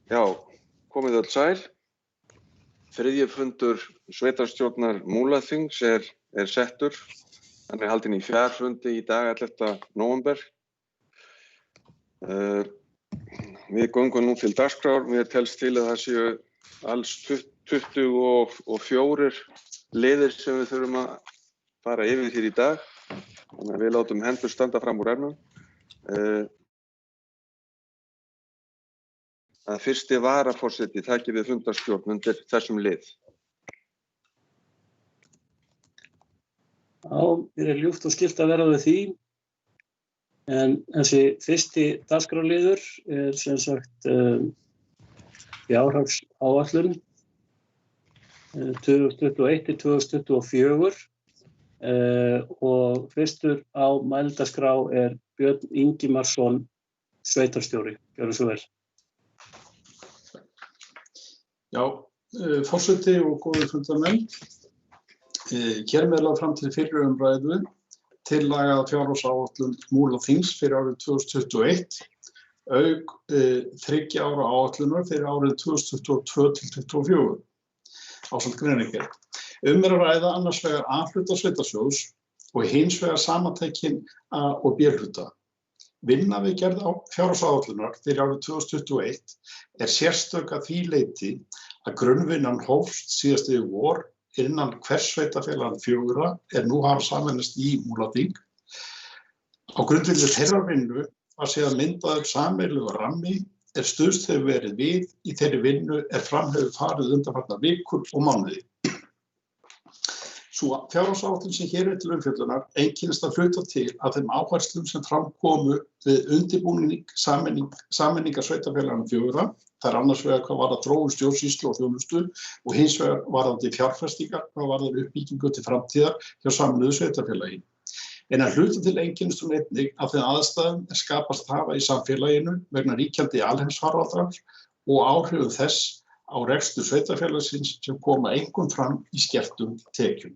Já, komið öll sæl. Þriðji fundur sveitarstjórnar Múlaþings er settur. Hann er haldinn í fjarfundi í dag 11. nóvember. Við göngum nú til dagskrár. Mér telst til að það séu alls 24 liðir sem við þurfum að fara yfir hér í dag. Þannig að við látum hendur standa fram úr ermum. Að fyrsti varaforseti taki við fundarstjórn undir þessum lið. Já, mér er ljúft og skylt að vera við því. En þessi fyrsti dagskrárliður er sem sagt fjárhagsáætlun 2021 til 2024 og fyrstur á mælendaskrá er Björn Ingimarsson, sveitarstjóri. Gjörðu svo vel. Já, forseti og góðir fundarmenn. Hér með lagt fram til fyrri umræðu tillaga fjárhagsáætlun Múlaþings fyrir árið 2021, auk 3 ára áætlunar fyrir árið 2022 til 2024, ásamt greinargerð. Er að ræða annars vegar A-hluta sveitarsjóðs og hins vegar samantækin A- og B-hluta. Vinna við gerð fjárhagsáætlunar fyrir árið 2021 er sérstök að því leyti að grunnvinnan hófst síðastliðið vor innan hvers sveitarfélaganna 4 er nú hafa sameinast í Múlaþing. Á grundvelli þeirrar vinnu var síðan myndaður sameiginlegur rammi er stuðst hefur verið við í þeirri vinnu er fram hefur farið undanfarnar vikur og mánuði. Sú fjárhagsáætlun sem hér er til umfjöllunar einkennist að hluta til að þeim áherslum sem fram komu við undirbúning sameiningar sveitarfélaganna 4, það er annars vegar hvað varðar þróun stjórnsýslu og þjónustu og hins vegar varðandi fjárfestingar hvað varðar uppbyggingu til framtíðar hjá sameinuðu sveitarfélagi. En að hluta til einkennist hún einnig að þeim aðstæðum er skapast hafa í samfélaginu vegna ríkjandi alheimsfaraldurs og áhrifum þess á rekstur sveitarfélagsins sem koma einkum fram í skertum tekjum.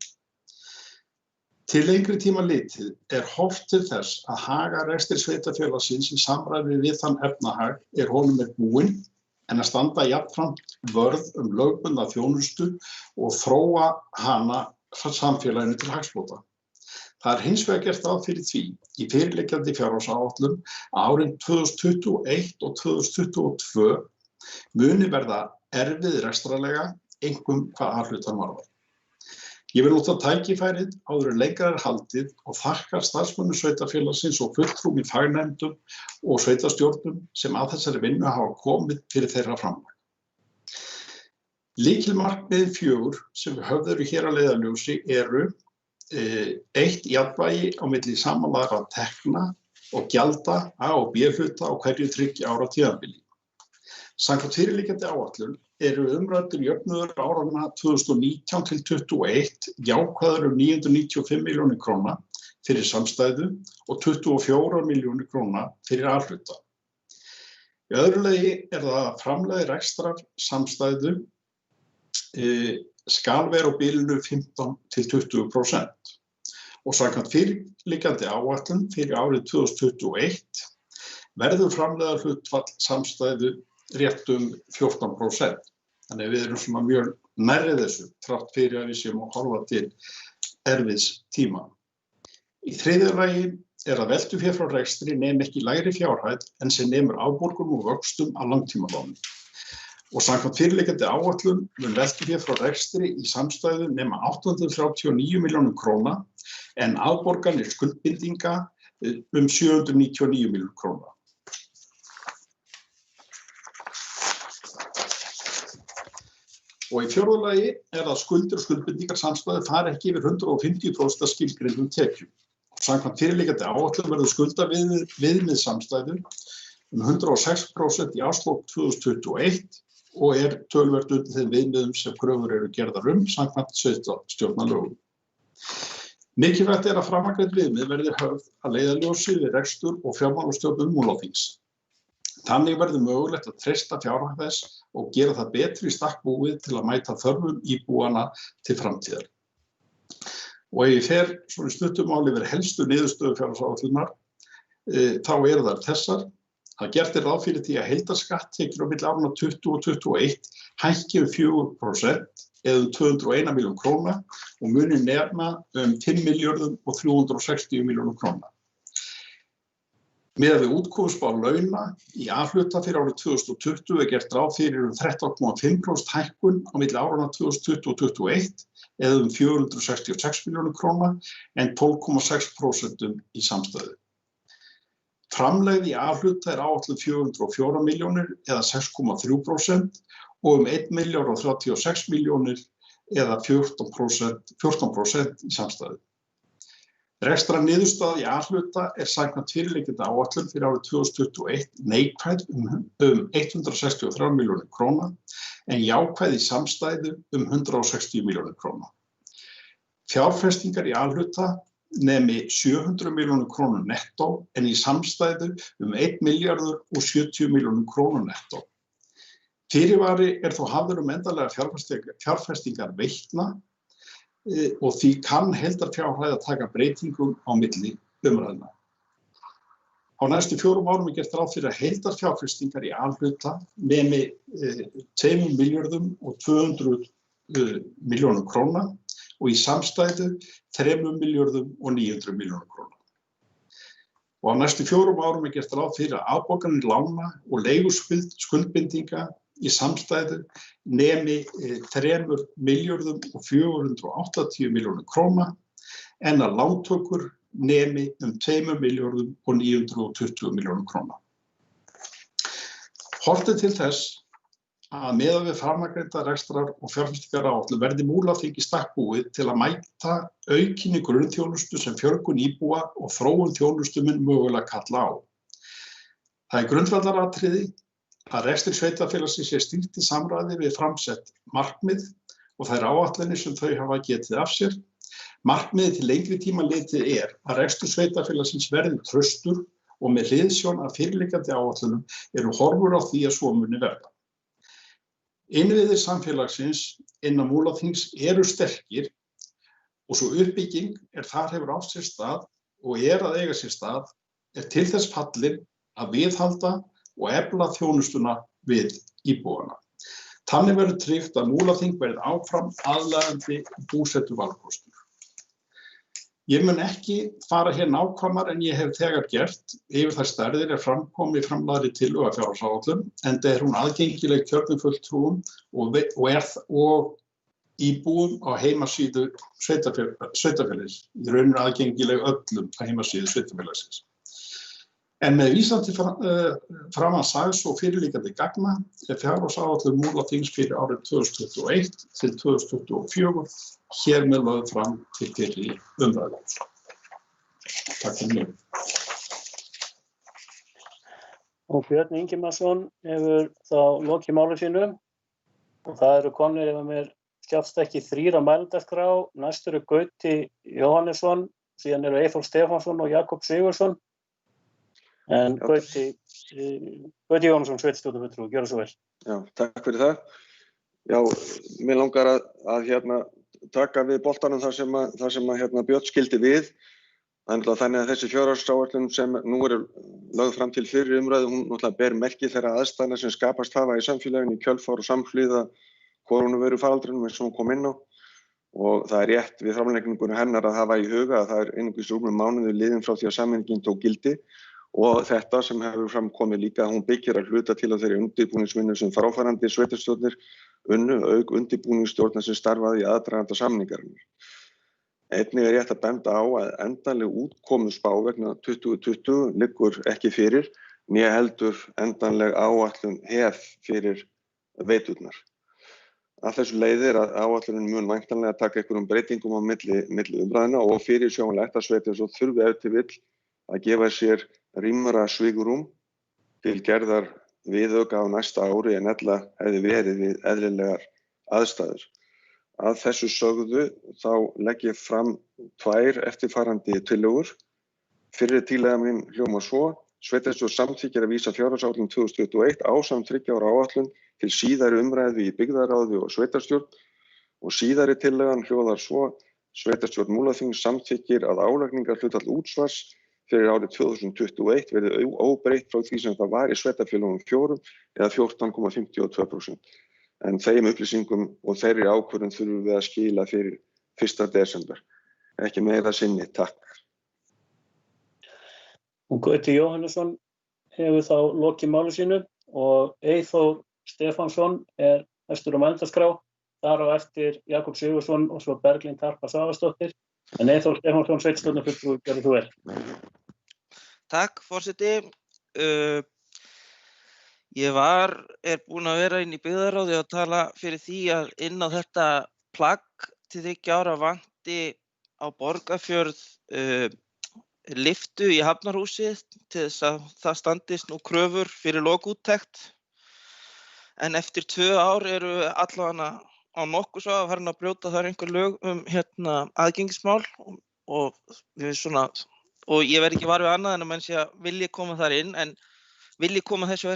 Til lengri tíma litið er horft til þess að haga rekstri sveitarfélagsins í samræmi við þann efnahag er honum er búinn en að standa jafnframt vörð lögbundna þjónustu og þróa hana samfélaginu til hagsbóta. Það er hins vegar gert ráð fyrir því í fyrirliggjandi fjárhagsáætlun að árin 2021 og 2022 muni verða erfið rekstrarlega, einkum hvað A-hlutann varðar. Ég vil nota tækifærið áður en lengra er haldið og þakka starfsmönnum sveitarfélagsins og fulltrúum í fagnefndum og sveitarstjórnum sem að þessari vinnu hafa komið fyrir þeirra framlag. Lykilmarkmiðin 4 sem við höfðum hér að leiðarljósi eru 1. Jafnvægi á milli samanlagðra tekna og gjalda A- og B-hluta á hverju 3 ára tímabili. Samkvæmt fyrirliggjandi áætlun eru umræddur jöfnuður áranna 2019 til 2021 jákvæður 995 milljónir króna fyrir samstæðu og 24 milljónir króna fyrir A-hluta. Í öðru lagi er það að framlegð rekstrar samstæðu skal vera á bilinu 15 til 20% og samkvæmt fyrirliggjandi áætlun fyrir árið 2021 verður framlegðarhlutfall samstæðu rétt 14%. Þannig að við erum svona mjög nærri þessu, þrátt fyrir að við séum að horfa til erfiðs tíma. Í þriðja lagi er að veltufé frá rekstri nemi ekki lægri fjárhæð en sem nemur afborgun og vöxtum á langtímalánum. Og samkvæmt fyrirliggjandi áætlun mun veltufé frá rekstri í samstæðu nema 839 milljónir króna en afborganir skuldbindinga 799 milljónir króna. Og í fjórða lagi er að skuldir og skuldbindingar samstæðu fari ekki yfir 150% af skilgreindum tekjum. Samkvæmt fyrirliggjandi áætlun verður skuldaviðmið samstæðu 106% í árslok 2021 og er töluvert undir þeim viðmiðum sem kröfur eru gerðar samkvæmt sveitarstjórnarlögum. Mikilvægt er að framangreind viðmið verði höfð að leiðarljósi við rekstur og fjármálastjórn Múlaþings. Þannig verður mögulegt að treysta fjárhag þess og gera það betur í stakk búið til að mæta þörfum íbúanna til framtíðar. Og ef ég fer svona í stuttu máli yfir helstu niðurstöður fjárhagsáætlunar, þá eru þær þessar Það gert ráð fyrir því að heildarskatttekjur á milli áranna 20 og 21 hækki 4% eða 201 milljón króna og muni nema 5 milljörðum og 360 milljónum króna. Miðað við útkomuspá launa í A-hluta fyrir árið 2020 gert ráð fyrir 13,5% hækkun á milli áranna 2020 og 2021 eða 466 milljónum króna en 12,6% í samstæðu. Framlegð í A-hluta áætluð 404 milljónir eða 6,3% og 1 milljón og 36 milljónir eða 14% í samstæðu. Rekstrarniðurstaða í A-hluta samkvæmt fyrirliggjandi áætlun fyrir árið 2021 neikvæð 163 milljónir króna en jákvæð í samstæðu 160 milljónir króna. Fjárfestingar í A-hluta nemi 700 milljónir krónur nettó en í samstæðu 1 milljarður og 70 milljónir krónur nettó. Fyrirvari þó hafður endanlega fjárfestingar veitna og því kann heildarfjárhæð að taka breytingum á milli umræðna. Á næstu 4 árum gert ráð fyrir að heildarfjárfestingar í A-hluta nemi 2 milljörðum og 200 milljónum króna og í samstæðu 3 milljörðum og 900 milljónum króna. Og á næstu 4 árum gert ráð fyrir að afborganir lána og leiguskuldbindinga í samstæðu nemi 3 milljörðum og 480 milljónum króna en að lántökur nemi 2 milljörðum og 920 milljónum króna. Horft til þess að miðað við framangreinda rekstrar- og fjárfestingaráætlun verði Múlaþing í stakk búið til að mæta aukinni grunnþjónustu sem fjölgun íbúa og þróun þjónustu mun mögulega kalla á. Það grundvallaratriði að rekstri sveitarfélagsins stýrt í samræði við framsett markmið og þær áætlanir sem þau hafa getið af sér. Markmiðið til lengri tíma litið að rekstur sveitarfélagsins verði traustur og með hliðsjón af fyrirliggjandi áætlunum horfur á því að svo muni verða. Innviðir samfélagsins innan Múlaþings sterkir og svo uppbygging þar hefur átt sér stað og að eiga sér stað til þess fallin að viðhalda og efla þjónustuna við íbúana. Þannig verður tryggt að Múlaþing verði áfram aðlaðandi búsetuvalkostur. Ég mun ekki fara hér nákvæmar en ég hef þegar gert yfir þær stærðir framkomi í framlagðri tillögu fjárhagsáætlun enda hún aðgengileg kjörnum fulltrúum og íbúum á heimasíðu sveitarfélagsins. Í raun aðgengileg öllum á heimasíðu sveitarfélagsins. En með vísan til framansagðs og fyrirliggjandi gagna fjárhagsáætlun Múlaþings fyrir árið 2021 til 2024 hér með lögð fram til fyrri umræðu. Takk fyrir mig. Og Björn Ingimarsson hefur þá lokið máli sínu og það komnir ef mér skjást ekki 3 á mælendaskrá. Næstur Gauti Jóhannesson, síðan Eyþór Stefánsson og Jakob Sigurðsson. En Gauti Jóhannesson, sveitarstjórnarfulltrúi, gjörðu svo vel. Já, takk fyrir það. Já, mér langar að taka við boltanum þar sem Björn skildi við. Þannig að þessi fjárhagsáætlun sem nú lögð fram til fyrri umræðu, hún náttúrulega ber merki þeirra aðstæðna sem skapast hafa í samfélaginu í kjölfar og samhliða kórónuveirufaraldrinum eins og hún kom inn á. Og það rétt við framlagningu hennar að hafa í huga að það einungis rúmur mánuður liðinn frá því að sameiningin tók gildi. Og þetta sem hefur framkomið líka, hún byggir að hluta til á þeirri undirbúningsvinnu sem fráfarandi sveitarstjórnir unnu auk undirbúningsstjórnar sem starfaði í aðdraganda sameiningarinnar. Einnig rétt að benda á að endanleg útkomuspá vegna 2020 liggur ekki fyrir, né heldur endanleg áætlun fyrir veiturnar. Af þessu leiðir að áætlunin mun væntanlega taka einhverjum breytingum á milli umræðna og fyrirsjáanlegt að sveitarstjórn þurfi ef til vill að gefa sér rýmra svigrúm til gerðar viðauka á næsta ári en ella hefði verið við eðlilegar aðstæður. Að þessu sögðu þá legg ég fram 2 eftirfarandi tillögur. Fyrri tillaga mín hljómar svo: Sveitarstjórn samþykkir að vísa fjárhagsáætlun 2021 ásamt 3 ára áætlun til síðari umræðu í byggðarráði og sveitarstjórn og síðari tillagan hljóðar svo: Sveitarstjórn Múlaþings samþykkir að álagningarhlutfall útsvars fyrir árið 2021 verði óbreytt frá því sem það var í sveitarfélögunum 4 eða 14,52%. En þeim upplýsingum og þeirri ákvörðun þurfum við að skila fyrir 1. desember. Ekki meira sinni, takk. Og Gauti Jóhannesson hefur þá lokið máli sínu og Eyþór Stefánsson næstur á mælendaskrá. Þar á eftir Jakob Sigurðsson og svo Berglind Harpa Svavarsdóttir. En Eyþór Stefánsson, sveitarstjórnarfulltrúi, gjörðu þú vel. Takk, forseti. Ég er búinn að vera inn í byggðarráði og tala fyrir því að inn á þetta plagg til 3 ára vanti á Borgarfjörð lyftu í Hafnarhúsið til þess að það standist nú kröfur fyrir lokúttekt. En eftir 2 ár eru allavega á nokkuð svo að farin að brjóta þar einhver lög aðgengismál og ég verð ekki var við annað en að menn sé að vilji koma þar inn en vilji koma þessu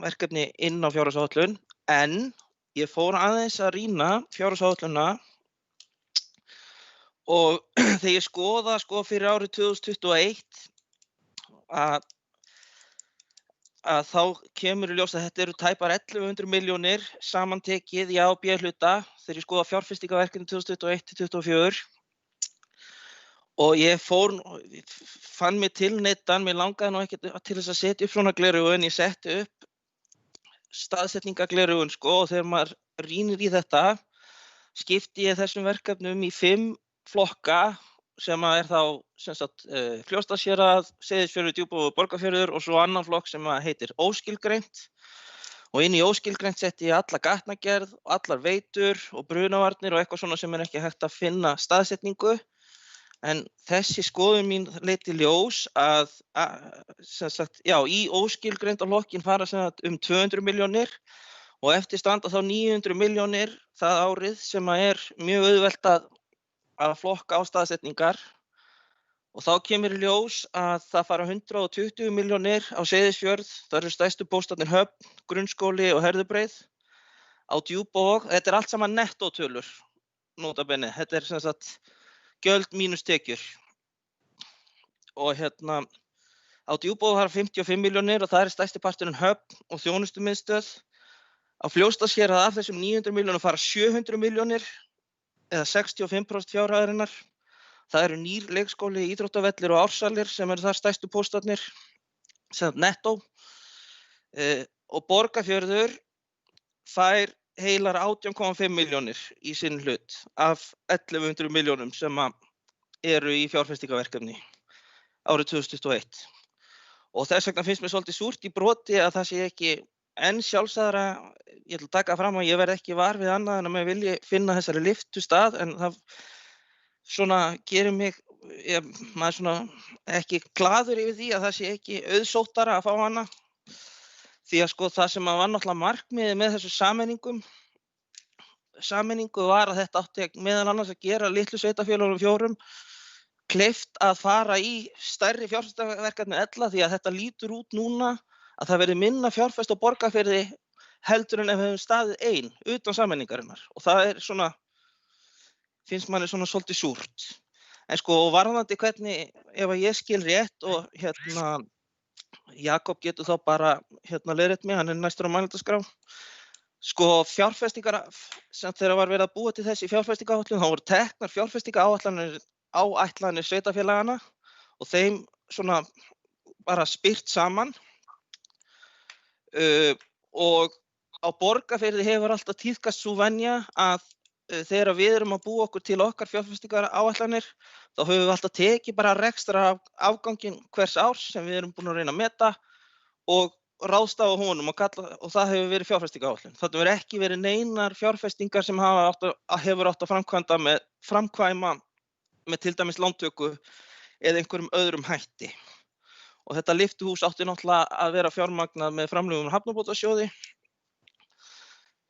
verkefni inn á fjárhagsáætlun en ég fór aðeins að rýna fjárhagsáætlunina og þegar ég skoða fyrir árið 2021 að þá kemur í ljós að þetta eru tæpar 1100 milljónir samantekið í A og B hluta þegar ég skoða fjárfestingarverkefni 2021-2024 og ég fann mig tilneyddan, mér langaði nú ekki til þess að setja upp svona gleraugu en ég setti upp staðsetningargleraugun og þegar maður rýnir í þetta skipti ég þessum verkefnum í 5 flokka sem þá Fljótsdalshérað, Seyðisfjörður, Djúpivogur, Borgarfjörður og svo annan flokk sem heitir óskilgreint og inn í óskilgreint setti ég alla gatnagerð, allar veitur og brunavarnir og eitthvað svona sem ekki hægt að finna staðsetningu en þessi skoðun mín leiddi í ljós að í óskilgreinda flokkin fara 200 milljónir og eftir standa þá 900 milljónir það árið sem mjög auðvelt að flokka á staðsetningar og þá kemur í ljós að það fara 120 milljónir á Seyðisfjörð, það eru stærstu póstarnir Höfn, Grunnskóli og Herðubreið. Á Djúpavog, þetta allt saman nettótölur, nota bene, þetta gjöld mínus tekjur. Og á Djúpavog fara 55 milljónir og það stærsti parturinn Höfn og þjónustumiðstöð. Á Fljótsdalshérað af þessum 900 milljónum fara 700 milljónir eða 65% fjárhæðarinnar. Það eru nýr leikskóli, íþróttavellir og ársalir sem eru þar stærstu póstarnir, nettó. Og Borgarfjörður fær heilar 18,5 milljónir í sinn hlut af 1100 milljónum sem eru í fjárfestingarverkefni árið 2021. Og þess vegna finnst mér svolítið súrt í broti að það sé ekki enn sjálfsagðara, ég ætla að taka fram að ég verð ekki var við annað en að maður vilji finna þessari lyftu stað en það gerir mig, maður ekki glaður yfir því að það sé ekki auðsóttara að fá hana. Því að það sem var náttúrulega markmiðið með þessu sameiningu var að þetta átti meðal annars að gera litlu sveitarfélögunum 4 kleift að fara í stærri fjárfestingarverkefni ella því að þetta lítur út núna að það verði minna fjárfest á Borgarfirði heldur en ef við hefum staðið ein utan sameiningarinnar og það finnst manni svolítið súrt. En varðandi hvernig, ef ég skil rétt og Jakob getur þá bara leiðrétt mig, hann næstur á mælendaskrá. Fjárfestingar sem þegar var verið að búa til þessi fjárfestingaráætlun, þá voru teknar fjárfestingaráætlanir sveitarfélaganna og þeim bara spyrt saman. Og á Borgarfirði hefur alltaf tíðkast sú venja að þegar við erum að búa okkur til okkar fjárfestingaráætlanir, þá höfum við alltaf tekið bara rekstrarafganginn hvers árs sem við erum búin að reyna að meta og ráðstafa honum og það hefur verið fjárfestingaráætlun. Það hefur ekki verið neinar fjárfestingar sem hefur átt að framkvæma með til dæmis lántöku eða einhverjum öðrum hætti. Og þetta lyftuhús átti náttúrulega að vera fjármagnað með framlögum hafnabótasjóði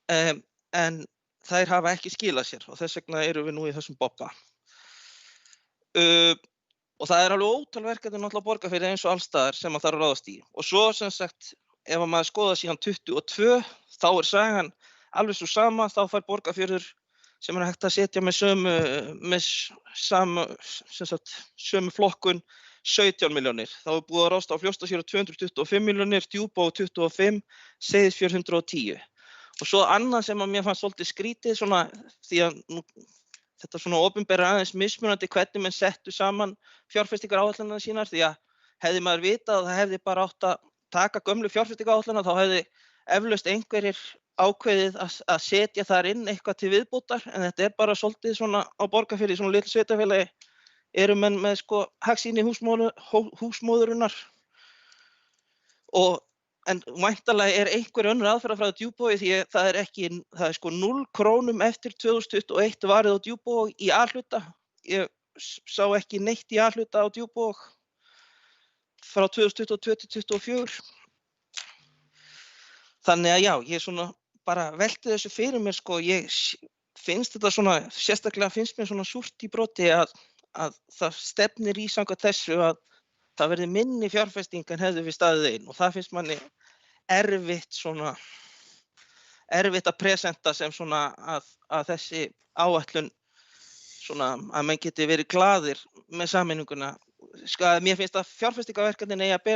en þær hafa ekki skilað sér og þess vegna erum við nú í þessum bobba. Og það alveg ótal verkefni náttúrulega á Borgarfirði eins og allstaðar sem þarf að ráðast í. Og svo ef maður skoðar síðan 22, þá sagan alveg svo sama, þá fær Borgarfjörður sem hægt að setja með sömu flokkun 17 milljónir. Þá búið að ráðstafa á Fljótsdalshéraði 225 milljónir, Djúpavog 25, Seyðisfjörð 110. Og svo annað sem að mér fannst svolítið skrítið svona, því að þetta svona opinbera aðeins mismunandi hvernig menn settu saman fjárfestingaráætlanirnar sínar, því að hefði maður vitað að það hefði bara átt að taka gömlu fjárfestingaráætlanirnar, þá hefði eflaust einhverjir ákveðið að setja þar inn eitthvað til viðbótar, en þetta bara svolítið svona á Borgarfirði, svona litlu sveitarfélagi, eru menn með sko hagsýni húsmóðurinnar. En væntanlega einhver önnur aðferðafræði á Djúpavogi, því það er sko 0 krónum eftir 2021 varið á Djúpavog í A-hluta. Ég sá ekki neitt í A-hluta á Djúpavog frá 2022 til 2024. Þannig að já, ég svona bara velti þessu fyrir mér sko, ég finnst þetta svona, sérstaklega finnst mér svona súrt í broti að það stefnir í samkvæmt þessu að það verði minni fjárfesting en hefði við staðið einn, og það finnst manni erfitt að presenta sem svona að þessi áætlun svona að menn geti verið glaðir með sameininguna. Mér finnst að fjárfestingaáætlunin eigi að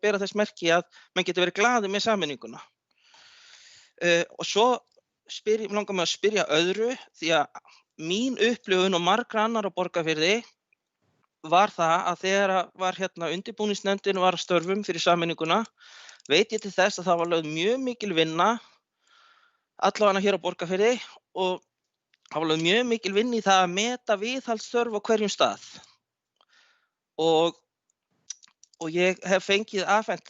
bera þess merki að menn geti verið glaðir með sameininguna. Og svo langar mig að spyrja öðru, því að mín upplifun og margra annar á Borgarfirði var það að þegar var undirbúningsnefndin var að störfum fyrir sameininguna, veit ég til þess að það var lögð mjög mikil vinna, allavega hér á Borgarfirði, og það var lögð mjög mikil vinna í það að meta viðhaldsþörf á hverjum stað. Og ég hef fengið afhent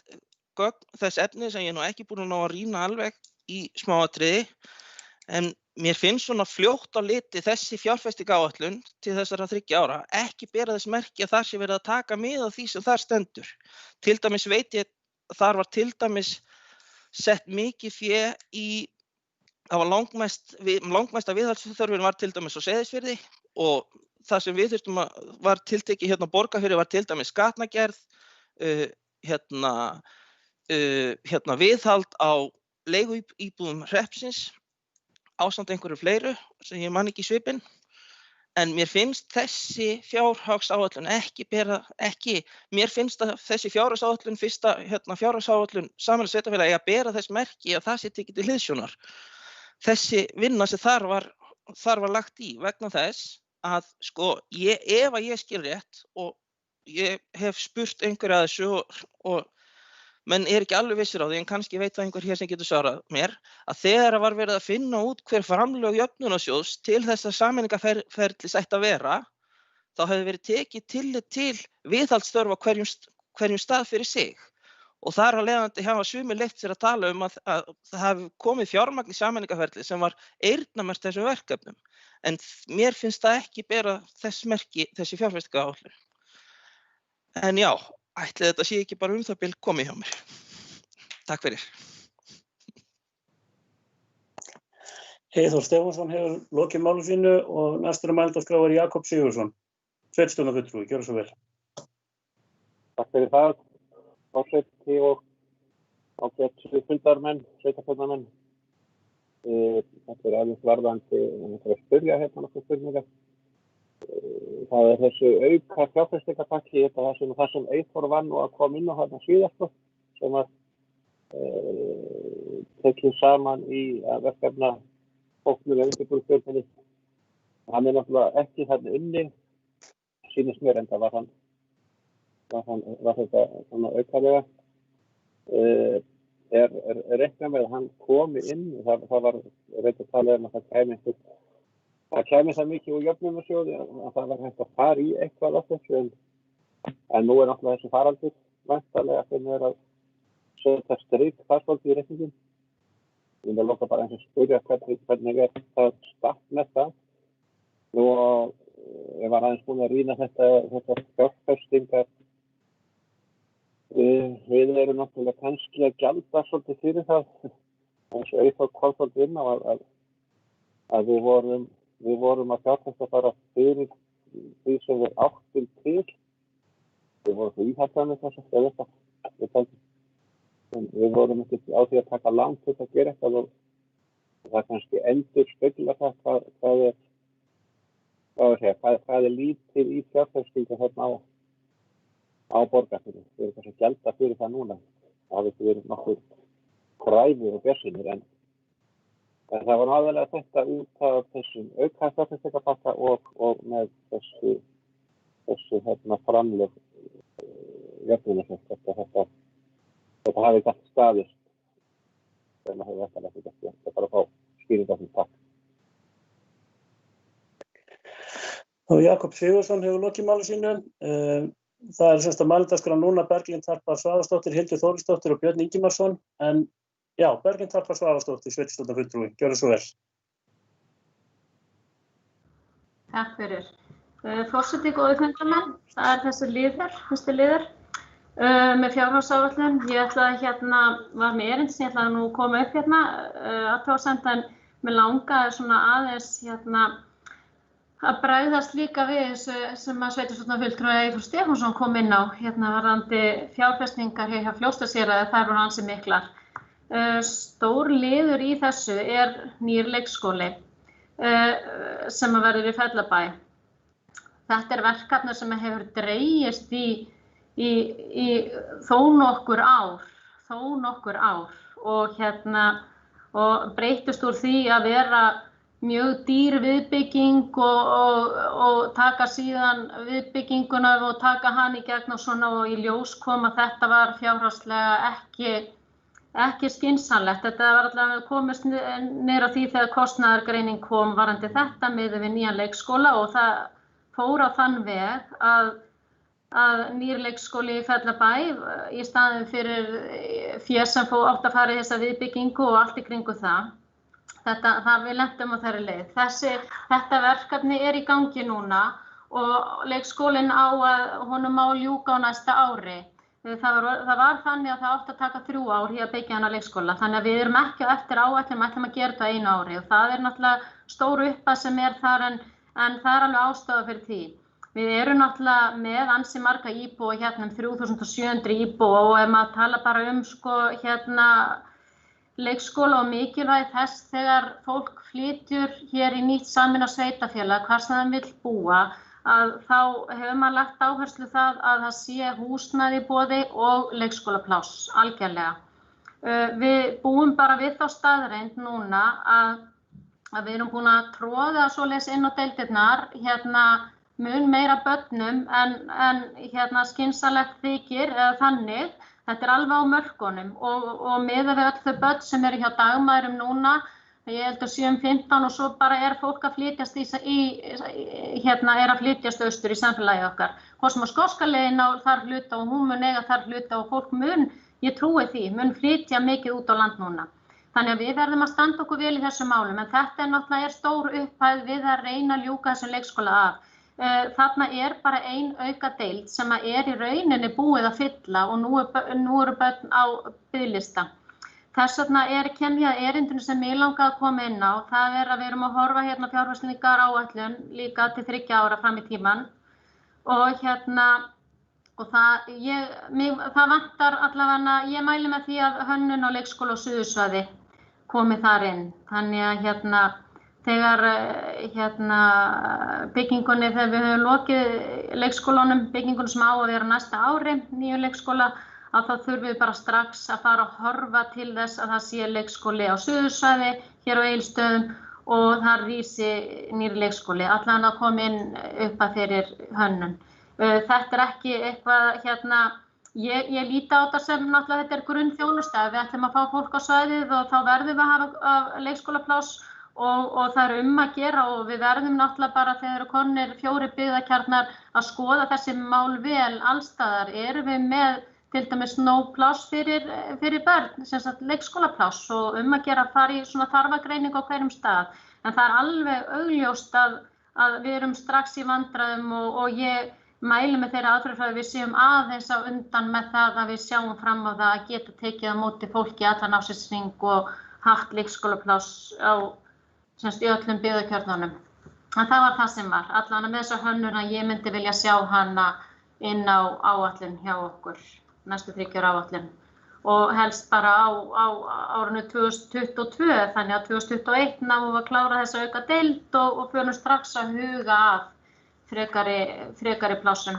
gögn þess efni sem ég nú ekki búin að ná að rýna alveg í smáatriði, en mér finnst svona fljótt á liti þessi fjárfestingaráætlun til þessara 3 ára ekki bera þess merki að þar sé verið að taka mið af því sem þar stendur. Til dæmis veit ég að þar var til dæmis sett mikið fé í, það var langmesta viðhaldsþörfin var til dæmis á Seyðisfirði, og það sem við þurftum var tiltekið hérna á Borgarfirði var til dæmis gatnagerð, viðhald á leiguíbúðum hreppsins, ásamt einhverju fleiru sem ég man ekki í svipinn, en mér finnst þessi fjárhagsáætlun mér finnst að þessi fjárhagsáætlun, fyrsta fjárhagsáætlun sameiginlegs sveitarfélaga eigi að bera þess merki að það sé tekið til hliðsjónar. Þessi vinna sem þar var lagt í, vegna þess að sko, ef að ég skil rétt, og ég hef spurt einhverja að þessu og menn ekki alveg vissir á því, en kannski veit það einhver hér sem getur svarað mér, að þegar var verið að finna út hver framlög jöfnunarsjóðs til þess að sameiningarferlis ætti að vera, þá hefði verið tekið tillit til viðhaldsþörf á hverjum stað fyrir sig. Og þar af leiðandi hafa sumir leyft sér að tala að það hafi komið fjármagn í sameiningarferli sem var eyrnamerkt þessum verkefnum. En mér finnst það ekki bera þess merki, þessi fjárfestingaráætlun. En já, ætli þetta sé ekki bara það bil komið hjá mér. Takk fyrir. Eyþór Stefánsson hefur lokið máli sínu og næstur á mælendaskrá er Jakob Sigurðsson, sveitarstjórnarfulltrúi, gjörðu svo vel. Takk fyrir það, forseti og ágætu fundarmenn, sveitarstjórnarmenn. Þetta alveg varðandi, að spyrja nokkuð spurningar. Það er þessu auka fjárfestingarpakki, það sem Eyþór vann og að koma inn á þarna síðast, sem var tekið saman í verkefna hópnum við undirbúningsstjórninni. Hann náttúrulega ekki þarna inni, sýnist mér, en það var þetta svona aukalega. Reikna með að hann komi inn, það var reynd að tala að það kæmi það mikið úr jöfnunarsjóði að það var hægt að fara í eitthvað af þessu, en nú náttúrulega þessi faraldur væntanlega sem að setja strik þar svolítið í reikningin. Ég vil loka bara eins og spyrja hvernig það statt með það. Nú ég var aðeins búin að rýna þetta fjárfestingar. Við erum náttúrulega kannski að gjalda svolítið fyrir það, eins og Eyþór kom svolítið inn á að við vorum að fjárfesta bara fyrir því sem við áttum til. Við vorum svo íhaldssamir þess við vorum ekki á því að taka lán til að gera eitthvað, og það kannski endur spegla það hvað er lítið í fjárfestingu þarna á á Borgarfirði. Við erum kannski að gjalda fyrir það núna. Það hefur verið nokkuð fræðir og björnsinir, en það var aðalega þetta út af þessum aukafjárfestingapakka og með þessu framlög jöfnunarsjóðs. Þetta hafi gætt staðist þegar maður hefur ekki gert þetta. Það bara að fá skýring á því takk. Og Jakob Sigurðsson hefur lokið máli sínu. Það er semst að mælendaskrá núna Berglind Harpa Svavarsdóttir, Hildur Þórisdóttir og Björn Ingimarsson. En já, Berglind Harpa Svavarsdóttir, sveitarstjórnarfulltrúi. Gjörðu svo vel. Takk fyrir. Forseti, góðir fundarmenn, það er þessi liður með fjárhagsáætlun. Ég ætlaði var með erindi sem ég ætlaði nú að koma upp athugasemd, en mig langaði svona aðeins að bregðast líka við þessu sem að sveitarstjórnarfulltrúi Eyþór Stefánsson kom inn á varðandi fjárfestingar hjá Fljótsdalshéraði, þær voru ansi miklar. Stór liður í þessu er nýr leikskóli sem að verður í Fellabæ. Þetta er verkefni sem hefur dregist í þó nokkur ár og breytist úr því að vera mjög dýr viðbygging og taka síðan viðbygginguna og taka hann í gegn og svona, og í ljós kom að þetta var fjárhagslega ekki skynsamlegt. Þetta var allavega komist niður á því þegar kostnaðargreining kom varðandi þetta miðað við nýjan leikskóla, og það fór á þann veg að nýr leikskóli í Fellabæ í staðinn fyrir fé sem átti að fara í þessa viðbyggingu og allt í kringu það. Við lentum á þeirri leið. Þetta verkefni er í gangi núna og leikskólinn honum má ljúka á næsta ári. Það var þannig að það átti að taka 3 ár í að byggja hana leikskóla, þannig að við erum ekki á eftir áætlun, ætlum að gera þetta á 1 ári, og það er náttúrulega stór upphæð sem er þar, en það er alveg ástæða fyrir því. Við erum náttúrulega með ansi marga íbúa 3700 íbúa, og ef maður tala bara leikskóla og mikilvægi þess þegar fólk flytjur hér í nýtt sameinað sveitarfélag, hvar sem það vill búa, að þá hefur maður lagt áherslu það að það sé húsnæði í boði og leikskólapláss, algjörlega. Við búum bara við þá staðreynd núna að við erum búin að tróða svoleiðis inn á deildirnar mun meira börnum en skynsamlegt þykir eða þannig. Þetta er alveg á mörkunum og miðað við öll þau börn sem eru hjá dagmæðrum núna, ég held að 7-15, og svo bara er fólk að flytjast austur í samfélagið okkar. Hvort sem á skoska leiðin á þar hluta og hún mun eiga þar hluta, og fólk ég trúi því, mun flytja mikið út á land núna. Þannig að við verðum að standa okkur vel í þessum málum, en þetta er náttúrulega stór upphæð við að reyna að ljúka þessum leikskóla af. Þarna er bara ein aukadeild sem er í rauninni búið að fylla, og nú eru börn á biðlista. Þess vegna kem ég að erindinu sem mig langaði að koma inn á. Það er að við erum að horfa fjárfestingar áætlun líka til 3 ára fram í tímann, og það vantar allavega, ég mæli með því að hönnun á leikskóla og suðursvæði komi þar inn. Þannig að þegar byggingunni, þegar við höfum lokið leikskólanum, byggingunum sem á að vera næsta ári, nýju leikskóla, að þá þurfum við bara strax að fara að horfa til þess að það sé leikskóli á suðursvæði hér á Egilsstöðum, og það rísi nýr leikskóli, allan að koma inn upp að fyrir hönnun. Þetta er ekki eitthvað ég líti á þetta sem náttúrulega þetta er grunnþjónusta. Við ætlum að fá fólk á svæðið og þá verðum við að hafa leikskólapláss, og það er að gera, og við verðum náttúrulega bara þegar eru komnir 4 byggðakjarnar að skoða þessi mál vel allstaðar. Erum við með til dæmis nóg pláss fyrir börn, sem sagt leikskólapláss, og að gera að fara í svona þarfagreining á hverjum stað. En það er alveg augljóst að við erum strax í vandræðum, og ég mæli með þeirra aðferðafræði við séum aðeins á undan með það að við sjáum fram á það að geta tekið á móti fólki allan ársins og haft leikskólapláss í öllum byggðakjörnunum. En það var það sem var, allan með þessa hönnun að ég myndi vilja sjá hana inn á áætlun hjá okkur, næstu 3 ára áætlun, og helst bara á árinu 2022, þannig að 2021 náum við að klára þessa auka deild og förum strax að huga að frekari plássum.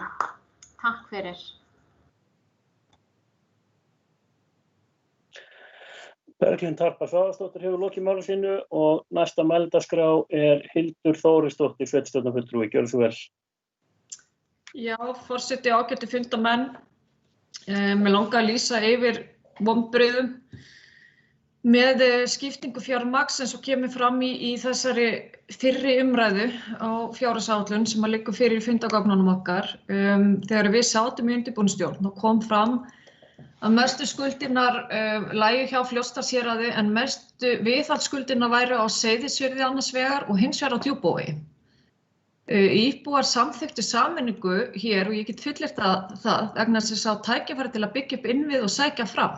Takk fyrir. Berglind Harpa Svavarsdóttir hefur lokið máli sínu og næsta mælendaskrá Hildur Þórisdóttir, sveitarstjórnarfulltrúi. Gjörðu svo vel. Já, forseti, ágætu fundarmenn. Mig langar að lýsa yfir vonbrigðum með skiptingu fjármagns eins og kemur fram í þessari fyrri umræðu á fjárhagsáætlun sem liggur fyrir fundagögnunum okkar. Þegar við sátum í undirbúningsstjórn og kom fram að mestu skuldirnar lægju hjá Fljótsdalshéraði en mestu viðhaldsskuldirnar væru á Seyðisfirði annars vegar og hins vegar á Djúpavogi. Íbúar samþykktu sameiningu hér og ég get fullyrt það vegna þess að tækifæri til að byggja upp innvið og sækja fram.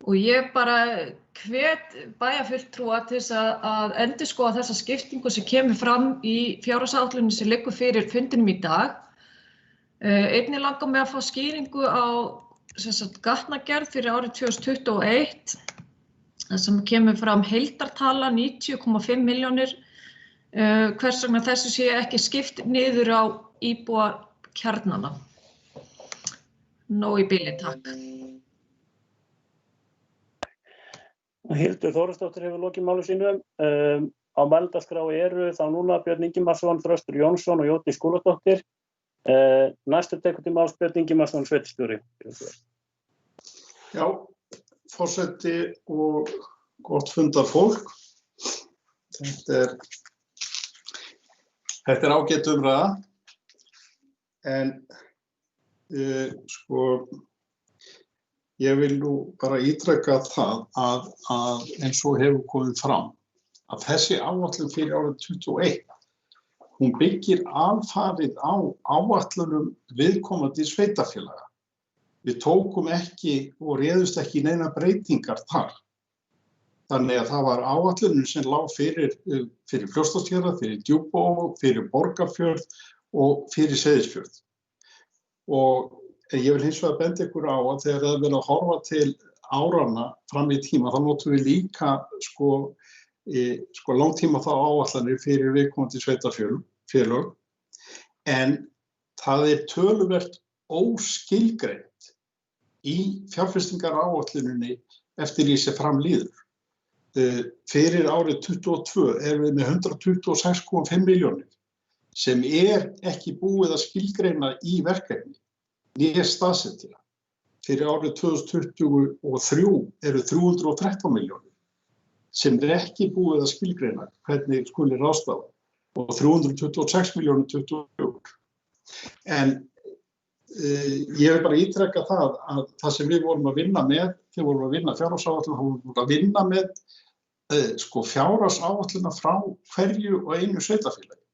Og ég bara hvet bæjarfulltrúa til þess að endurskoða þessa skiptingu sem kemur fram í fjárhagsáætluninni sem liggur fyrir fundinum í dag. Einnig langar mig að fá skýringu á gatnagerð fyrir árið 2021 sem kemur fram heildartala 90,5 milljónir. Hvers vegna þessu sé ekki skipt niður á íbúa kjarnana. Nóg í bili, takk. Hildur Þórisdóttir hefur lokið máli sínu. Á mælendaskrá eru þá núna Björn Ingimarsson, Þröstur Jónsson og Jódís Skúladóttir. Næstur tekur til máls Björn Ingimarsson, sveitarstjóri. Já, forseti og gott fundarfólk. Þetta er ágæt umræða, en ég vil nú bara ítreka það að eins og hefur komið fram að þessi áætlun fyrir árið 2021, hún byggir alfarið á áætlunum viðkomandi sveitarfélaga. Við tókum ekki og réðust ekki neina breytingar þar. Þannig að það var áætlunin sem lá fyrir Fljótsdalshérað, fyrir Djúpavog, fyrir Borgarfjörð og fyrir Seyðisfjörð. Og ég vil hins vegar benda ykkur á að þegar það er verið að horfa til áranna fram í tíma, þá notum við líka langtíma þá áætlanir fyrir viðkomandi sveitarfélög. En það er töluvert óskilgreint í fjárfestingaráætluninni eftir því sem fram líður. Fyrir árið 2022 erum við með 126,5 milljónir sem ekki búið að skilgreina í verkefni, né staðsetja. Fyrir árið 2023 eru 313 milljónir sem ekki búið að skilgreina hvernig skuli ráðstafa og 326 milljónir 2024. En ég vil bara ítreka það að það sem við vorum að vinna með, þegar vorum að vinna fjárhagsáætlun, þá vorum við að vinna með fjárhagsáætluna frá hverju og einu sveitarfélagi.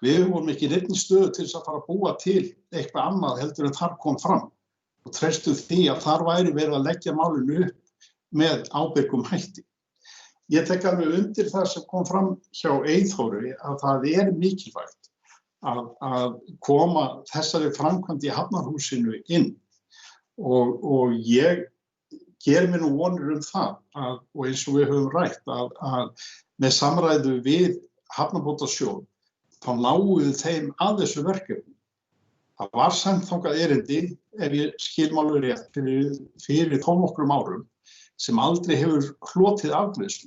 Við vorum ekki í neinni stöðu til þess að fara að búa til eitthvað annað heldur en þar kom fram og treystum því að þar væri verið að leggja málinu upp með ábyrgum hætti. Ég tek alveg undir það sem kom fram hjá Eyþóri að það er mikilvægt að koma þessari framkvæmd í Hafnarhúsinu inn og ég ger mér nú vonir það og eins og við höfum rætt að með samræðu við Hafnabótasjóð þá náum við þeim að þessu verkefni. Það var sent þangað erindi, ef ég skil málið rétt, fyrir þó nokkrum árum sem aldrei hefur hlotið afgreiðslu.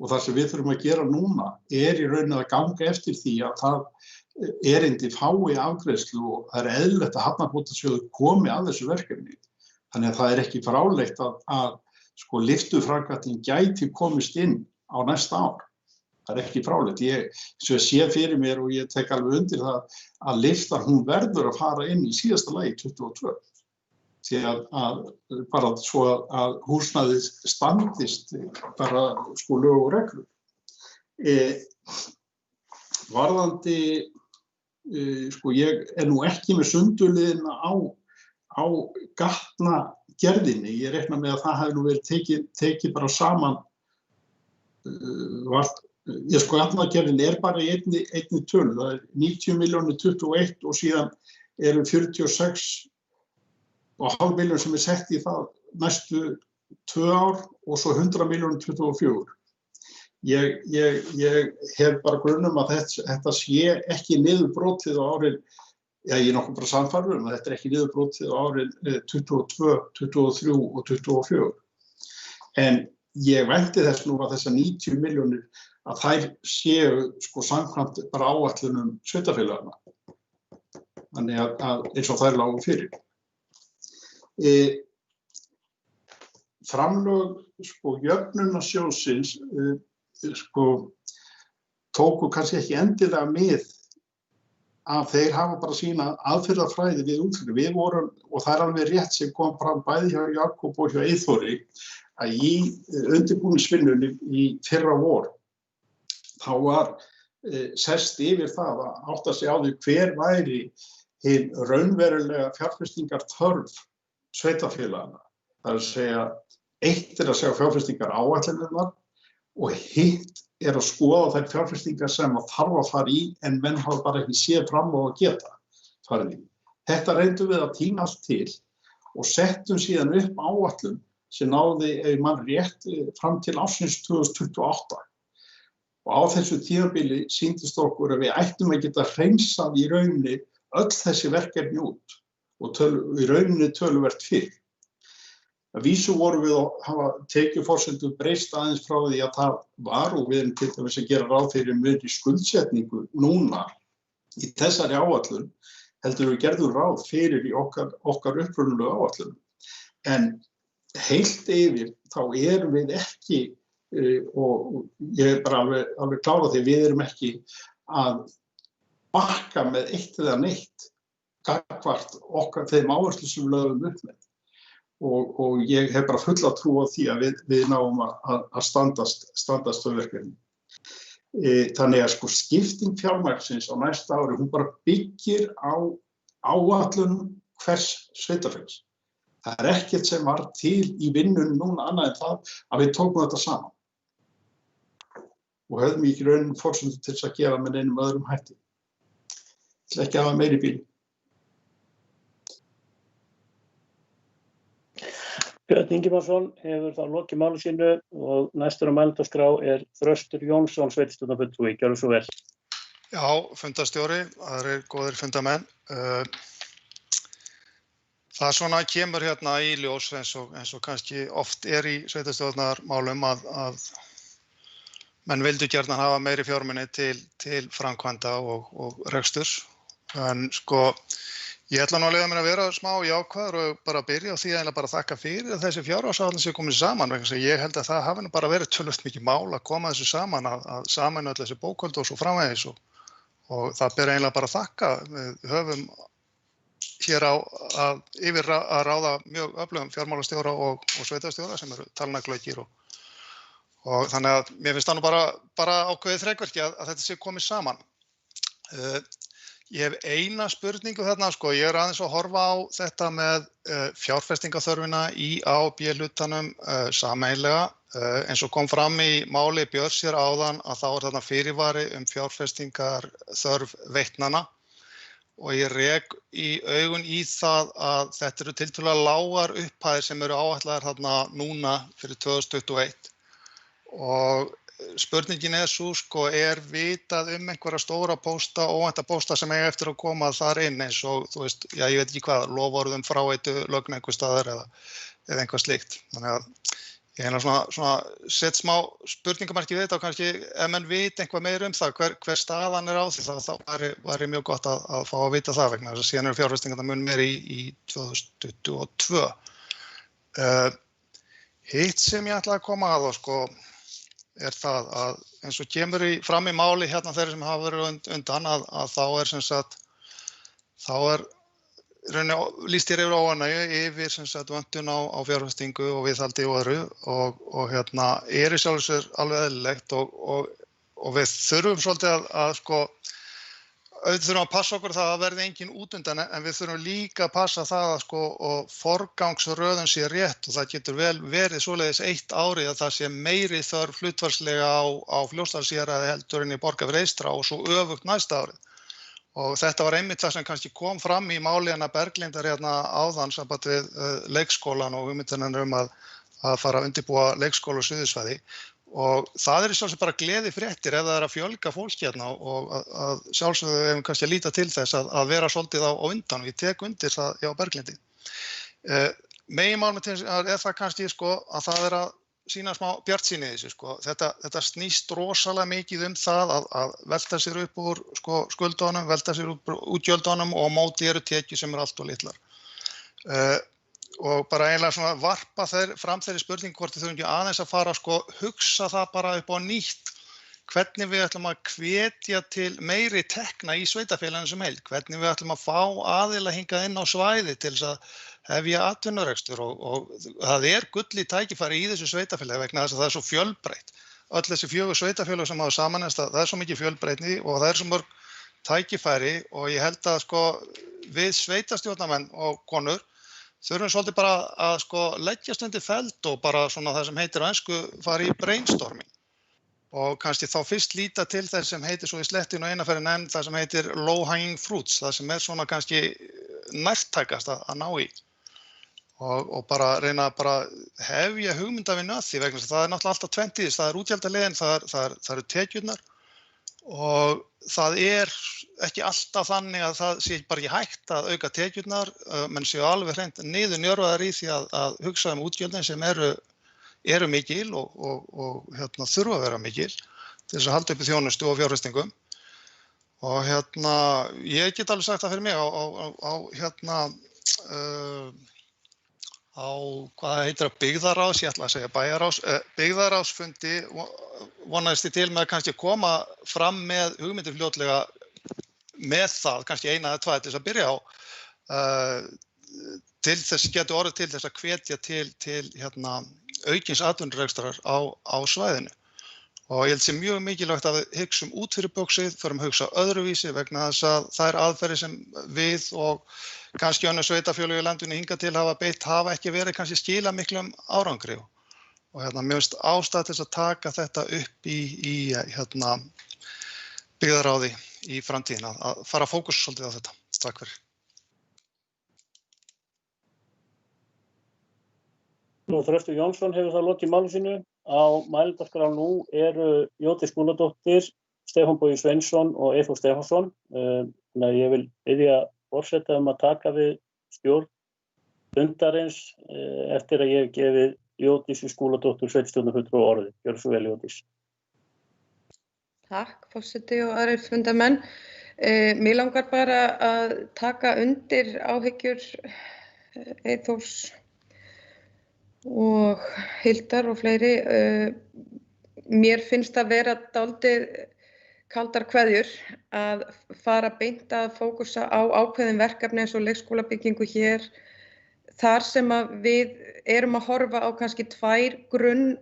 Og það sem við þurfum að gera núna í rauninni að ganga eftir því að það erindi fái afgreiðslu og það eðlilegt að Hafnabótasjóður komi að þessu verkefni. Þannig að það ekki fráleitt að lyftuframkvæmdin gæti komist inn á næsta ár. Það ekki fráleitt. Ég sé fyrir mér og ég tek alveg undir það að lyftan hún verður að fara inn í síðasta lagi 22. Því að bara svo að húsnæðið standist bara lög og reglur. Varðandi, ég nú ekki með sundurliðina á gatnagerðinni. Ég reikna með að það hefði nú verið tekið bara saman. Gatnagerðin bara í einni tölu. Það 90 milljónir 21 og síðan eru 46,5 milljón sem sett í það næstu 2 ár og svo 100 milljónir 24. Ég hef bara grunn að þetta sé ekki niðurbrotið á árin, ég nokkuð bara sannfærður að þetta ekki niðurbrotið á árin 22, 23 og 24. En ég vænti þess nú að þessar 90 milljónir að þær séu sko samkvæmt bara áætlunum sveitarfélaganna. Þannig að eins og þær lágu fyrir. Framlög sko jöfnunarsjóðsins sko tóku kannski ekki endilega mið að þeir hafa bara sína aðferðafræði við útflutning. Við vorum, og það alveg rétt sem kom fram bæði hjá Jakob og hjá Eyþóri, að í undirbúningsvinnunni í fyrra vor þá var sest yfir það að átta sig á því hver væri hin raunverulega fjárfestingarþörf sveitarfélaganna. Það að segja, eitt að sjá fjárfestingar áætlanirnar og hitt að skoða þær fjárfestingar sem að þarf að fara í en menn hafa bara ekki séð fram á að geta farið í. Þetta reyndum við að tína allt til og settum síðan upp áætlun sem náði, ef mann rétt, fram til ársins 2028. Og á þessu tímabili sýndist okkur að við ættum að geta hreinsað í rauninni öll þessi verkefni út og í rauninni töluvert fyrr. Að vísu vorum við að hafa tekjuforsendur breyst aðeins frá því að það var og við erum til dæmis að gera ráð fyrir meiri skuldsetningu núna í þessari áætlun heldur við gerðum ráð fyrir í okkar upprunalegu áætlun. En heilt yfir þá erum við ekki, og ég er bara alveg klár á því, við erum ekki að bakka með eitt eða neitt gagnvart okkar þeim áherslum sem við lögum upp með. Og ég hef bara fulla trú á því að við náum að standast þau verkefni. Þannig að sko skipting fjármagnsins á næsta ári, hún bara byggir á áætlunum hvers sveitarfélags. Það er ekkert sem var til í vinnunni núna annað en það að við tókum þetta saman. Og höfðum ekki raunin forsendur til þess að gera með neinum öðrum hætti. Ég ætla ekki að hafa meiri bíl. Björn Ingimarsson hefur þá lokið máli sínu og næstur á mælendaskrá er Þröstur Jónsson, sveitarstjórnarfulltrúi. Gjörðu svo vel. Já, fundastjóri, aðrir góðir fundamenn. Það svona kemur hérna í ljós eins og kannski oft í sveitarstjórnarmálum að menn vildu gjarnan hafa meiri fjármuni til framkvæmda og reksturs. En sko, ég ætla nú að leyfa mér að vera smá jákvæður og bara byrja á því að bara þakka fyrir að þessi fjárhagsáætlun sé komin saman vegna þess að ég held að það hafi nú bara verið töluvert mikið mál að koma þessu saman að saman öll þessi bókhöld og svo framvegis og það ber eiginlega bara að þakka. Við höfum hér yfir að ráða mjög öflugum fjármálastjóra og sveitarstjóra sem eru talnaglöggir og þannig að mér finnst það nú bara ákveðið þrekverki að þetta sé komið saman. Ég hef eina spurningu þarna, sko, ég aðeins að horfa á þetta með fjárfestingaþörfina í A og B hlutanum sameiginlega. Eins og kom fram í máli Björns hér áðan að þá þarna fyrirvari fjárfestingarþörf veitnanna og ég rek í augun í það að þetta eru tiltölulega lágar upphæðir sem eru áætlaðar þarna núna fyrir 2021 og spurningin er svo, sko, vitað einhverja stóra pósta, óvænta pósta sem eiga eftir að koma þar inn eins og, þú veist, já, ég veit ekki hvað, loforðum fráveitu lögn einhver staðar eða eitthvað slíkt. Þannig að ég svona set smá spurningamarki við þetta og kannski ef menn vita eitthvað meira það, hver staðan á því, þá væri mjög gott að fá að vita það vegna þess að síðan eru fjárfestingarnar mun meiri í 2022. Hitt sem ég ætla að koma að sko, er það að eins og kemur fram í máli hérna þeirra sem hafa verið undan að þá sem sagt, lýst hér yfir óánægju yfir sem sagt vöntun á fjárfestingu og viðhaldi og öðru og hérna í sjálfu sér alveg eðlilegt og við þurfum svolítið að sko auðvitað þurfum að passa okkur það að verði engin útundan en við þurfum líka að passa það að sko og forgangsröðun sé rétt og það getur vel verið svoleiðis eitt árið að það sé meiri þörf hlutfallslega á Fljótsdalshéraði heldur en í Borgarfirði eystra og svo öfugt næsta árið. Og þetta var einmitt það sem kannski kom fram í máli hennar Berglindar hérna áðan samband við leikskólan og hugmyndirnar að fara að undirbúa leikskóla á Suðursvæði. Og það í sjálfsög bara gleðifréttir ef það að fjölga fólk hérna og að sjálfsög hefum kannski að líta til þess að vera svolítið á undan og ég tek undir það hjá Berglindi. Meginmál með það kannski sko að það að sýna smá bjartsýni í þessu, sko. Þetta snýst rosalega mikið það að velta sér upp úr sko, skuldunum, velta sér upp úr útgjöldunum og á móti eru tekjur sem eru allt of litlar. Og bara eiginlega svona varpa fram þeirri spurningu hvort þið þurfum ekki aðeins að fara sko, hugsa það bara upp á nýtt hvernig við ætlum að hvetja til meiri tekna í sveitarfélaginu sem heild, hvernig við ætlum að fá aðila hingað inn á svæði til þess að hefja atvinnurekstur og það gull í tækifæri í þessu sveitarfélagi vegna þess að það svo fjölbreytt. Öll þessi 4 sveitarfélög sem hafa samanast, það svo mikið fjölbreytni og það svo mörg tækifæri og ég held að sko, við sveitarstjórnarmenn og konur þurfum svolítið bara að sko, leggjast undir feld og bara svona það sem heitir á ensku fara í brainstorming. Og kannski þá fyrst líta til þess sem heitir svo í slettinu og einaferði nefnd það sem heitir low hanging fruits, það sem svona kannski nærtækast að ná í. Og bara reyna að bara hefja hugmyndavinnu að því vegna þess að það náttúrulega alltaf tvennt í þess, það útgjaldaleiðin, það eru tekjurnar og það ekki alltaf þannig að það sé bara ekki hægt að auka tekjurnar, menn séu alveg hreint niður njörvaðar í því að hugsa útgjöldin sem eru mikil og þurfa að vera mikil til þess að halda upp í þjónustu og fjárfestingum. Og ég get alveg sagt það fyrir mig á hvað heitir að byggðarás, ég ætla að segja bæjarás, byggðarásfundi vonaðist ég til með að kannski koma fram með hugmyndir fljótlega með það, kannski 1 eða 2 til þess að byrja á, til þess getur orðið til þess að hvetja til aukins atvinnurekstrar á svæðinu. Og ég held sé mjög mikilvægt að við hugsum út fyrir boxið, förum að hugsa öðruvísi vegna þess að þær aðferðir sem við og kannski önnur sveitarfélög í landinu hingað til hafa ekki verið kannski skila miklum árangri. Og mér finnst ástæða til þess að taka þetta upp í byggðaráði í framtíðina, að fara að fókusa svolítið á þetta. Takk fyrir. Þröstur Jónsson hefur það lokið máli sínu. Á mælendaskrá nú eru Jódís Skúladóttir, Stefán Bogi Sveinsson og Eyþór Stefánsson. Þannig að ég vil biðja forseta að taka við stjórn fundarins eftir að ég hef gefið Jódísi Skúladóttur sveitarstjórnarfulltrúa orðið. Gjörðu svo vel, Jódís. Takk, forseti og aðrir fundarmenn. Mig langar bara að taka undir áhyggjur Eyþórs og Hildar og fleiri. Mér finnst að vera dálítið kaldar kveðjur að fara beint að fókusa á ákveðin verkefni eins og leikskólabyggingu hér, þar sem að við erum að horfa á kannski 2 grunnstoðir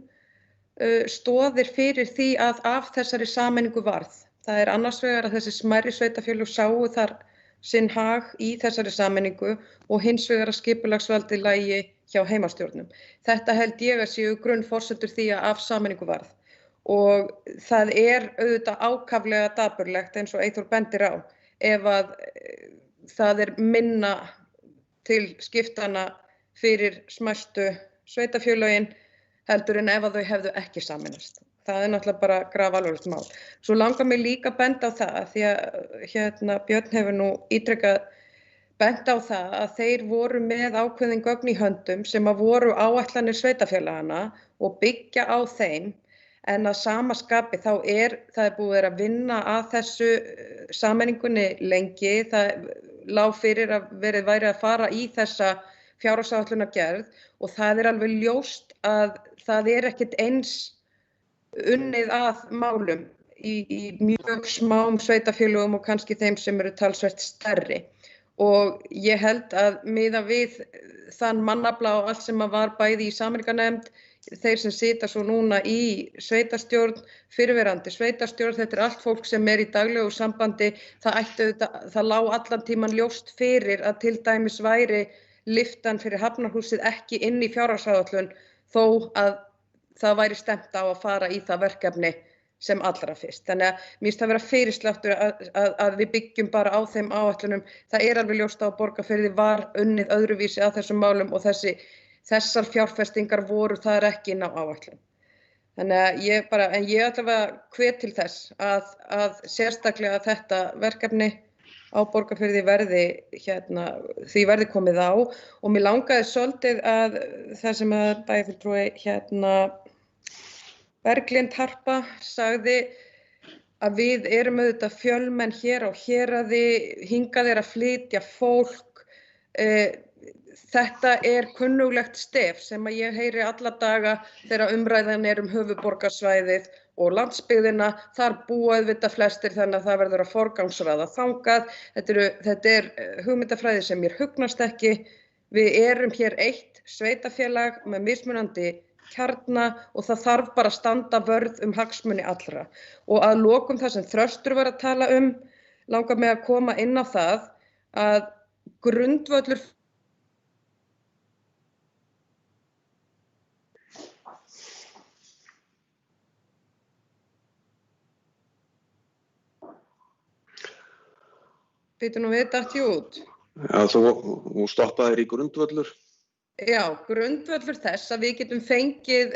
fyrir því að af þessari sameiningu varð. Það annars vegar að þessi smærri sveitarfélög sáu þar sinn hag í þessari sameiningu og hins vegar að skipulagsvaldið lægi hjá heimastjórnum. Þetta held ég að séu grunnforsendur því að af sameiningu varð. Og það auðvitað ákaflega dapurlegt eins og Eyþór bendir á ef að það minna til skiptana fyrir smæstu sveitarfélögin heldur en ef að þau hefðu ekki sameinast. Það náttúrulega bara grafalvarlegt mál. Svo langar mig líka að benda á það því að Björn hefur nú ítrekað bent á það að þeir voru með ákveðin gögn í höndum sem að voru áætlanir sveitarfélagana og byggja á þeim, en að sama skapi þá það búið að vinna að þessu sameiningunni lengi. Það lá fyrir að verið væri að fara í þessa fjárhagsáætlunargerð og það alveg ljóst að það ekkert eins unnið að málum í mjög smám sveitarfélögum og kannski þeim sem eru talsvert stærri. Og ég held að miða við þann mannafla og allt sem var bæði í sameiningarnefnd, þeir sem sita svo núna í sveitarstjórn, fyrrverandi sveitarstjórn, þetta allt fólk sem í daglegu sambandi, það lá allan tíman ljóst fyrir að til dæmis væri lyftan fyrir Hafnarhúsið ekki inn í fjárhagsáætlun þó að það væri stefnt á að fara í það verkefni sem allra fyrst. Þannig að mér finnst það vera fyrirsláttur að við byggjum bara á þeim áætlunum. Það alveg ljóst á að Borgarfirði var unnið öðruvísi að þessum málum og þessar fjárfestingar voru þar ekki inn á áætlun. Þannig að ég allavega hvet til þess að sérstaklega þetta verkefni á Borgarfirði því verði komið á og mér langaði svolítið að það sem að bæjarfulltrúi Berglind Harpa sagði að við erum auðvitað fjölmenn hér á héraði, hingað að flytja fólk. Þetta kunnuglegt stef sem að ég heyri alla daga þegar umræðan höfuðborgarsvæðið og landsbyggðina. Þar búa auðvitað flestir þannig að það verður að forgangsraða þangað. Þetta hugmyndafræði sem mér hugnast ekki. Við erum hér eitt sveitarfélag með mismunandi kjarna og það þarf bara að standa vörð hagsmuni allra. Og að lokum það sem Þröstur var að tala langar mig að koma inn á það að grundvöllur Býtu nú við, datt ég út. Já, þú stoppaðir í grundvöllur. Já, grundvöllur þess að við getum fengið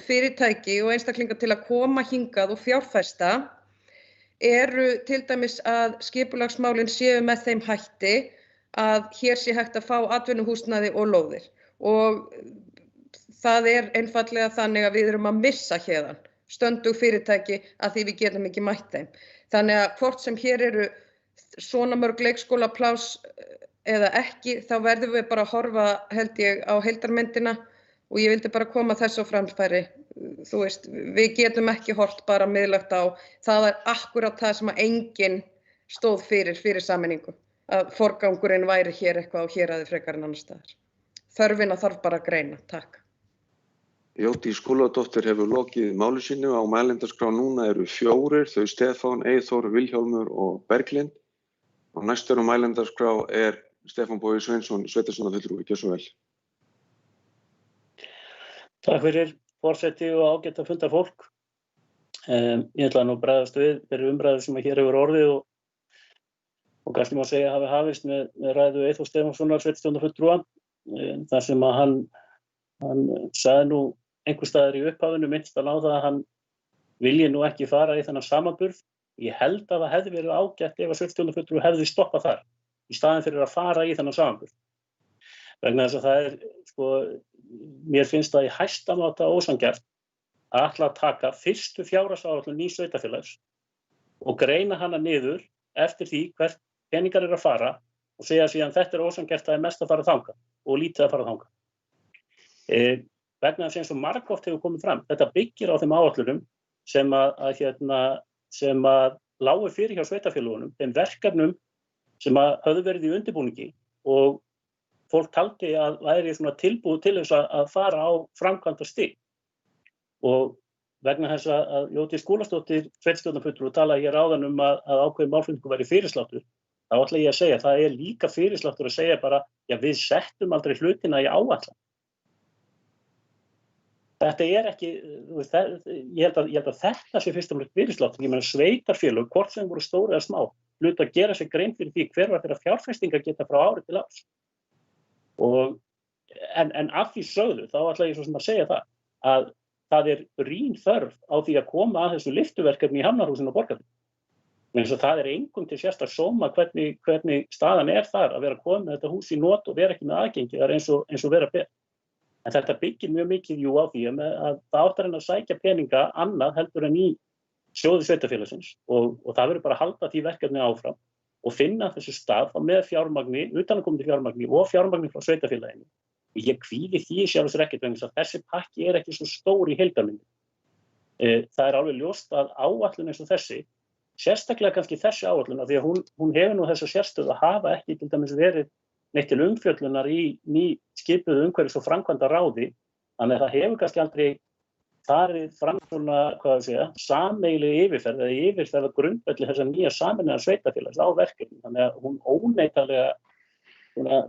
fyrirtæki og einstaklinga til að koma hingað og fjárfesta eru til dæmis að skipulagsmálin séu með þeim hætti að hér sé hægt að fá atvinnuhúsnæði og lóðir. Og það einfaldlega þannig að við erum að missa héðan stöndug fyrirtæki að því við getum ekki mætt þeim. Þannig að hvort sem hér eru svona mörg leikskólapláss eða ekki, þá verðum við bara að horfa, held ég, á heildarmyndina og ég vildi bara koma þessu á framfæri. Þú veist, við getum ekki horft bara miðlægt á. Það akkúrat það sem að enginn stóð fyrir sameiningu. Að forgangurinn væri hér eitthvað á héraði frekar en annars staðar. Þörfina þarf bara að greina. Takk. Jódís Skúladóttir hefur lokið máli sínu. Á mælendaskrá núna eru 4, þau Stefán, Eyþór, Vilhjálmur og Berglind. Og næstur á mælendaskrá Stefán Bogi Sveinsson, sveitarstjórnarfulltrúi. Gjörðu svo vel. Takk fyrir forseti og ágætt fundarfólk. Ég ætla nú að bregðast við þeirri umræðu sem hér hefur orðið og kannski má segja hafi hafist með ræðu Eyþórs Stefánssonar, sveitarstjórnarfulltrúa, þar sem að hann sagði nú einhvers staðar í upphafinu minnst að ná það að hann vilji nú ekki fara í þennan samanburð. Ég held að það hefði verið ágætt ef að sveitarstjórnarfulltrúi hefði stoppað þar í staðinn fyrir að fara í þennan samanburð. Vegna þess að það mér finnst það í hæsta máta ósanngjarnt að ætla að taka fyrstu fjárhagsáætlun nýs sveitarfélags og greina hana niður eftir því hvert peningar að fara og segja síðan þetta ósanngjarnt, það mest að fara þangað og lítið að fara þangað. Vegna þess eins og margoft hefur komið fram, þetta byggir á þeim áætlunum sem að lágu fyrir hjá sveitarfélögunum, þeim verkefnum sem að höfðu verið í undirbúningi og fólk taldi að væri svona tilbúið til þess að fara á framkvæmdastig. Og vegna þess að Jódís Skúladóttir, sveitarstjórnarfulltrúi, talaði hér áðan að ákveðin málflutningur væri fyrirsláttur, þá ætla ég að segja að það líka fyrirsláttur að segja bara, já við settum aldrei hlutina í áætlan. Þetta ekki, ég held að þetta sé fyrst og fremst fyrirsláttur. Ég meina sveitarfélög, hvort sem voru stór eða smá, hlutu að gera sér grein fyrir því hver var þeirra fjárfestingar geta frá ári til árs. En af því sögðu, þá ætla ég svo sem að segja að það brýn þörf á því að koma að þessu lyftuverkefni í Hafnarhúsinu og Borgarfirði. Það engum til sérstaks sóma hvernig staðan þar að vera að koma með þetta hús í not og vera ekki með aðgengi, það eins og vera ber. En þetta byggir mjög mikið á því að það átt að reyna að sækja peninga annað heldur en í sjóði sveitarfélagsins og það verður bara að halda því verkefni áfram og finna þessu stað með fjármagni, utanaðkomandi fjármagni og fjármagni frá sveitarfélaginu. Ég kvíði því sjálfs ekkert vegna þess að þessi pakki ekki svo stór í heildarmyndinni. Það alveg ljóst að áætlun eins og þessi, sérstaklega kannski þessi áætlun, af því að hún hefur nú þessa sérstöðu að hafa ekki til dæmis verið neitt til umfjöllunar í skipuðu umhverfis- og framkvæmdaráði, þannig að það hefur kannski aldrei farið fram svona, sameiginleg yfirferð eða yfirferð á grundvelli þessa nýja sameinaða sveitarfélags á verkefni, þannig að hún óneitanlega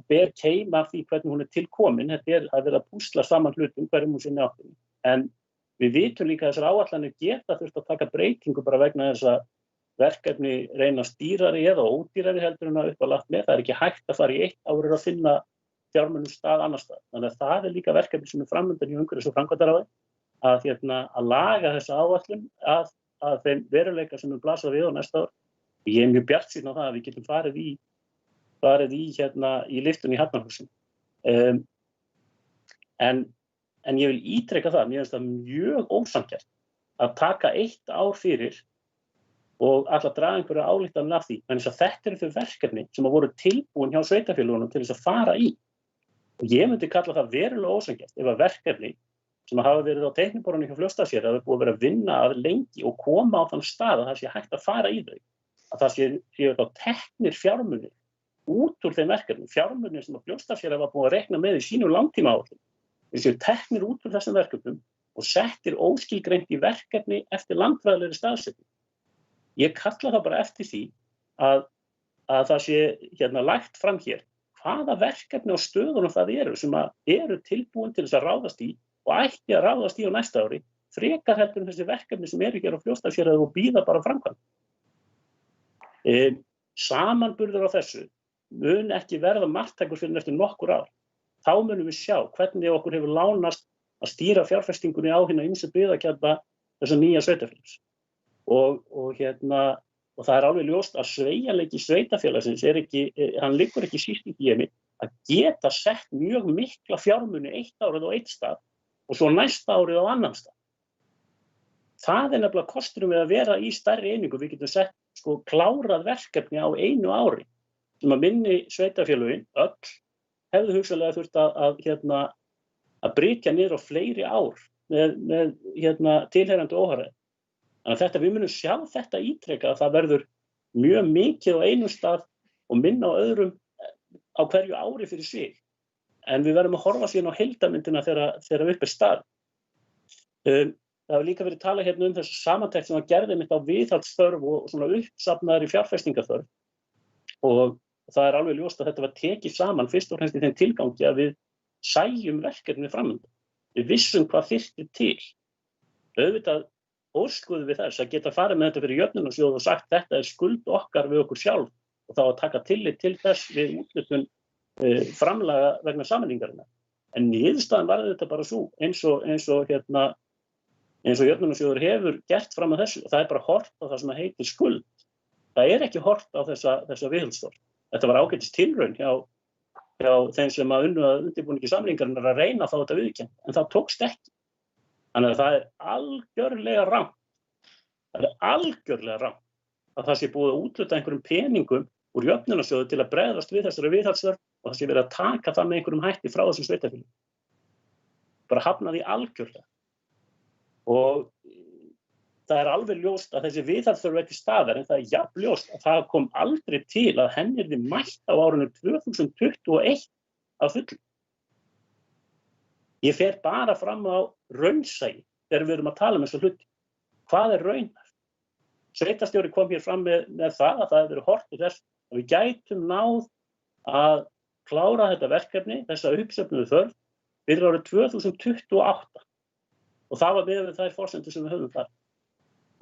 ber keim af því hvernig hún til komin. Þetta að vera að púsla saman hlutum hverjum hún sinni áttinni. En við vitum líka að þessar áætlanir geta þurft að taka breytingu bara vegna þess að verkefni reynast dýrari eða ódýrari heldur en að upp á lagt með. Það ekki hægt að fara í eitt árið að finna fjármunum stað annar stað. Þannig að það líka verkefni sem framundan í umhverfis- og framkvæmdaráði að laga þessa áætlun að þeim veruleika sem blasa við á næsta ár. Ég mjög bjartsýn á það að við getum farið í lyftun í Hafnarhúsinu. En en ég vil ítreka það, mér finnst það mjög ósanngjarnt að taka 1 ár fyrir og ætla að draga einhverja ályktanir af því. Þannig að þetta eru þau verkefni sem voru tilbúin hjá sveitarfélögunum til þess að fara í. Og ég myndi kalla það verulega ósanngjarnt ef að verkefni sem hafa verið á teikniborðinu hjá Fljótsdalshéraði hafa búið að vera að vinna að lengi og koma á þann stað að það sé hægt að fara í þau. Að það séu þá teknir fjármunir út úr þeim verkefnum, fjármunir sem að Fljótsdalshéraði var búið að rekna með í sínu langtímaáætlun. Þeir séu teknir út úr þessum verkefnum og settir óskilgreint í verkefni eftir landfræðilegri staðsetningu. Ég kalla það bara eftir því að það sé lagt fram hér hvaða verkefni á stöðunum það eru sem eru tilbúin til þess að ráðast í og ætti að ráðast í á næsta ári, frekar heldur en þessi verkefni sem eru hér á Fljótsdalshéraði og bíða bara framkvæmd. Samanburður á þessu mun ekki verða marktækur fyrir eftir nokkur ár. Þá munum við sjá hvernig okkur hefur lánast að stýra fjárfestingunni á hina ýmsu byggðakjarna þessa nýja sveitarfélags. Og það er alveg ljóst að sveigjanleiki sveitarfélagsins hann liggur ekki síst í því að geta sett mjög mikla fjármuni 1 árið á einn stað og svo næsta árið á annan stað. Það er nefnilega kosturum við að vera í stærri einingu. Við getum sett klárað verkefni á 1 ári sem að minni sveitarfélögin öll hefðu hugsanlega þurft að brytja niður á fleiri ár með tilheyrandi óhagræði. Þannig að við munum sjá þetta ítrekað að það verður mjög mikið á einum stað og minna á öðrum á hverju ári fyrir sig. En við verðum að horfa síðan á heildarmyndina þegar upp stað. Það hefur líka verið talað hérna þessu samantekt sem gerði mitt á viðhaldsþörf og svona uppsafnaðri fjárfestingarþörf. Og það er alveg ljóst að þetta var tekið saman fyrst og fremst í þeim tilgangi að við sæjum verkefni framöndan. Við vissum hvað þyrfti til. Auðvitað óskuðum við þess að geta farið með þetta fyrir jöfnunarsjóð og sagt þetta er skuld okkar við okkur sjálf og þá að taka tillit til þess við úthlutun framlaga vegna sameiningarinnar. En niðurstaðan var þetta bara svo eins og jöfnunarsjóður hefur gert fram að þessu. Það er bara horft á það sem heitir skuld. Það er ekki horft á þessa viðhaldsþörf. Þetta var ágætis tilraun hjá þeim sem að unnu að undirbúningi sameiningarinnar að reyna að fá þetta viðurkennt, en það tókst ekki. Þannig að það er algjörlega rangt. Það er algjörlega rangt að það sé búið að úthluta einhverjum peningum úr jöfnunarsjóði til að bregðast við þessari viðhaldsþörf og það sé verið að taka það með einhverjum hætti frá þessum sveitarfélögum. Bara hafna því algjörlega. Og það er alveg ljóst að þessi viðhaldsþörf er til staðar en það er jafn ljóst að það kom aldrei til að henni yrði mætt á árinu 2021 að fullu. Ég fer bara fram á raunsæi þegar við erum að tala um þessu hluti. Hvað er raunar? Sveitarstjóri kom hér fram með það að það hefur verið horft til þess að við gætum náð að klára þetta verkefni, þessa uppsöfnuðu þörf, fyrir árið 2028. Og það var með þær forsendur sem við höfum þar.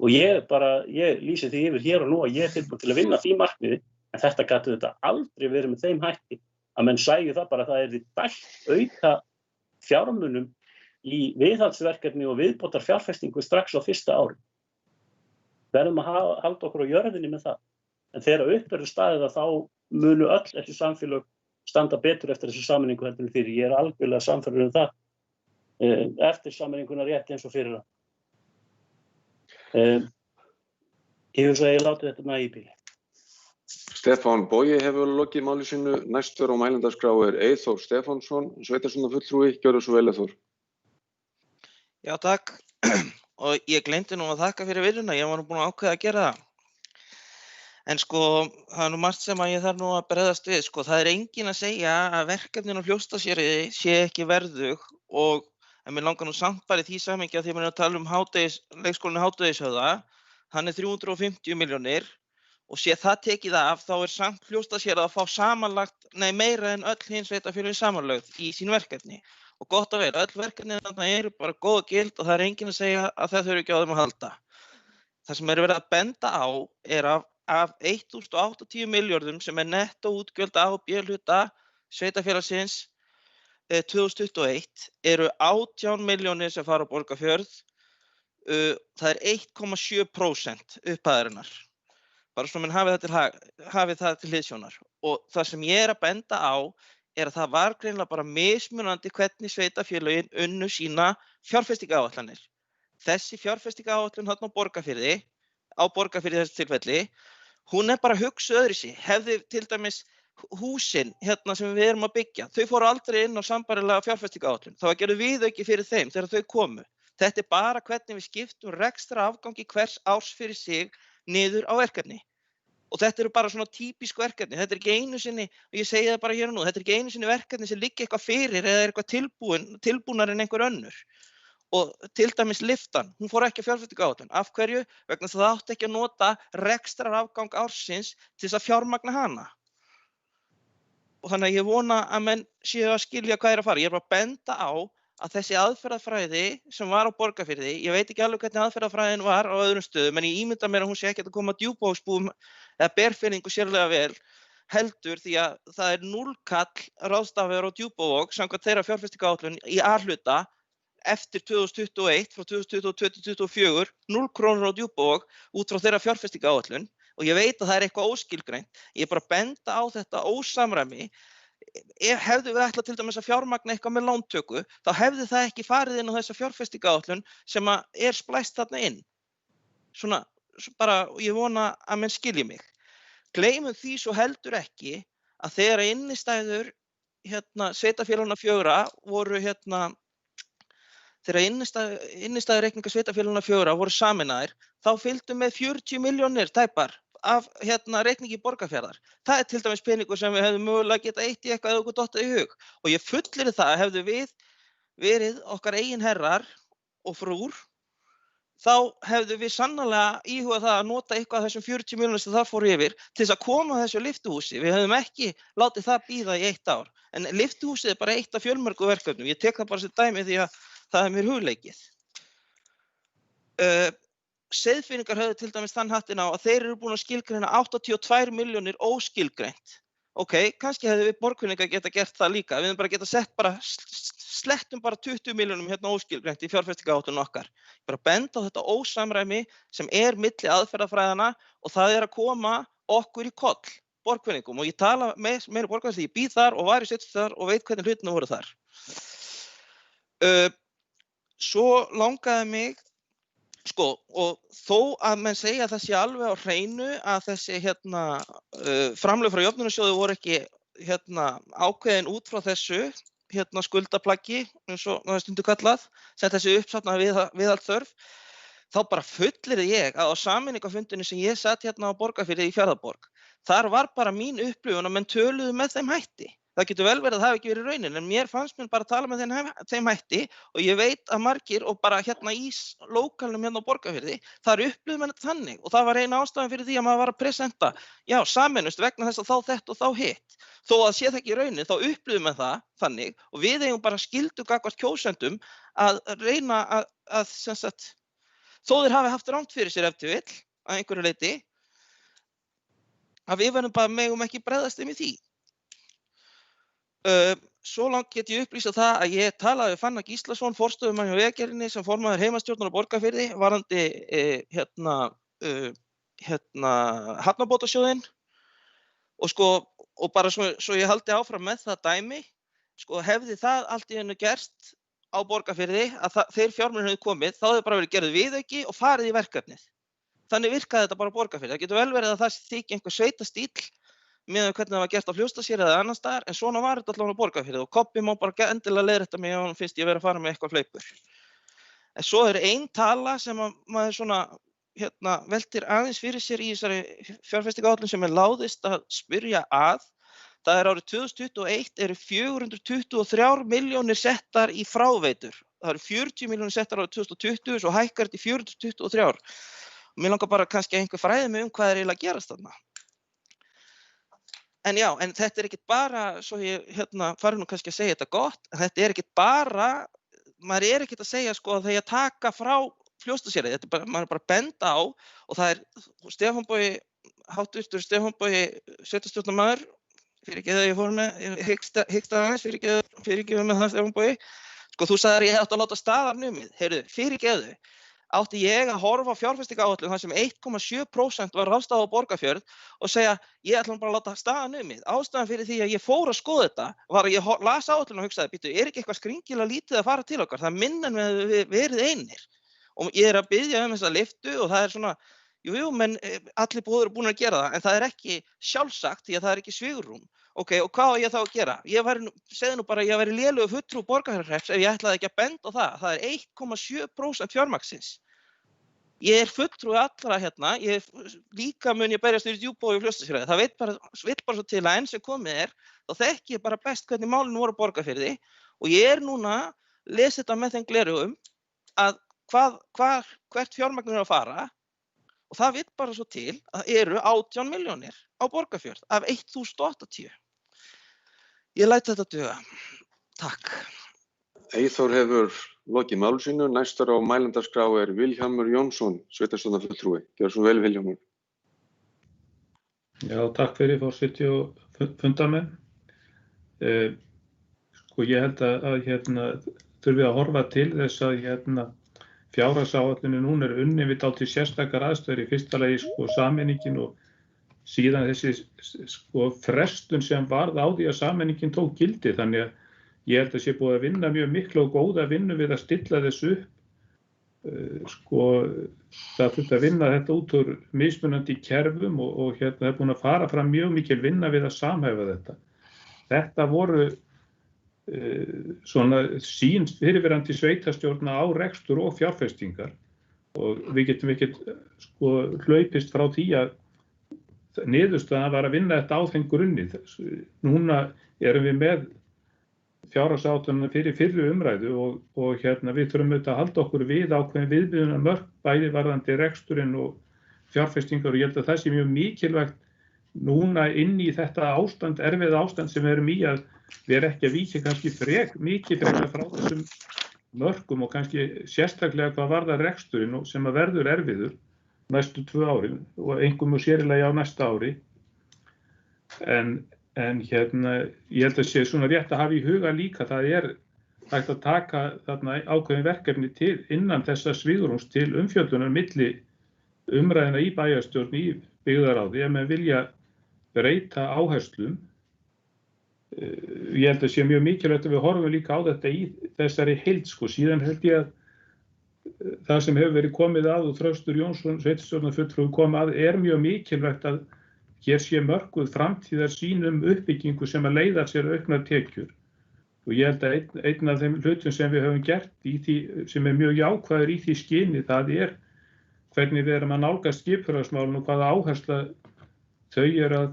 Og ég lýsi því yfir hér og nú að ég er tilbúin til að vinna því markmiði, en þetta gat þetta aldrei verið með þeim hætti að menn sæju það bara að það dælt auka fjármunum í viðhaldsverkefni og viðbótar fjárfestingu strax á fyrsta ári. Verðum að halda okkur á jörðinni með það. En þegar upp verður staðið að þá munu öll þessi samfélög standa betur eftir þessi sameiningu heldur en fyrir. Ég er algjörlega sannfærður um það eftir sameininguna rétt eins og fyrir það. Ég hugsa að ég láti þetta nægja í bíli. Stefán Bogi hefur lokið máli sínu. Næstur á mælendaskrá er Eyþór Stefánsson, sveitarstjórnarfulltrúi. Gjörðu svo vel, Eyþór. Já, takk. Og ég gleymdi nú að þakka fyrir vinnuna. Ég var nú búin að ákveða að gera það. En það er nú margt sem að ég þarf nú að bregðast við. Það er enginn að segja að verkefnin á Fljótsdalshéraði sé ekki verðug en mér langar nú samt bara í því samhengi að því að mér er að tala um leikskólann í Hádegishöfða. Hann er 350 milljónir og sé það tekið af þá er samt Fljótsdalshéraði að fá samanlagt meira en öll hin sveitarfélögin samanlögð í sín verkefni. Og gott að vera, öll verkefni þarna eru bara góð og gild og það er enginn að segja að það þurfi ekki á þeim að halda. Það sem er verið að benda á er af 1.080 milljörðum sem er nettó útgjöld A og B hluta sveitarfélagsins 2021 eru 18 milljónir sem fara á Borgarfjörð. Það er 1,7% upphæðarinnar. Bara svo menn hafið það til hliðsjónar. Og það sem ég er að benda á að það var greinilega bara mismunandi hvernig sveitarfélögin unnu sína fjárfestingaráætlanir. Þessi fjárfestingaráætlun þarna á Borgarfirði í þessu tilfelli, hún bara hugsuð öðruvísi. Hefði til dæmis húsin sem við erum að byggja, þau fóru aldrei inn á sambærilega fjárfestingaráætlun. Það var gerð viðauki fyrir þeim þegar þau komu. Þetta bara hvernig við skiptum rekstrarafgangi hvers árs fyrir sig niður á verkefni. Og þetta eru bara svona típisk verkefni. Þetta ekki einu sinni, og ég segi það bara hér og nú, þetta ekki einu sinni verkefni sem liggja eitthvað fyrir eða eitthvað tilbúnar en einhver önnur. Og til dæmis lyftan, hún fór ekki að fjárfestingaráætlun. Af hverju? Vegna þess að það átti ekki að nota rekstrarafgang ársins til þess að fjármagna hana. Og þannig að ég vona að menn séu að skilja hvað að fara. Ég bara að benda á að þessi aðferðafræði sem var á Borgarfirði, ég veit ekki alveg hvernig aðferðafræðin var á öðrum stöðum, en ég ímynda mér að hún sé ekki að koma Djúpavogsbúum eða Berfirðingu sérlega vel, heldur því að það 0 kall ráðstafur á Djúpavog samkvæmt þeirra fjárfestingaráætlun í A-hluta eftir 2021, frá 2022 til 2024, 0 krónur á Djúpavog út frá þeirra fjárfestingaráætlun, og ég veit að það eitthvað óskilgreint. Ég bara benda á þetta ósamræmi. Hefðu við ætlað til dæmis að fjármagna eitthvað með lántöku, þá hefði það ekki farið inn á þessa fjárfestingaráætlun sem splæst þarna inn. Svona bara, ég vona að menn skilji mig. Gleymum því svo heldur ekki að þegar innistæður sveitarfélaganna 4 voru þegar innistæðureikningar sveitarfélaganna 4 voru sameinaðir, þá fylgdu með 40 milljónir tæpar af reikningi Borgarfjarðar. Það til dæmis peningur sem við hefðum mögulega geta eitt í eitthvað eða okkur dottað í hug. Og ég fullyrði það að hefðu við verið okkar eigin herrar og frúr, þá hefðu við sannarlega íhugað það að nota eitthvað af þessum 40 milljónum sem það fór yfir til þess að koma að þessu lyftuhúsi. Við hefðum ekki látið það bíða í 1 ár. En lyftuhúsið bara eitt af fjölmörgu verkefnum. Ég tek það bara sem dæmi því að það mér hugleikið. Seyðfirðingar höfðu til dæmis þann hattinn á að þeir eru búin að skilgreina 82 milljónir óskilgreint. Ok, kannski hefðu við Borgfirðingar geta gert það líka. Við hefum bara geta sett slettum 20 milljónum óskilgreint í fjárfestingaráætlun okkar. Ég bara benda á þetta ósamræmi sem milli aðferðafræðana og það að koma okkur í koll, Borgfirðingum. Og ég tala meira Borgarfirði, ég býð þar og var í sveitarstjórn þar og veit hvernig hlutina voru þar. Svo langaði mig, og þó að menn segja að það sé alveg á hreinu að þessi framlög frá jöfnunarsjóði voru ekki ákveðin út frá þessu skuldaplaggi, eins og það stundu kallað, sem þessi uppsafnaða viðhaldsþörf, þá bara fullyrði ég að á sameiningafundinu sem ég satt á Borgarfirði í Fjarðarborg, þar var bara mín upplifun að menn töluðu með þeim hætti. Það getur vel verið að það hafi ekki verið raunin, en mér fannst mér bara að tala með þeim hætti og ég veit að margir og bara í lókalnum á Borgarfirði, þar upplifðu menn þetta þannig og það var eina ástæðan fyrir því að maður var að presenta, já, sameinust vegna þess að þá þetta og þá hitt. Þó að sé það ekki raunin, þá upplifðu menn það þannig og við eigum bara skyldu gagnvart kjósendum að reyna að þó þeir hafi haft rangt fyrir sér ef til vill, að einhverju leyti, að við verðum bara megum ekki bregðast þeim í því. Svo langt get ég upplýsa það að ég talaði við Fannar Gíslason, forstöðumann hjá Vegagerðinni sem formaður heimastjórnar á Borgarfirði varðandi hafnabótasjóðinn og bara svo ég haldi áfram með það dæmi, hefði það allt í einu gerst á Borgarfirði að þeir fjármunir hefðu komið, þá hefði bara verið gerð viðauki og farið í verkefnið. Þannig virkaði þetta bara á Borgarfirði. Það getur vel verið að það þykir einhver sveitastíll með hvernig það var gert á Fljótsdalshéraði eða annars staðar, en svona var þetta allavega á Borgarfirði og Kobbi má bara endilega leiðrétta mig ef hann finnst ég vera að fara með eitthvað hlaupur. En svo ein tala sem maður veltir aðeins fyrir sér í þessari fjárfestingaráætlun sem láðist að spyrja að. Það árið 2021 eru 423 milljónir settar í fráveitur. Það eru 40 milljónir settar árið 2020 og svo hækkar þetta í 423. Mér langar bara kannski að einhver fræði mig hvað eiginlega að gerast þarna. En já, en þetta ekkert bara, svo ég fari nú kannski að segja þetta gott, en þetta ekkert bara, maður ekkert að segja að þegar taka frá Fljótsdalshéraði, maður bara benda á og það Stefán Bogi, háttvirtur Stefán Bogi, sveitarstjórnarmaður, fyrirgeðu ég fór með, hyggst aðeins, fyrirgeðu með það Stefán Bogi, þú sagðir ég átt að láta staðar numið, heyrðu, fyrirgeðu, átti ég að horfa á fjárfestingaráætlun þar sem 1,7% var ráðstafað á Borgarfjörð og segja ég ætla bara að láta staðar numið. Ástæðan fyrir því að ég fór að skoða þetta var að ég las áætlun og hugsaði, býttu, ekki eitthvað skringilega lítið að fara til okkar? Það minna en við verið einir. Og ég að biðja þessa lyftu og það svona, jú, menn allir búin að gera það, en það ekki sjálfsagt því að það ekki svigrúm. Ok, og hvað á ég þá að gera? Segðu nú bara að ég væri lélegur fulltrúi Borgarfjarðarhrepps ef ég ætlaði ekki að benda á það. Það 1,7% fjármagnsins. Ég fulltrúi allra hérna, líka mun ég berjast fyrir Djúpavogi og Fljótsdalshéraði. Það vill bara svo til að enn sem komið þá þekki ég bara best hvernig málin voru á Borgarfirði og ég núna lesi þetta með þeim gleraugum að hvert fjármagn að fara og það vill bara svo til að eru 18 milljónir á Borgarfjörð af 1080. Ég læt þetta duga. Takk. Eyþór hefur lokið máli sínu. Næstur á mælendaskrá Vilhjálmur Jónsson, sveitarstjórnarfulltrúi. Gjörðu svo vel, Vilhjálmur. Já, takk fyrir forseti og fundarmenn. Ég held að þurfum að horfa til þess að fjárhagsáætlunin núna unnin við dálítið sérstakar aðstæður. Í fyrsta lagi sameiningin og síðan þessi frestun sem varð á því að sameiningin tók gildi. Þannig að ég held að sé búið að vinna mjög mikla og góða vinnu við að stilla þessu upp. Það þurfti að vinna þetta út úr mismunandi kerfum og það er búin að fara fram mjög mikil vinna við að samhæfa þetta. Þetta voru svona sín fyrirverandi sveitarstjórna á rekstur og fjárfestingar og við getum ekki hlaupist frá því að niðurstaðan var að vinna þetta á þeim grunni. Núna erum við með fjárhagsáætlunina fyrir fyrri umræðu og við þurfum auðvitað að halda okkur við ákveðin viðmiðunarmörk bæði varðandi reksturinn og fjárfestingar og ég held að það sé mjög mikilvægt núna inn í þetta ástand, erfiða ástand sem við erum í að við erum ekki að víkja kannski mikið frekar frá þessum mörkum og kannski sérstaklega hvað varðar reksturinn sem að verður erfiður næstu 2 árin og einkum og sérilegi á næsta ári. En ég held að sé svona rétt að hafa í huga líka, það hægt að taka þarna ákveðin verkefni til innan þessa svigrúms til umfjöllunar milli umræðina í bæjarstjórn í byggðaráði ef menn vilja breyta áherslum. Ég held að sé mjög mikilvægt að við horfum líka á þetta í þessari heild. Síðan held ég að það sem hefur verið komið að og Þröstur Jónsson, sveitarstjórnarfulltrúi, kom að mjög mikilvægt að hér sé mörkuð framtíðarsýn uppbyggingu sem að leiða sér auknar tekjur. Og ég held að einn af þeim hlutum sem við höfum gert í því, sem mjög jákvæður í því skyni, það hvernig við erum að nálgast skipulagsmálin og hvaða áhersla þau að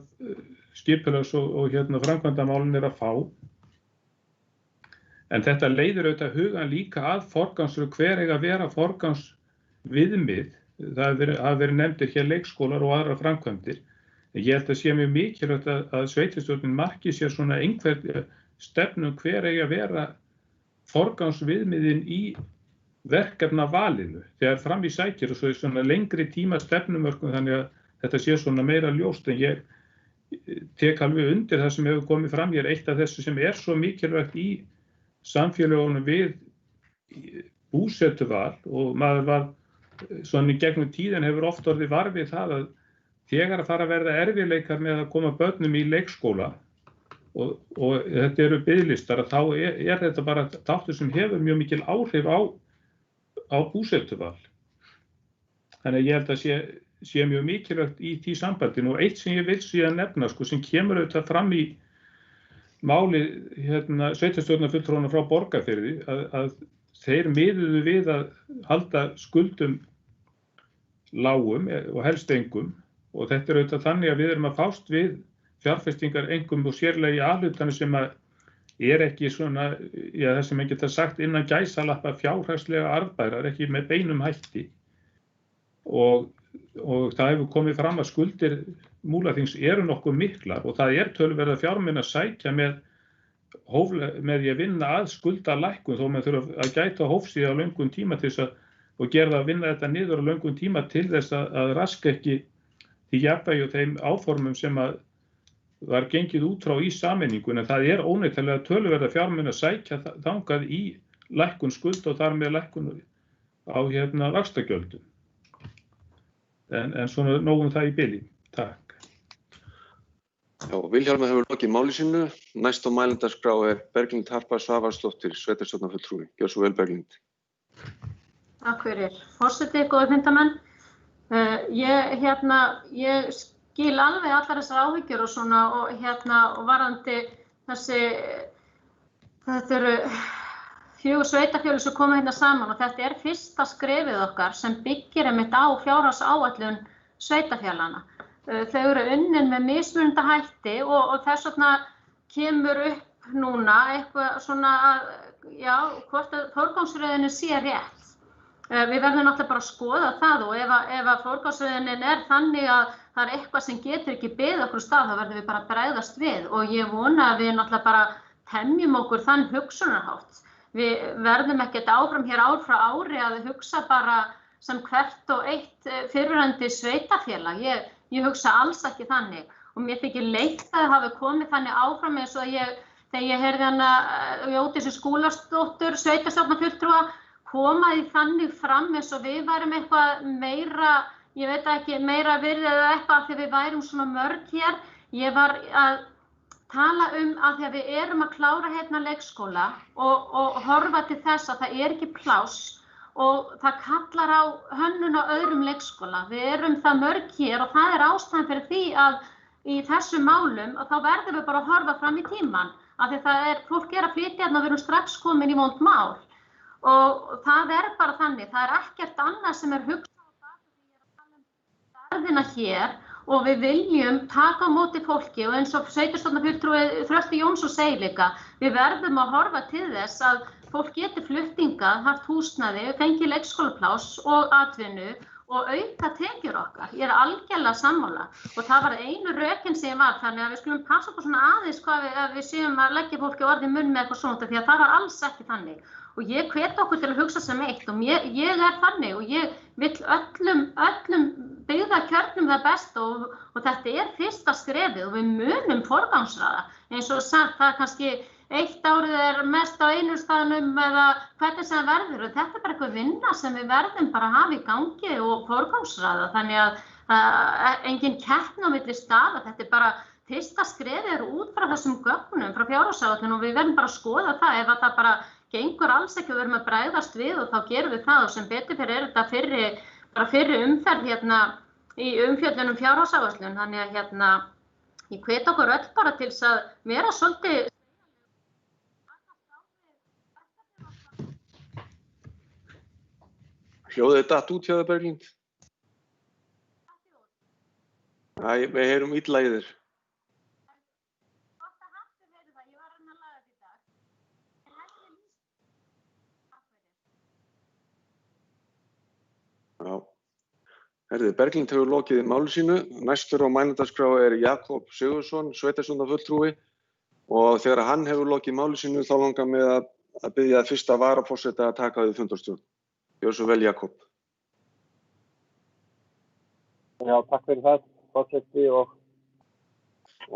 skipulags- og framkvæmdamálin að fá. En þetta leiðir auðvitað hugan líka að forgangsröð, hver eiga að vera forgangsviðmið. Það hafa verið nefndir hér leikskólar og aðrar framkvæmdir. Ég held að sé mjög mikilvægt að sveitarstjórnin marki sér svona einhver stefnu hver eiga að vera forgangsviðmiðin í verkefnavalinu þegar fram í sækir og svo svona lengri tíma stefnumörkum þannig að þetta sé svona meira ljóst. En ég tek alveg undir það sem hefur komið fram hér. Eitt af þessu sem svo mikilvægt í samfélagunum við búsetuval og maður var svona í gegnum tíðin hefur oft orðið var við það að þegar að fara að verða erfiðleikar með að koma börnum í leikskóla og þetta eru biðlistar þá þetta bara þáttur sem hefur mjög mikil áhrif á búsetuval. Þannig að ég held að sé mjög mikilvægt í því sambandinu og eitt sem ég vil síðan nefna sem kemur auðvitað fram í máli sveitarstjórnarfulltrúanna frá Borgarfirði að þeir miðuðu við að halda skuldum lágum og helst engum og þetta auðvitað þannig að við erum að fást við fjárfestingar engum og sérlega í A-hlutanum sem að ekki svona, það sem geta sagt innan gæsalappa fjárhagslega arðbærar, ekki með beinum hætti og það hefur komið fram að skuldir Múlaþings eru nokkuð miklar og það töluverða fjármuni að sækja með því að vinna að skuldalækkun þó maður þurfa að gæta hófs í á löngum tíma til þess og gera það að vinna þetta niður á löngum tíma til þess að raska ekki því jafnvægi og þeim áformum sem að var gengið út frá í sameiningun en það óneitanlega töluverða fjármuni að sækja þangað í lækkun skulda og þar með lækkun vaxtagjöldum. En svona nóg það í bili. Takk. Já, Vilhjálmur hefur lokið máli sínu. Næst á mælendaskrá Berglind Harpa Svavarsdóttir, sveitarstjórnarfulltrúi. Gjörðu svo vel, Berglind. Takk fyrir. Forseti, góðir fundarmenn. Ég skil alveg allar þessar áhyggjur og svona og varðandi þetta eru 4 sveitarfélög sem koma hérna saman og þetta fyrsta skrefið okkar sem byggir einmitt á fjárhagsáætlun sveitarfélaganna. Þau eru unnin með mismunandi hætti og þess vegna kemur upp núna eitthvað svona hvort að forgangsröðunin sé rétt. Við verðum náttúrulega bara að skoða það og ef að forgangsröðunin þannig að það eitthvað sem getur ekki beðið okkur stað, þá verðum við bara að bregðast við og ég vona að við náttúrulega bara temjum okkur þann hugsunarhátt. Við verðum ekkert áfram hér ár frá ári að hugsa bara sem hvert og eitt fyrrverandi sveitarfélag. Ég hugsa alls ekki þannig og mér þykir leitt að það hafi komið þannig áfram eins og þegar ég heyrði hana Jódísi Skúladóttur, sveitarstjórnarfulltrúa, koma því þannig fram eins og við værum eitthvað meira, ég veit ekki, meira virði eða eitthvað því við værum svona mörg hér. Ég var að tala að því að við erum að klára hérna leikskóla og horfa til þess að það ekki pláss og það kallar á hönnun á öðrum leikskóla. Við erum það mörg hér og það ástæðan fyrir því að í þessum málum og þá verðum við bara að horfa fram í tímann. Af því fólk að flytja hérna og við erum strax komin í vond mál. Og það bara þannig, það ekkert annað sem hugsað á það því ég að tala starfina hér og við viljum taka á móti fólki og eins og sveitarstjórnarfulltrúi Þröstur Jónsson segir líka, við verðum að horfa til þess að fólk geti fluttingað, haft húsnæði, fengið leikskólapláss og atvinnu og auka tekjur okkar. Ég algjörlega sammála og það var einu rökin sem var þannig að við skulum passa okkur svona aðeins hvað við séum að leggja fólki orð í munn með eitthvað svona því að það var alls ekki þannig. Og ég hvet okkur til að hugsa sem eitt og ég þannig og ég vill öllum byggðakjörnum það besta og þetta fyrsta skrefið og við munum forgangsraða. Eins og sagt, það kannski eitt árið mest á einu staðnum eða hvernig sem það verður og þetta bara eitthvað vinna sem við verðum bara að hafa í gangi og forgangsraða. Þannig að engin keppni á milli staða, þetta bara fyrsta skrefið út frá þessum gögnum, frá fjárhagsáætlun og við verðum bara að skoða það ef að það bara gengur alls ekki og við erum að bregðast við og þá gerum við það og sem betur fyrir þetta fyrri umferð hérna í umfjöllun fjárhagsáætlun. Þannig að ég hvet okkur öll bara til þess að vera svolítið Hljóðið datt út hjá þér, Berglind? Við heyrum illa í þér. Já. Herðu, Berglind hefur lokið máli sínu. Næstur á mælendaskrá Jakob Sigurðsson, sveitarstjórnarfulltrúi og þegar hann hefur lokið máli sínu þá langar mig að biðja fyrsta varaforseta að taka við fundarstjórn. Gjörðu svo vel, Jakob. Já, takk fyrir það, forseti og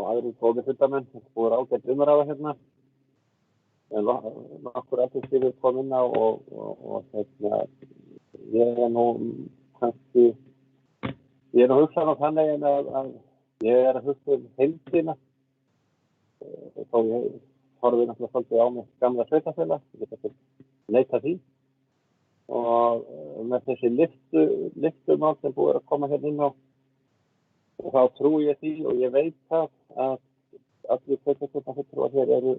aðrir góðir fundarmenn. Það voru ágætt umræða hérna. Nokkur eftirskilur kom inn á og ég nú kannski, ég nú hugsað á þannig að ég að hugsa heildina. Þó ég horfði náttúrulega svolítið á mig gamla sveitarfélag, ég get ekki neitað því. Og með þessi lyftumál sem búið að koma hérna inn á þá trúi ég því og ég veit það að allir sveitarstjórnarfulltrúar hér eru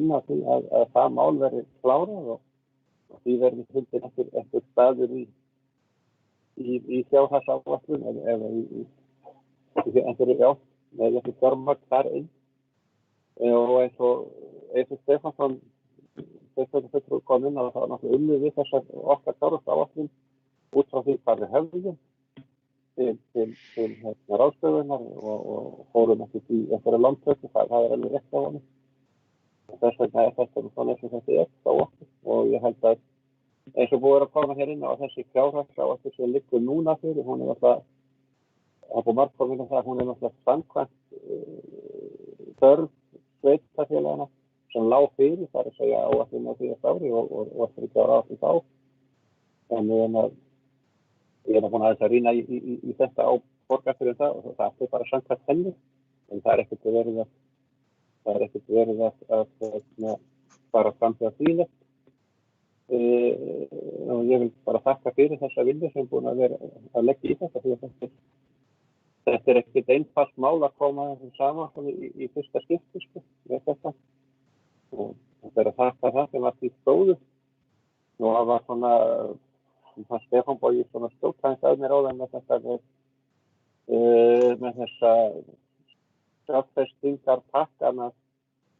inn á því að það mál verði klárað og því verði fundinn einhver staður í fjárhagsáætlun eða í einhverju með einhver fjármagn þar inn og eins og Stefánsson sveitarstjórnarfulltrúi kom inn og það var náttúrulega unnið við þessar okkar fjárhagsáætlun út frá því hvað við höfðum til ráðstöfunar og fórum ekki í einhverja landtöku, það alveg rétt á honum. Þess vegna þetta svona eins og þetta á okkur og ég held að eins og búið að koma hér inn á þessi fjárhagsáætlun sem liggur núna fyrir, hún náttúrulega, það búið margkomið um það, hún náttúrulega samkvæmt þörf sveitarfélagana sem lá fyrir, það að segja áætlun á síðasta ári og eftir ekki ára áætlun þá. En ég búin aðeins að rýna í þetta á Borgarfirði það og það er bara samkvæmt henni, en það er ekkert verið að fara fram til að því neitt. Og ég vil bara þakka fyrir þessa vinnu sem búin að vera að leggja í þetta, því að þetta er ekkert einfalt mál að koma þessum saman í fyrsta skipti, sko, með þetta. Og þetta er að þakka það sem var því stóðu. Nú það var svona, Stefán Bogi svona stótt hans að mér áðan með þetta með þessa fjárfestingar pakkana,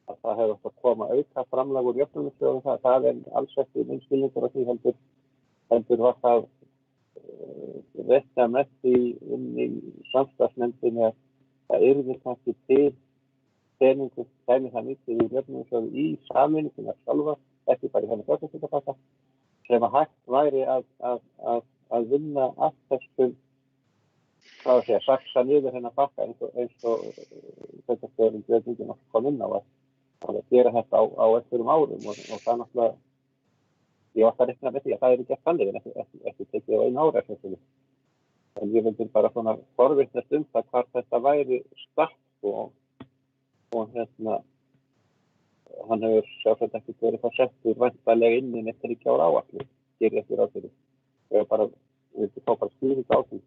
að það hefur átt að koma auka framlag úr jöfnunarsjóðum, það er alls ekki minn skilningur á því, heldur var það reiknað með því inn í samstarfsnefndinni að það yrði kannski til peningur kæmi það mikið úr jöfnunarsjóðum í sameininguna sjálfa, ekki bara í þennan fjárfestingarpakka, sem að hægt væri að vinna allt þessum, hvað að segja, saksa niður þennan pakka eins og þetta stöðum Björn nokkuð kom inn á að gera þetta á einhverjum árum og það náttúrulega, ég átti að reikna með því að það gert þannig en ekki tekið á einu ári eftir því. En ég vildi bara svona forvitnast það hvar þetta væri statt og hann hefur sjálfsagt ekki verið það settur væntanlega inn í neitt 3 ára áætlun, gerir ekki ráð fyrir. Ég vildi fá bara skýring á því,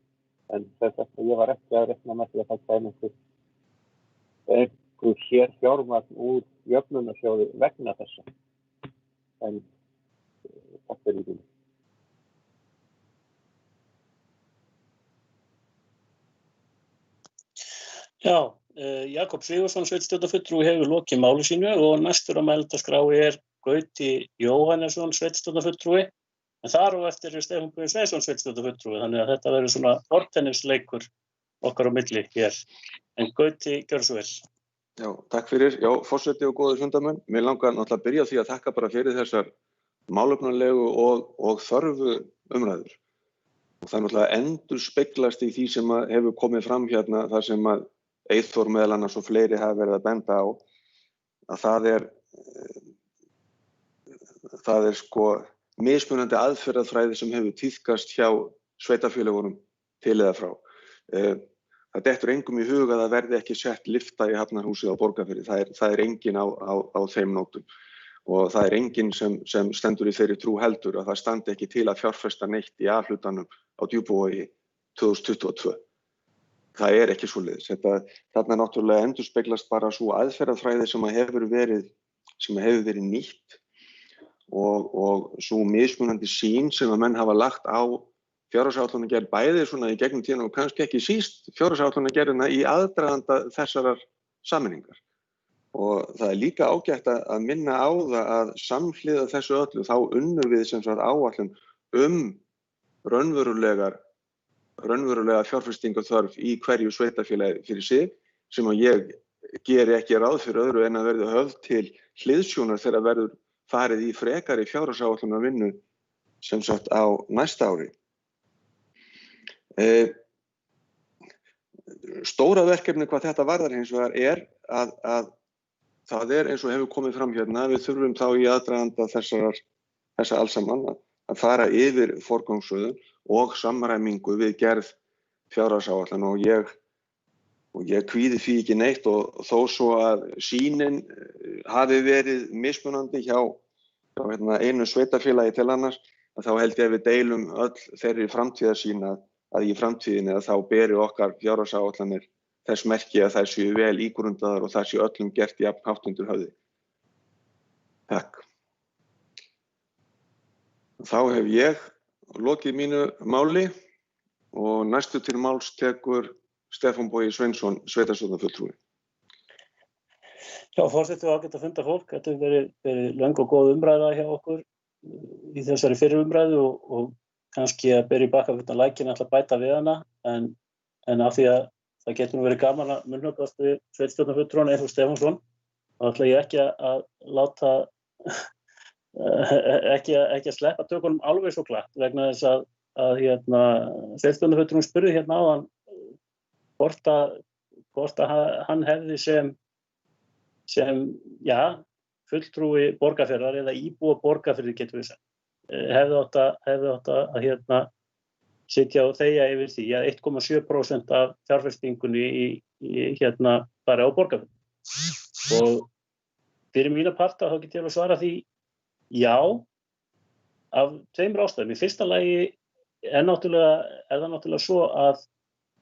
en þess að ég var ekki að reikna með því að það kæmi einhver sér fjármagn úr jöfnunarsjóði vegna þessa. En takk fyrir því. Já, Jakob Sigurðsson, sveitarstjórnarfulltrúi, hefur lokið máli sínu og næstur á mælendaskrá er Gauti Jóhannesson, sveitarstjórnarfulltrúi, en þar á eftir er Stefán Bogi Sveinsson, sveitarstjórnarfulltrúi, þannig að þetta verður svona orðtennisleikur okkar á milli hér. En Gauti, gjörðu svo vel. Já, takk fyrir. Já, forseti og góðir fundarmenn. Mér langar náttúrulega að byrja á því að þakka bara fyrir þessar málefnalegu og þörfu umræður. Og það náttúrulega endurspeglast í því sem hefur komið fram hérna, það sem að Eyþór meðal annars og fleiri hafa verið að benda á, að það er sko mismunandi aðferðafræði sem hefur tíðkast hjá sveitarfélögunum til eða frá. Það dettur engum í hug að það verði ekki sett lyfta í Hafnarhúsið á Borgarfirði. Það er enginn á þeim nótum. Og það er enginn sem stendur í þeirri trú heldur að það standi ekki til að fjárfesta neitt í A-hlutanum á Djúpavogi 2022. Það er ekki svoleiðis. Þarna náttúrulega endurspeglast bara svo aðferðafræði sem hefur verið nýtt og svo mismunandi sýn sem að menn hafa lagt á fjárhagsáætlunargerð bæði svona í gegnum tíðina og kannski ekki síst fjárhagsáætlunargerðina í aðdraganda þessarar sameiningar. Og það er líka ágætt að minna á það að samhliða þessu öllu þá unnum við sem sagt áætlun raunverulega fjárfestingarþörf í hverju sveitarfélagi fyrir sig sem að ég geri ekki ráð fyrir öðru en að verði höfð til hliðsjónar þegar verður farið í frekari fjárhagsáætlunarvinnu sem sagt á næsta ári. Stóra verkefni hvað þetta varðar hins vegar er að það er eins og hefur komið fram hérna, við þurfum þá í aðdraganda þessa alls saman að fara yfir forgangsröðun og samræmingu við gerð fjárhagsáætlana og ég kvíði því ekki neitt og þó svo að sýnin hafi verið mismunandi hjá einu sveitarfélagi til annars, þá held ég að við deilum öll þeirri framtíðarsýn að í framtíðinni að þá beri okkar fjárhagsáætlanir þess merki að þær séu vel ígrundaðar og þær séu öllum gert jafn hátt undir höfði. Takk. Þá hef ég lokið mínu máli og næstu til máls tekur Stefán Bogi Sveinsson, sveitarstjórnarfulltrúi. Já, forseti og ágætt að funda fólk. Þetta hefur verið löng og góð umræða hjá okkur í þessari fyrri umræðu og kannski að bera í bakkafutan lækinn ætla að bæta við hana en af því að það getur nú verið gaman að munnhöggvast við sveitarstjórnarfulltrúann Eyþór Stefánsson og ætla ég ekki að láta ekki að sleppa tökunum alveg svo glatt vegna þess að sveitarstjórnarfulltrúinn spurði hérna áðan hvort að hann hefði sem fulltrúi Borgarfjarðar eða íbúa Borgarfjarðar getum við sagt. hefði átt að sitja og þegja yfir því að 1,7% af fjárfestingunni í bara á Borgarfirði. Og fyrir mína parta þá get ég að svara því já, af tveimur ástæðum. Í fyrsta lagi er það náttúrulega svo að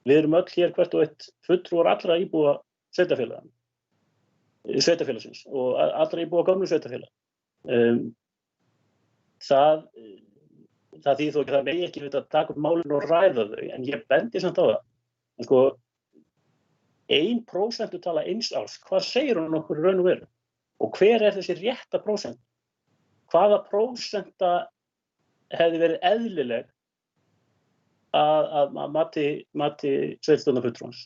við erum öll hér hvert og eitt fulltrúar allra íbúa sveitarfélagsins og allra íbúa gömlu sveitarfélag. Það þýðir þó ekki, það megi ekki að taka upp málin og ræða þau, en ég bendi samt á það. En sko, 1% tala eins árs, hvað segir hún okkur í raun og veru? Og hver er þessi rétta prósent? Hvaða prósenta hefði verið eðlileg að mati sveitarstjórnarfulltrúans,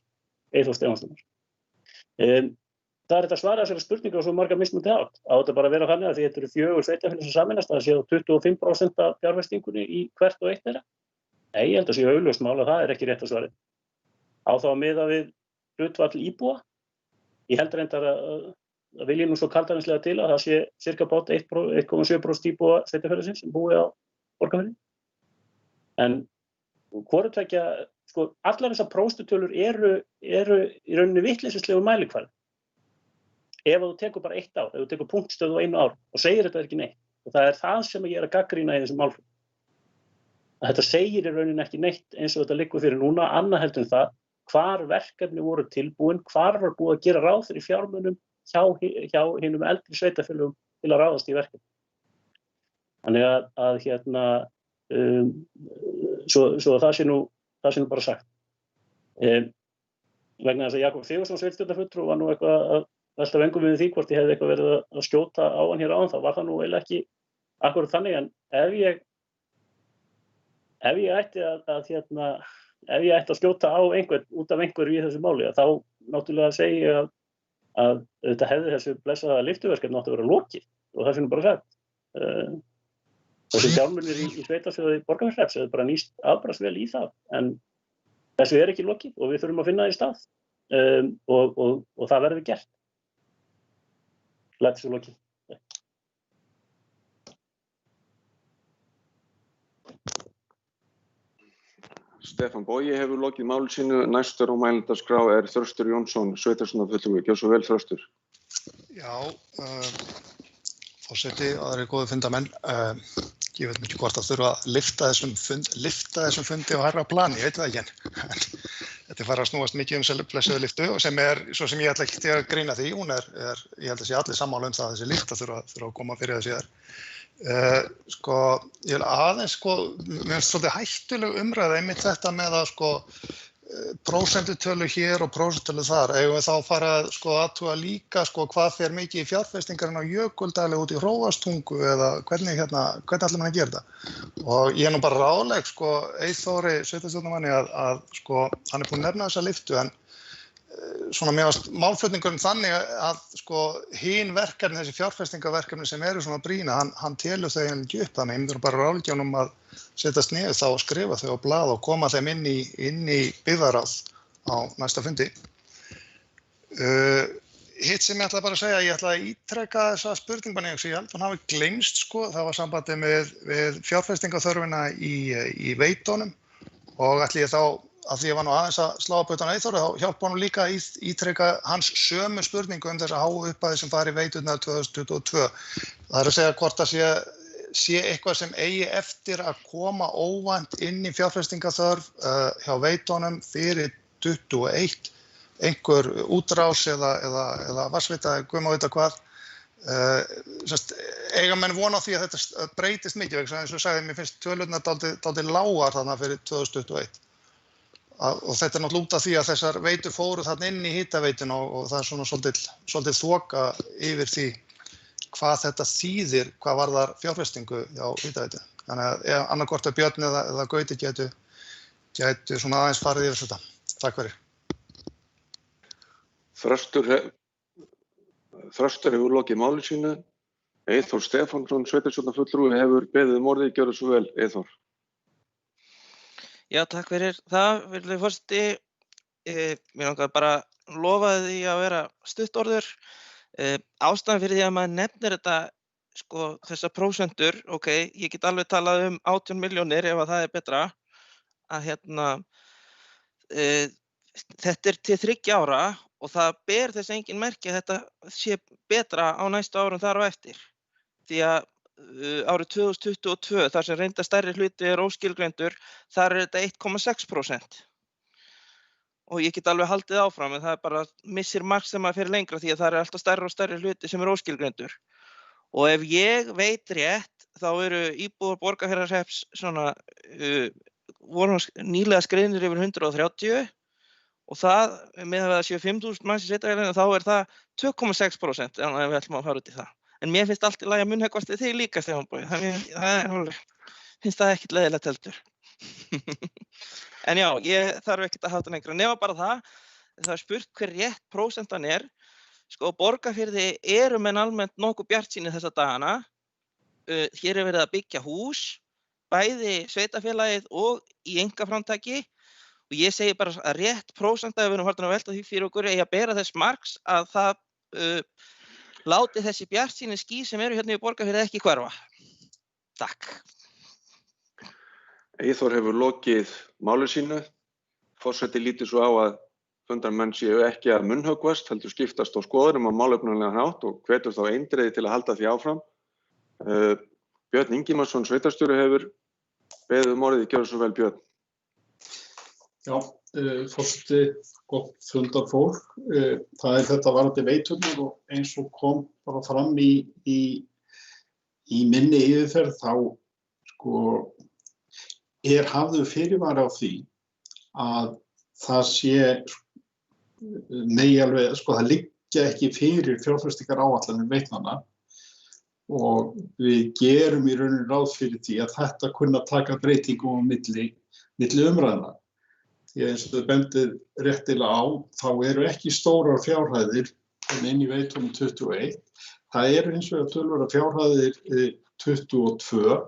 Eyþórs Stefánssonar? Það er þetta að svara þessari spurningu og svo margar mismunandi átt. Á þetta bara að vera þannig að því þetta eru 4 sveitarfélög sem sameinast, það séu 25% af fjárfestingunni í hvert og eitt þeirra? Nei, ég held að séu augljóst mál að það er ekki rétt að svara. Á þá að miða við hlutfall íbúa. Ég held reyndar að vilja nú svo kaldhæðnislega til að það sé cirka bát 1,7% íbúa sveitarfélagsins sem búi á Borgarfirði. En hvoru tveggja, sko, allar þessar próstutölur eru í rauninni vitleysislegur mælikvarði. Ef þú tekur bara 1 ár, ef þú tekur punktstöðu á 1 ár og segir þetta ekki neitt, og það er það sem ég er að gagnrýna í þessum málflokki. Að þetta segir í rauninni ekki neitt eins og þetta liggur fyrir núna, annað heldur en það, hvar verkefni voru tilbúin, hvar var búið að gera ráð fyrir fjármunum hjá hinum eldri sveitarfélögum til að ráðast í verkefni. Þannig að svo það sé nú bara sagt. Vegna þess að Jakob Sigurðsson sveitarstjórnarfulltrúi var nú eitthvað að velta vöngum við því hvort ég hefði eitthvað verið að skjóta á hann hér áðan, þá var það nú eiginlega ekki akkurat þannig, en ef ég ætti að skjóta á einhvern út af einhverju í þessu máli, þá náttúrulega segi ég að þetta hefði þessu blessaða lyftuverkefni átti að vera lokið og það finnum bara sagt. Þessi fjármunir í sveitarsjóði Borgarfjarðarhrepps hefði bara nýst afbragðsvel í það, en þessu er ekki lokið og við þurfum að finna það í stað og það verður gert. Læt svo lokið. Stefán Bogi hefur lokið máli sínu. Næstur á mælendaskrá er Þröstur Jónsson, sveitarstjórnarfulltrúi. Gjörðu svo vel, Þröstur. Já, forseti, aðrir góðu fundamenn. Ég veit ekki hvort að þurfa að lyfta þessum fundi á hærra plani, ég veit það ekki en þetta fara að snúast mikið blessuðu lyftu og sem er, svo sem ég ætla ekki að greina því, hún er, ég held að sé allir sammála það að þessi lyfta þurfa að koma fyrir það síðar. Ég vil aðeins, mér finnst svolítið hættuleg umræða einmitt þetta með að prósentutölu hér og prósentutölu þar. Eigum við þá fara að athuga líka hvað fer mikið í fjárfestingarinn á Jökuldali út í Hróarstungu eða hvernig ætlum hann að gera þetta? Og ég er nú bara ráðleg Eyþóri sveitarstjórnarmanni að hann er búinn að nefna þessa lyftu en svona mér varst málflutningurinn þannig að hin verkefni, þessi fjárfestingarverkefni sem eru svona brýna, hann telur þau ekki upp, þannig ég myndir bara ráðleggja að setjast niður þá og skrifa þau á blað og koma þeim inn í byggðarráð á næsta fundi. Hitt sem ég ætla bara að segja, ég ætla að ítreka þessa spurningu, ég held hún hafi gleymst, það var sambandið við fjárfestingarþörfina í veitunum og ætli ég þá að því ég var nú aðeins að slá á puttan Eyþóri, þá hjálpa hann líka að ítreka hans sömu spurningu þessa háu upphæð sem fari í veiturnar 2022. Það er að segja hvort það sé eitthvað sem eigi eftir að koma óvænt inn í fjárfestingarþörf hjá veitunum fyrir 21, einhver útrás eða vatnsveita, guð má vita hvað. Eiga menn von á því að þetta breytist mikið, eins og sagði, mér finnst tölurnar dálítið lágar þarna fyrir 2021. Og þetta er náttúrulega út af því að þessar veitur fóru þarna inn í hitaveituna og það er svona svolítið þoka yfir því hvað þetta þýðir, hvað varðar fjárfestingu á hitaveitu. Þannig að annarkvort að Björn eða Gauti gætu svona aðeins farið yfir þetta. Takk fyrir. Þröstur hefur lokið máli sínu. Eyþór Stefánsson, sveitarstjórnarfulltrúi, hefur beðið orðið. Gjörðu svo vel, Eyþór. Já, takk fyrir það, virðulegi forseti. Mér langaði bara að lofa því að vera stuttorður. Ástæðan fyrir því að maður nefnir þetta sko, þessar prósentur, ok, ég get alveg talað 18 milljónir ef að það betra, að þetta til 3 ára og það ber þess engin merki að þetta sé betra á næstu árum þar á eftir. Því að árið 2022, þar sem reynda stærri hluti óskilgreindur, þar þetta 1,6%. Og ég get alveg haldið áfram, en það bara missir mark sem að fyrir lengra því að það alltaf stærri og stærri hluti sem óskilgreindur. Og ef ég veit rétt, þá eru íbúar Borgarfjarðarhrepps svona, voru nýlega skriðnir yfir 130 og það, með að það séu 5.000 manns í sveitarfélaginu, þá það 2,6% ef við ætlum að fara út í það. En mér finnst allt í lagi að munnhöggvast við þig líka, Stefán Bogi. Þannig finnst það ekkert leiðilegt heldur. En já, ég þarf ekkert að hafa þetta lengra. Nema bara það spurt hver rétt prósentan Sko, Borgarfirði eru menn almennt nokkuð bjartsýnir þessa dagana. Hér verið að byggja hús, bæði sveitarfélagið og í einkaframtaki. Og ég segi bara að rétt prósenta, ef við erum farin að velta því fyrir okkur, eigi að bera þess marks að það láti þessi bjartsýni ský sem eru hérna í Borgarfirði ekki hverfa. Takk. Eyþór hefur lokið máli sínu. Forseti lítur svo á að fundarmenn séu ekki að munnhöggvast, heldur skiptast á skoðunum á málefnalegan hátt og hvetur þá eindreiði til að halda því áfram. Björn Ingimarsson, sveitarstjóri, hefur beðið orðið. Gjörðu svo vel, Björn. Já, forseti, gott fundarfólk. Það þetta varðandi veiturnar og eins og kom bara fram í minni yfirferð, þá sko hafður fyrirvara á því að það sé alveg, sko það liggja ekki fyrir fjárfestingar áætlanir veitnanna og við gerum í rauninni ráð fyrir því að þetta kunna taka breytingum á milli umræðna. Því eins og þau bendið réttilega á, þá eru ekki stórar fjárhæðir inn í veitunum 21. Það eru hins vegar töluverðar fjárhæðir 22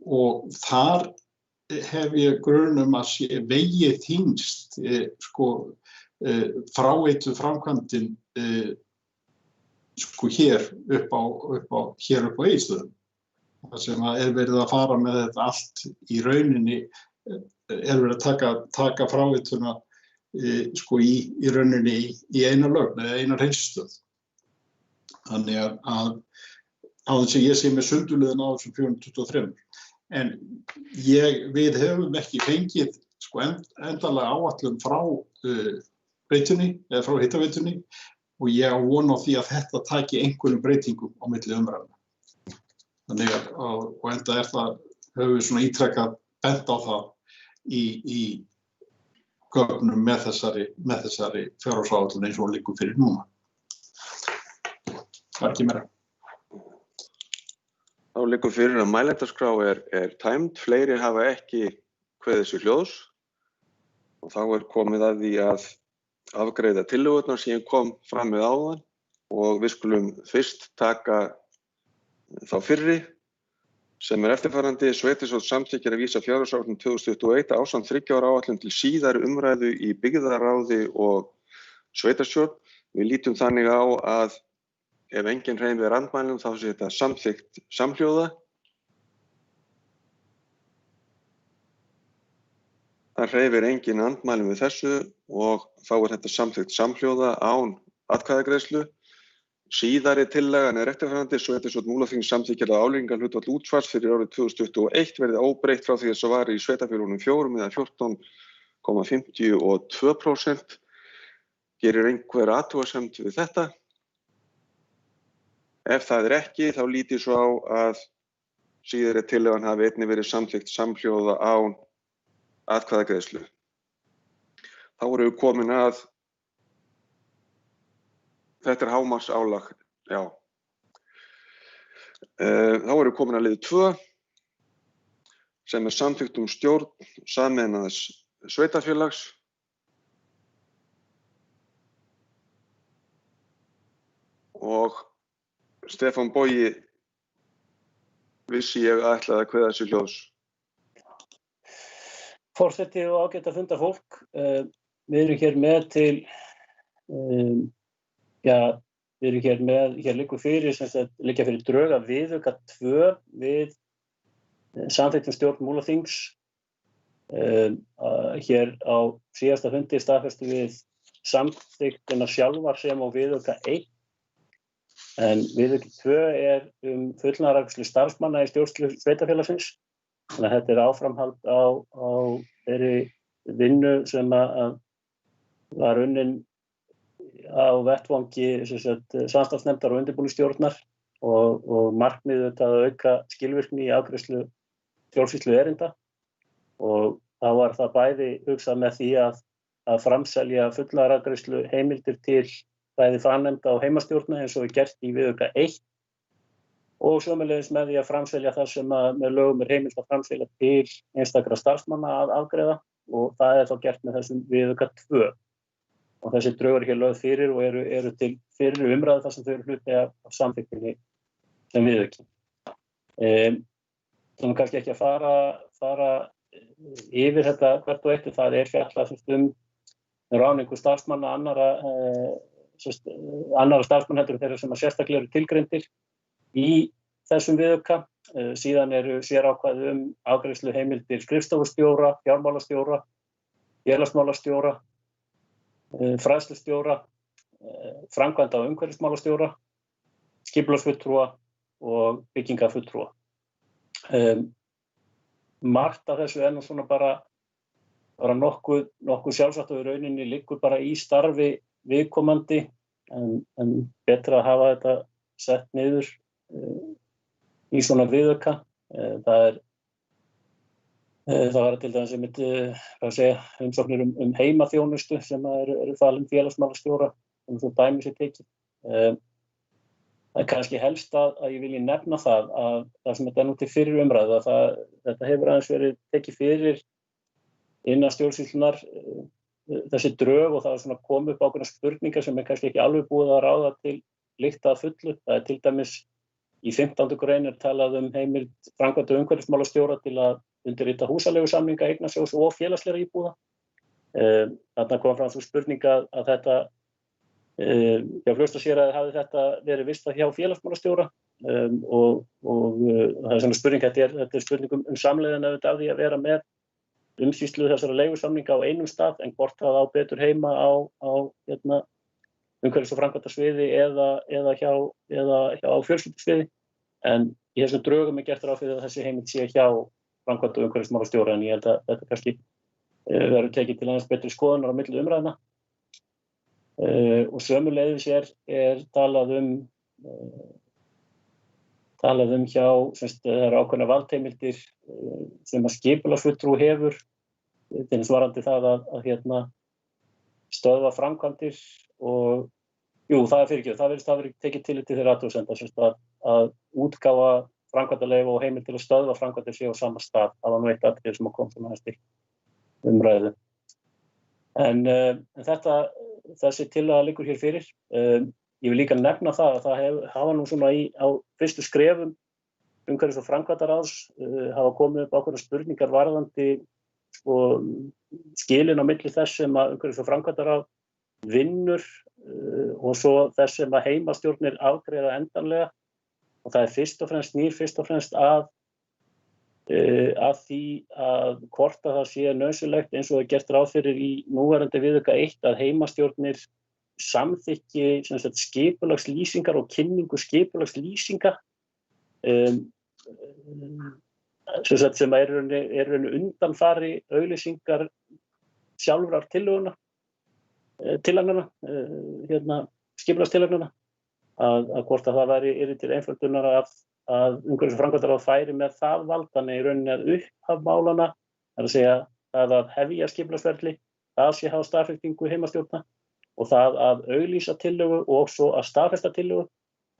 og þar hef ég grun að sé vegið þyngst fráveitu framkvæmdin hér upp á Egilsstöðum. Það sem verið að fara með þetta allt í rauninni verið að taka fráveituna í rauninni í eina lögn eða eina hreinsistöð. Þannig að á þess að ég sé með sundurliðin á þessum 423. En við höfum ekki fengið endanlega áætlun frá veitunni eða frá hitaveitunni og ég á von á því að þetta taki einhverjum breytingum á milli umræðna. Þannig og enda höfum við svona ítrekað bent á það í gögnum með þessari fjárhagsáætlun eins og hún liggur fyrir núna. Það ekki meira. Þá liggur fyrir að mælendaskrá er tæmd, fleiri hafa ekki kveðið sér hljóðs og þá komið að því að afgreiða tillögurnar sem kom fram með áðan og við skulum fyrst taka þá fyrri sem eftirfarandi. Sveitarstjórn samþykkir að vísa fjárhagsáætlun 2021 ásamt 3 ára áætlun til síðari umræðu í byggðarráði og sveitarstjórn. Við lítum þannig á að ef enginn hreyfir andmælum þá sé þetta samþykkt samhljóða. Það hreyfir enginn andmælum við þessu og þá þetta samþykkt samhljóða án atkvæðagreiðslu. Síðari tillagan eftirfarandi. Sveitarstjórn Múlaþings samþykkir að álagningarhlutfall útsvars fyrir árið 2021 verði óbreytt frá því að svo var í sveitarfélögunum 4 eða 14,52%. Gerir einhver athugasemd við þetta? Ef það ekki, þá lít ég svo á að síðari tillagan hafi einnig verið samþykkt samhljóða án atkvæðagreiðslu. Þá erum við komin að, þetta hámarksálag, já. Þá erum við komin að lið 2 sem samþykkt stjórn sameinaðs sveitarfélags. Og Stefán Bogi vissi ég að ætlaði að kveða sér hljóðs. Forseti og ágæta fundarfólk, við erum hér með til við erum hér liggur fyrir, liggja fyrir drög að viðauka 2 við samþykktum stjórn Múlaþings. Hér á síðasta fundi staðfestum við samþykktina sjálfar sem á viðauka 1. En viðauki 2 fullnaðarafgreiðslu starfsmanna í stjórnsýslu sveitarfélagsins. Þannig að þetta áframhald á þeirri vinnu sem að var unnin á vettvangi samstarfsnefndar og undirbúningsstjórnar og markmiðið að auka skilvirkni í afgreiðslu stjórnsýslu erinda og þá var það bæði hugsað með því að framselja fullnaðarafgreiðslu heimildir til bæði framnefnda og heimastjórna eins og gert í viðauka 1 og sömuleiðis með því að framselja það sem með lögum heimilt að framselja til einstakra starfsmanna að afgreiða og það þá gert með þessum viðauka 2. Og þessi drög eru hér lögð fyrir og eru til fyrir umræðu þar sem þau eru hluti af samþykktinni sem viðauki. Þannig kannski ekki að fara yfir þetta hvert og eitt, það fjallað ráðningu starfsmanna annarra starfsmanna heldur en þeirra sem að sérstaklega eru tilgreindir í þessum viðauka. Síðan eru sérákvæði afgreiðslu heimildir skrifstofustjóra, fjármálastjóra, félagsmálastjóra, fræðslustjóra, framkvæmda- og umhverfismálastjóra, skipulagsfulltrúa og byggingarfulltrúa. Margt af þessu nú svona bara nokkuð sjálfsagt og í rauninni liggur bara í starfi viðkomandi en betra að hafa þetta sett niður í svona viðauka. Það var til dæmis umsóknir heimaþjónustu sem eru falin félagsmálastjóra sem svo dæmi sér tekið. Það kannski helst að ég vilji nefna það að það sem þetta nú til fyrir umræðu að þetta hefur aðeins verið tekið fyrir innan stjórnsýslunnar þessi drög og það svona komið upp ákveðnar spurningar sem kannski ekki alveg búið að ráða til lykta að fullu. Það til dæmis í 15. grein talað heimild framkvæmda- og umhverfismálastjóra til að undirrita húsaleigusamninga eignasjóðs og félagslegra íbúða. Þarna kom fram sú spurning að þetta hjá Fljótsdalshéraði hafi þetta verið vistað hjá félagsmálastjóra og það svona spurning, þetta er spurning samleiðina af því að vera með umsýslu þessara leigusamninga á einum stað en hvort það á betur heima á umhverfis- og framkvæmdasviði eða hjá fjölskyldusviði. En í þessum drögum gert ráð fyrir að þessi heimild sé hjá framkvæmda- og umhverfismálastjóra en ég held að þetta kannski verður tekið til aðeins betri skoðunar á milli umræðna. Og sömuleiðis talað hjá, það eru ákveðnar valdheimildir sem að skipulagsfulltrúi hefur til þess varðandi það að stöðva framkvæmdir og það virðist hafa verið tekið tillit til þeirra athugasemda að útgáfa framkvæmdaleyfa og heimild til að stöðva framkvæmdir sé á sama stað. Það var nú eitt atriði sem kom svona til umræðu. En þessi tillaga liggur hér fyrir. Ég vil líka nefna það að hafa nú svona á fyrstu skrefum umhverfis- og framkvæmdaráðs hafa komið upp ákveðnar spurningar varðandi skilin á milli þess sem að umhverfis- og framkvæmdaráð vinnur og svo þess sem að heimastjórnir afgreiða endanlega og það snýr fyrst og fremst að því að hvort að það sé nauðsynlegt eins og gert ráð fyrir í núverandi viðauka 1 að heimastjórnir samþykki skipulagslýsingar og kynningu skipulagslýsinga sem er undanfari auglýsingar sjálfrar tillagnana skipulagstillagnana að hvort að það væri til einföldunar að umhverfis- og framkvæmdaráð færi með það vald þannig í rauninni að upphaf málana það er að segja það að hefja skipulagsferli það sé hafa staðfestingu heimastjórna og það að auglýsa tillögu og svo að staðfesta tillögu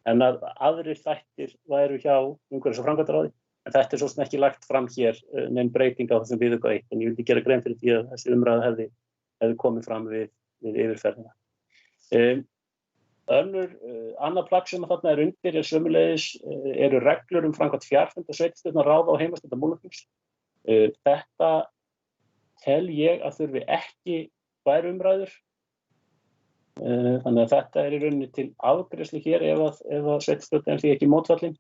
en að aðrir þættir væru hjá umhverfis- og framkvæmdaráði en þetta svo sem ekki lagt fram hér nein breyting á þessum viðauka 1 en ég vildi gera grein fyrir því að þessi umræða hefði komið fram við yfirferðina. Annað plagg sem þarna undir sömuleiðis eru reglur framkvæmd fjarfunda sveitarstjórnarráða og heimastjórnar Múlaþings. Þetta tel ég að þurfi ekki tvær umræður. Þannig að þetta í rauninni til afgreiðslu hér ef að sveitarstjórnin sé ekki mótfallin.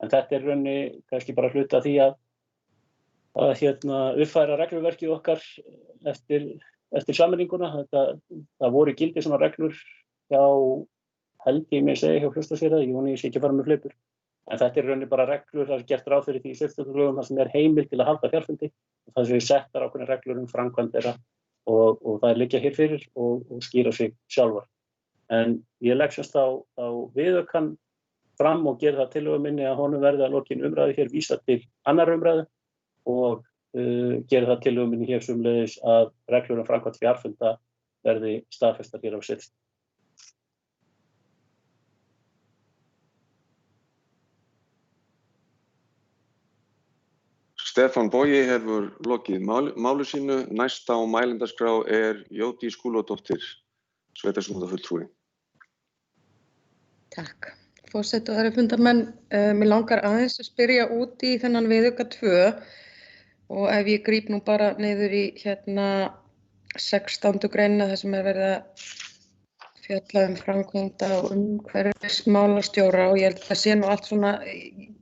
En þetta í rauninni kannski bara hluti af því að uppfæra regluverkið okkar eftir sameininguna. Það voru í gildi svona reglur hjá hjá Fljótsdalshéraði, ég sé ekki að fara með fleipur. En þetta í rauninni bara reglur, það gert ráð fyrir því í sveitarstjórnarlögum þar sem heimild til að halda fjarfundi. Það séu settar ákveðnar reglur framkvæmd þeirra og það liggja hér fyrir og skýra sig sjálfar. En ég legg semst á viðaukann fram og geri það tillögu minni að honum verði að lokinni umræðu hér vísa til annar umræðu og geri það tillögu minni hér sömuleiðis að reglur framkvæmd fjarfunda verði staðfestar hér á sveitarstjórn. Stefán Bogi hefur lokið máli sínu. Næsta á mælendaskrá Jódís Skúladóttir, sveitarstjórnarfulltrúi. Takk. Forseti og aðrir fundarmenn, mig langar aðeins að spyrja út í þennan viðauka 2 og ef ég gríp nú bara niður í 16. greinina þar sem verið að fjalla framkvæmda og umhverfismálastjóra og ég held að það sé nú allt svona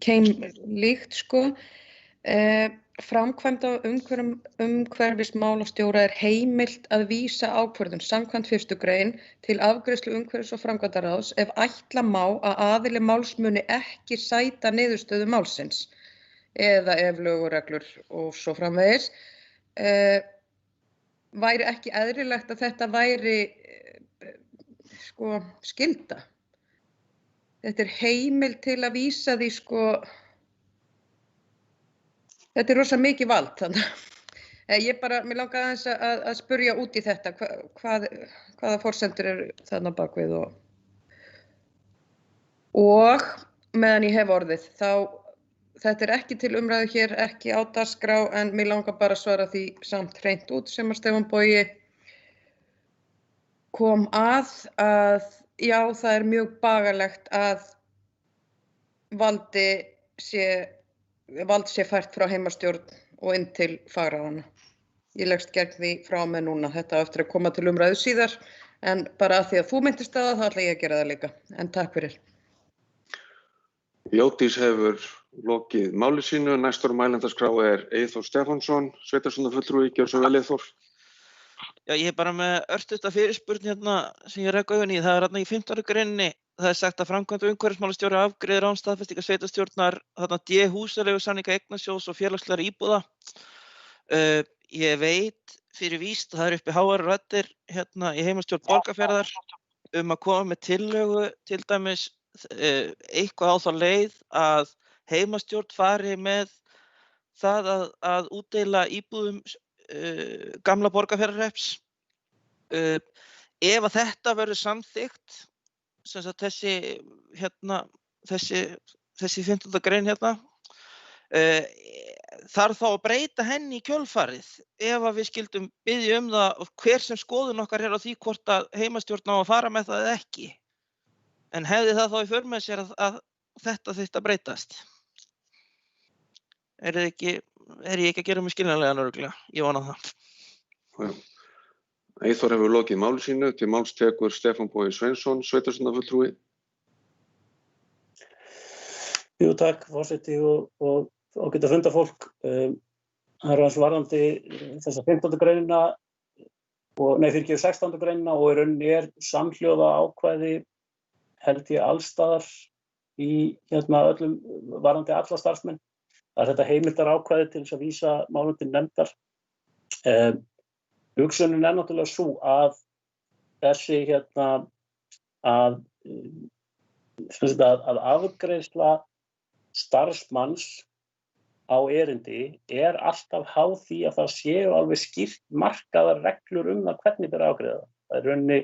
keimlíkt sko. Framkvæmda og umhverfismálastjóra heimilt að vísa ákvörðun samkvæmt 1. grein til afgreiðslu umhverfis- og framkvæmdaráðs ef ætla má að aðili máls muni ekki sæta niðurstöðu málsins eða ef lög og reglur og svo framvegis. Væri ekki eðlilegt að þetta væri skylda? Þetta heimild til að vísa því Þetta rosa mikið vald þannig. Mér langar aðeins að spyrja út í þetta, hvaða forsendur þarna bakvið og meðan ég hef orðið, þetta ekki til umræðu hér, ekki á dagskrá, en mér langar bara að svara því samt hreint út sem að Stefán Bogi kom að já, það mjög bagalegt að vald sé fært frá heimastjórn og inn til fagráðanna. Ég leggst gegn því frá með núna. Þetta á eftir að koma til umræðu síðar, en bara að því að þú minntist á það, þá ætla ég að gera það líka. En takk fyrir. Jódís hefur lokið máli sínu. Næstur á mælendaskrá Eyþór Stefánsson, sveitarstjórnarfulltrúi. Gjörðu svo vel, Eyþór. Já, ég bara með örstutta fyrirspurn sem ég rek augun í. Það í 15. greininni. Það sagt að framkvæmda og umhverfismálastjóri afgreiðir án staðfestingar sveitarstjórnar húsaleigusamninga eignasjóðs og félagslegra íbúða. Ég veit fyrir víst að það uppi háar raddir í heimastjórn Borgarfjarðar að koma með tillögu til dæmis eitthvað á þá leið að heimastjórn fari með það að útdeila íbúðum gamla Borgarfjarðarhrepps. Ef að þetta verður samþykkt sem sagt þessi 15. grein þarf þá að breyta henni í kjölfarið ef að við skildum biðja það hver sem skoðun okkar á því hvort að heimastjórn á að fara með það eða ekki. En hefði það þá í för með sér að þetta þyrfti að breytast? Er ég ekki að gera mig skiljanlega örugglega? Ég vona það. Já. Eyþór hefur lokið máli sínu. Til máls tekur Stefán Bogi Sveinsson, sveitarstjórnarfulltrúi. Jú, takk, forseti og ágæta fundafólk. Það aðeins varðandi þessa 15. greinina, 16. greinina og í rauninni samhljóða ákvæði held ég allstaðar í öllum varðandi alla starfsmenn. Það þetta heimildar ákvæði til þess að vísa málum til nefndar. Hugsunin náttúrulega sú að þessi að afgreiðsla starfsmanns á erindi alltaf háð því að það séu alveg skýrt markaðar reglur það hvernig ber að afgreiða það. Það rauninni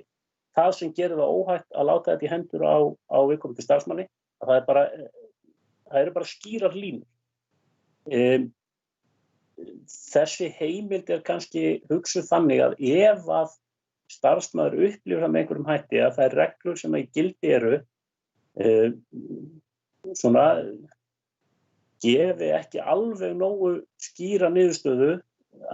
það sem gerir það óhætt að láta þetta í hendur á viðkomandi starfsmanni. Það eru bara skýrar línur. Þessi heimild kannski hugsuð þannig að ef að starfsmaður upplifir það með einhverjum hætti að það reglur sem í gildi gefi ekki alveg nógu skýra niðurstöðu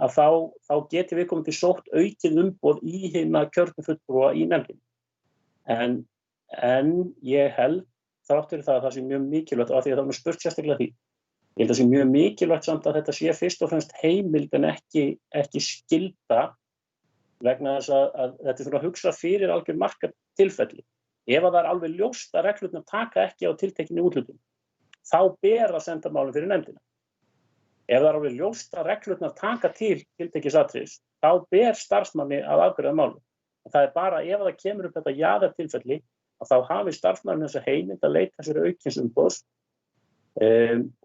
að þá geti viðkomandi sótt aukið umboð í hina kjörnu fulltrúa í nefndinni. En ég held þrátt fyrir það að það sé mjög mikilvægt, og af því að það var spurt sérstaklega því, ég held að það sé mjög mikilvægt samt að þetta sé fyrst og fremst heimild en ekki skylda, vegna þess að þetta er svona að hugsa fyrir algjör markatilfelli. Ef að það er alveg ljóst að reglurnar taka ekki á tiltekinni úthlutun, þá ber að senda málum fyrir nefndina. Ef það er alveg ljóst að reglurnar taka til tiltekins atriðis, þá ber starfsmanni að afgreiða málum. Það er bara ef það kemur upp þetta jaðartilfelli, að þá hafi starfsmanninn þessa heimild að leita sér aukins umboðs,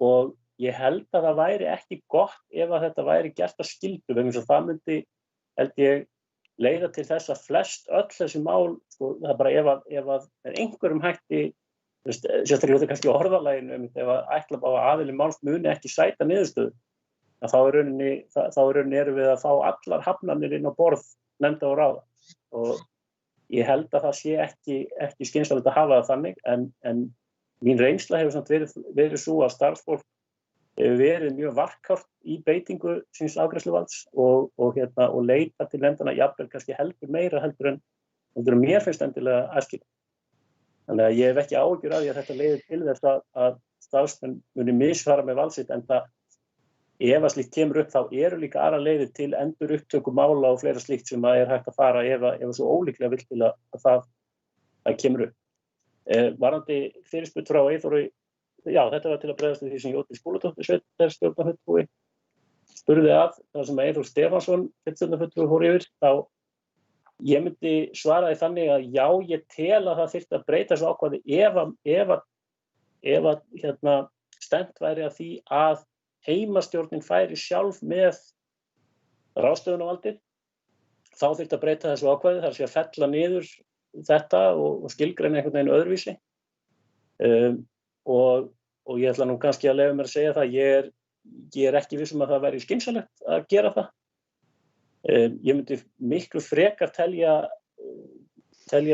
og ég held að það væri ekki gott ef að þetta væri gert að skyldu, vegna þess að það myndi, held ég, leiða til þess að flest öll þessi mál, sko, það er bara ef að einhverjum hætti, sérstaklega þetta kannski orðalaginu, ef að ætla á að aðili máls muni ekki sæta niðurstöðu, þá í rauninni erum við að fá allar hafnarnir inn á borð nefnda og ráða. Og ég held að það sé ekki skynsamlegt að hafa það þannig, en mín reynsla hefur samt verið svo að starfsfólk hefur verið mjög varkárt í beitingu síns afgreiðsluvalds og leita til nefndana jafnvel kannski heldur meira heldur en mér finnst endilega æskilegt. Þannig að ég hef ekki áhyggjur af því að þetta leiðir til þess að starfsmenn muni misfara með vald sitt, enda ef að slíkt kemur upp þá eru líka aðrar leiðir til endurupptöku mála og fleira slíkt sem að hægt að fara ef svo ólíklega vill til að það kemur upp. Varðandi fyrirspurn frá Eyþóri, já, þetta var til að bregðast við því sem Jódís Skúladóttir sveitarstjórnarfulltrúi spurði að, það sem Eyþór Stefánsson sveitarstjórnarfulltrúi fór yfir, þá ég myndi svara því þannig að já, ég tel að það þyrfti að breyta þessu ákvæði ef að stefnt væri að því að heimastjórnin færi sjálf með ráðstöfunarvaldið, þá þyrfti að breyta þessu ákvæði, þar sé að fella niður þetta og skilgreina einhvern veginn öðruvísi. Og ég ætla nú kannski að leyfa mér að segja það, ég er ekki viss um að það væri skynsamlegt að gera það. Ég myndi miklu frekar telja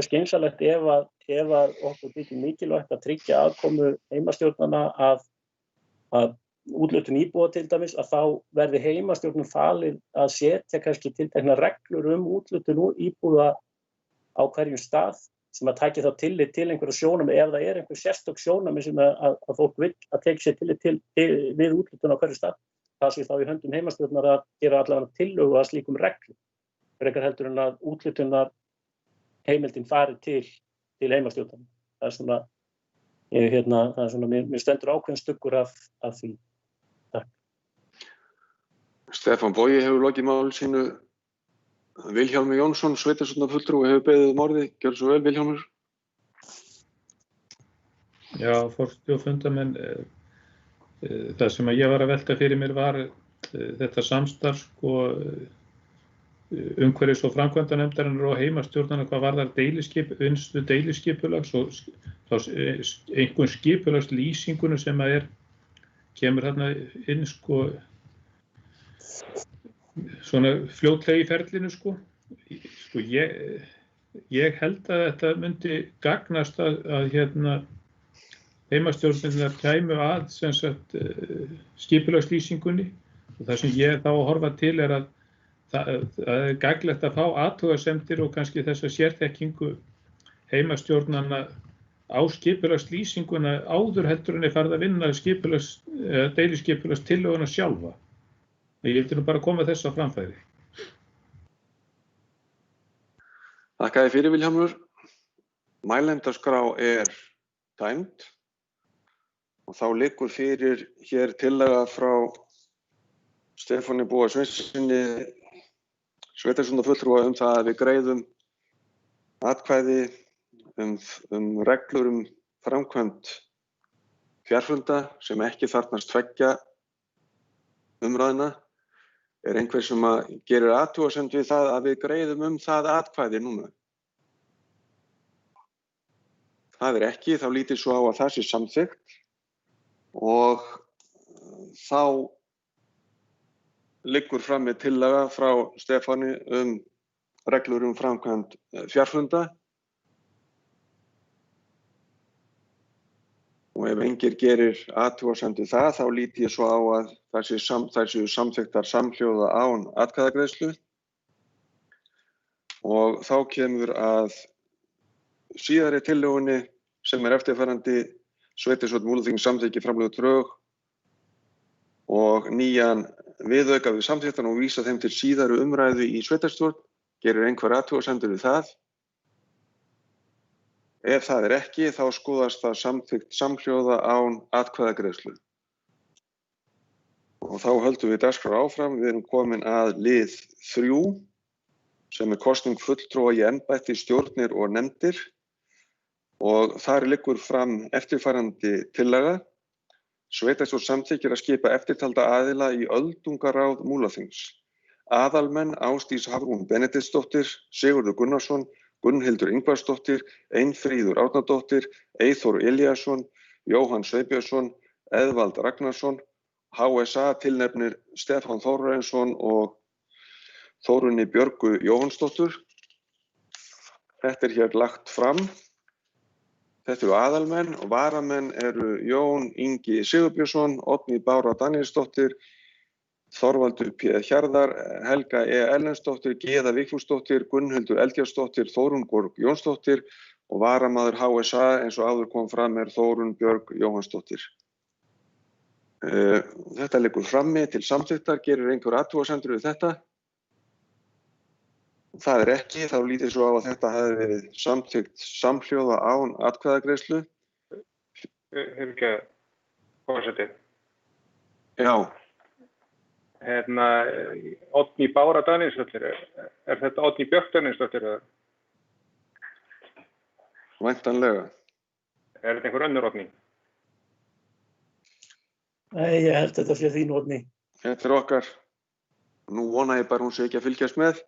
skynsamlegt ef að okkur þykir mikilvægt að tryggja aðkomu heimastjórnana að úthlutun íbúa til dæmis, að þá verði heimastjórnum falið að setja kannski tilteknar reglur úthlutun íbúa á hverjum stað sem að taki þá tillit til einhverja sjónarmið, ef það er einhver sérstök sjónarmið sem að fólk vill að teki sér tillit til við úthlutun á hverju stað. Það sé þá í höndum heimastjórnar að gera allavega tillögu að slíkum reglum, frekar heldur en að úthlutunar heimildin fari til heimastjórnar. Það er svona, mér stendur ákveðin stuggur af því. Takk. Stefán Bogi hefur lokið máli sínu. Vilhjálmur Jónsson, sveitarstjórnarfulltrúi, hefur beðið orði. Gjörðu svo vel, Vilhjálmur. Já, forseti og fundarmenn, það sem ég var að velta fyrir mér var þetta samstarf umhverfis- og framkvæmdanefndarinnar og heimastjórnarna hvað varðar vinnslu deiliskipulags og einhvern skipulagslýsingunum sem kemur þarna inn svona fljótlega í ferlinu ég held að þetta myndi gagnast að heimastjórnirnar kæmu að skipulagslýsingunni, og það sem ég þá að horfa til er að það er gagnlegt að fá athugasemdir og kannski þessa sérþekkingu heimastjórnanna á skipulagslýsinguna áður heldur en farið að vinna deiliskipulagstillöguna sjálfa. Ég vildi nú bara koma þess á framfæri. Þakka þér fyrir, Vilhjálmur. Mælendaskrá er tæmd og þá liggur fyrir hér tillaga frá Stefáni Boga Sveinssyni, sveitarstjórnarfulltrúa, það að við greiðum atkvæði reglur framkvæmd fjarfunda sem ekki þarfnast tveggja umræðna. Er einhver sem gerir athugasemd við það að við greiðum það atkvæði núna? Það er ekki, þá lítið svo á að það sé samþykkt og þá liggur frammi tillaga frá Stefáni reglur framkvæmd fjarfunda. Og ef engir gerir athugasemd við það, þá lít ég svo á að þær séu samþykktar samhljóða án atkvæðagreiðslu. Og þá kemur að síðari tillögunni sem eftirfarandi: sveitarstjórn Múlaþings samþykki framlögð drög og nýjan viðauka við samþykktan og vísa þeim til síðari umræðu í sveitarstjórn. Gerir einhver athugasemdir við það? Ef það ekki, þá skoðast það samþykkt samhljóða án atkvæðagreiðslu. Og þá höldum við dagskrá áfram. Við erum komin að lið 3 sem kosning fulltrúa í embætti, stjórnir og nefndir. Og þar liggur fram eftirfarandi tillaga: sveitarstjórn samþykkir að skipa eftirtalda aðila í öldungaráð Múlaþings. Aðalmenn: Ásdís Hafrún Benediktsdóttir, Sigurður Gunnarsson, Gunnhildur Ingvarsdóttir, Einfríður Árnadóttir, Eyþór Elíasson, Jóhann Sveinbjörnsson, Eðvald Ragnarsson. HSA tilnefnir Stefán Þórarinsson og Þórunni Björgu Jóhannsdóttur. Þetta hér lagt fram. Þetta eru aðalmenn og varamenn eru Jón Ingi Sigurbjörnsson, Oddný Bára Daníelsdóttir, Þorvaldur P. Hjarðar, Helga E. Erlendsdóttir, Gyða Vigfúsdóttir, Gunnhildur Eldjárnsdóttir, Þórunn Borg Jónsdóttir og varamaður HSA eins og áður kom fram Þórunn Björg Jóhannsdóttir. Þetta liggur frammi til samþykktar. Gerir einhver athugasemdir við þetta? Það ekki, þá lítið svo á að þetta hafi verið samþykkt samhljóða án atkvæðagreiðslu. Forseti. Já. Oddný Bára Daníelsdóttir, þetta Oddný Björk Daníelsdóttir? Væntanlega. Þetta einhver önnur Oddný? Nei, ég held þetta sé þín Oddný. Þetta okkar. Nú vona ég bara hún sé ekki að fylgjast með.